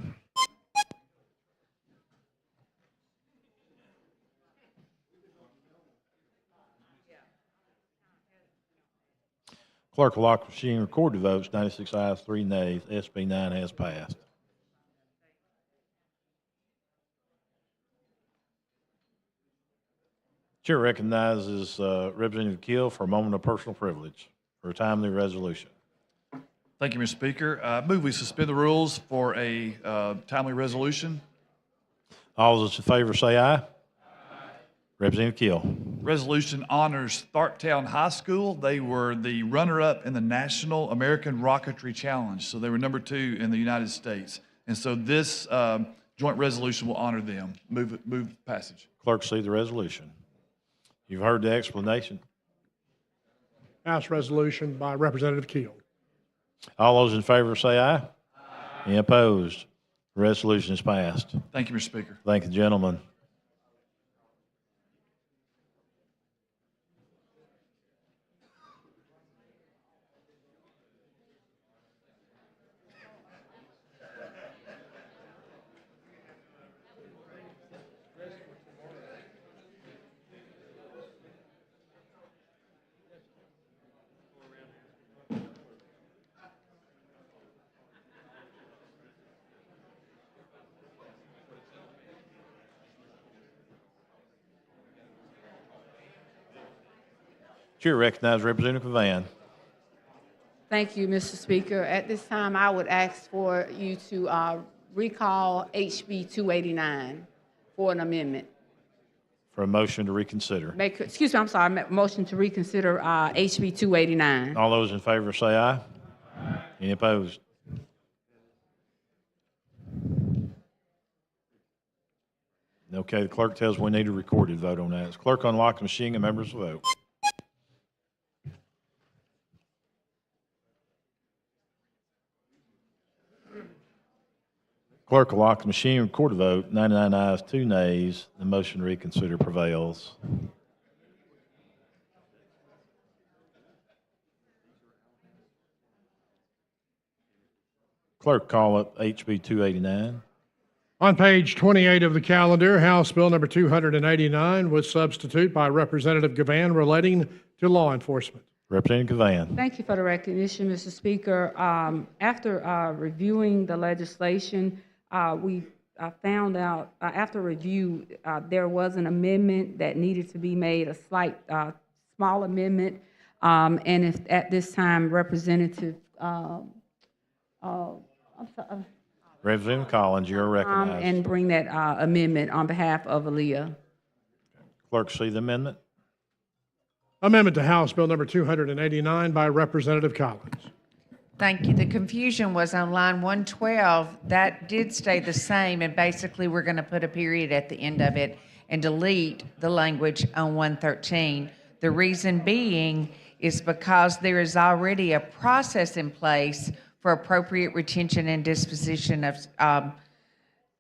Clerk will lock machine record the votes. 96 ayes, 3 nays. SB 9 has passed. Chair recognizes Representative Keel for a moment of personal privilege for a timely resolution. Thank you, Mr. Speaker. I move we suspend the rules for a timely resolution. All those in favor say aye. Representative Keel. Resolution honors Tharptown High School. They were the runner-up in the National American Rocketry Challenge, so they were number 2 in the United States. And so this joint resolution will honor them. Move passage. Clerk, see the resolution. You've heard the explanation. House resolution by Representative Keel. All those in favor say aye. Any opposed? The resolution is passed. Thank you, Mr. Speaker. Thank you, gentlemen. Chair recognizes Representative Van. Thank you, Mr. Speaker. At this time, I would ask for you to recall HB 289 for an amendment. For a motion to reconsider. Excuse me, I'm sorry, motion to reconsider HB 289. All those in favor say aye. Any opposed? Okay, the clerk tells we need a recorded vote on that. Clerk unlock the machine and members will vote. Clerk will lock the machine, record the vote. 99 ayes, 2 nays. The motion to reconsider prevails. Clerk, call up HB 289. On page 28 of the calendar, House Bill number 289 with substitute by Representative Gavan relating to law enforcement. Representative Gavan. Thank you for the recognition, Mr. Speaker. After reviewing the legislation, we found out, after review, there was an amendment that needed to be made, a slight, small amendment. And if at this time, Representative, I'm sorry, Representative Collins, you're recognized. and bring that amendment on behalf of Aaliyah. Clerk, see the amendment. Amendment to House Bill number 289 by Representative Collins. Thank you. The confusion was on line 112. That did stay the same, and basically we're going to put a period at the end of it and delete the language on 113. The reason being is because there is already a process in place for appropriate retention and disposition of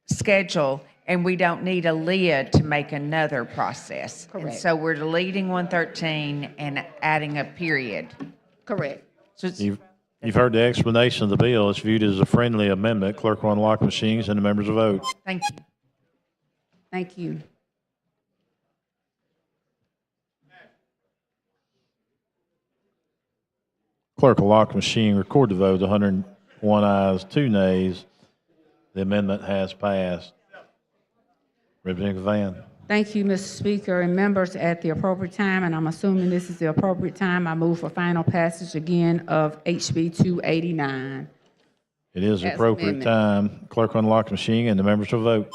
schedule, and we don't need a lid to make another process. Correct. And so we're deleting 113 and adding a period. Correct. So it's, You've heard the explanation of the bill. It's viewed as a friendly amendment. Clerk will unlock machines and the members will vote. thank you. Thank you. Clerk will lock the machine, record the vote. 101 ayes, 2 nays. The amendment has passed. Representative Gavan. Thank you, Mr. Speaker, and members, at the appropriate time, and I'm assuming this is the appropriate time, I move for final passage again of HB 289. It is the As appropriate amendment. time. Clerk will unlock the machine and the members will vote.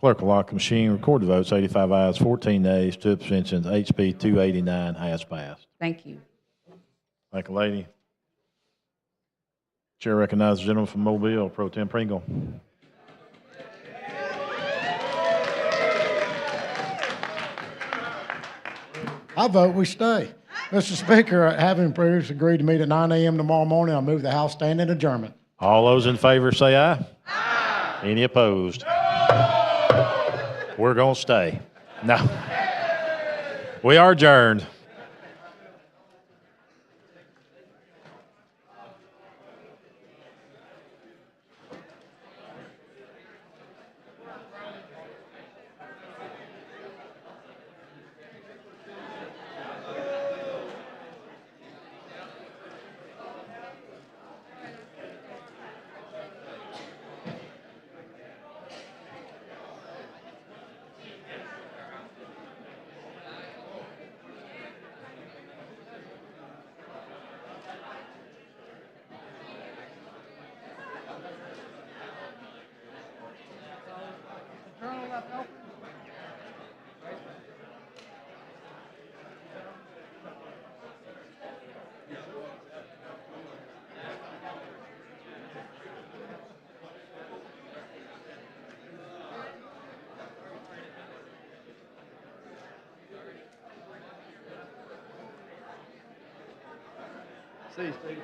Clerk will lock the machine, record the votes. 85 ayes, 14 nays, 2 abstentions. HB 289 has passed. Thank you. Thank you, lady. Chair recognizes the gentleman from Mobile, Pro Tem Pringle. I vote we stay. Mr. Speaker, having previously agreed to meet at 9 a.m. tomorrow morning, I move the House stand in adjournment. All those in favor say aye. Aye. Any opposed? We're going to stay. No. We are adjourned. See you, Steve.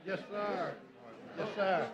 Yes, sir. Yes, sir.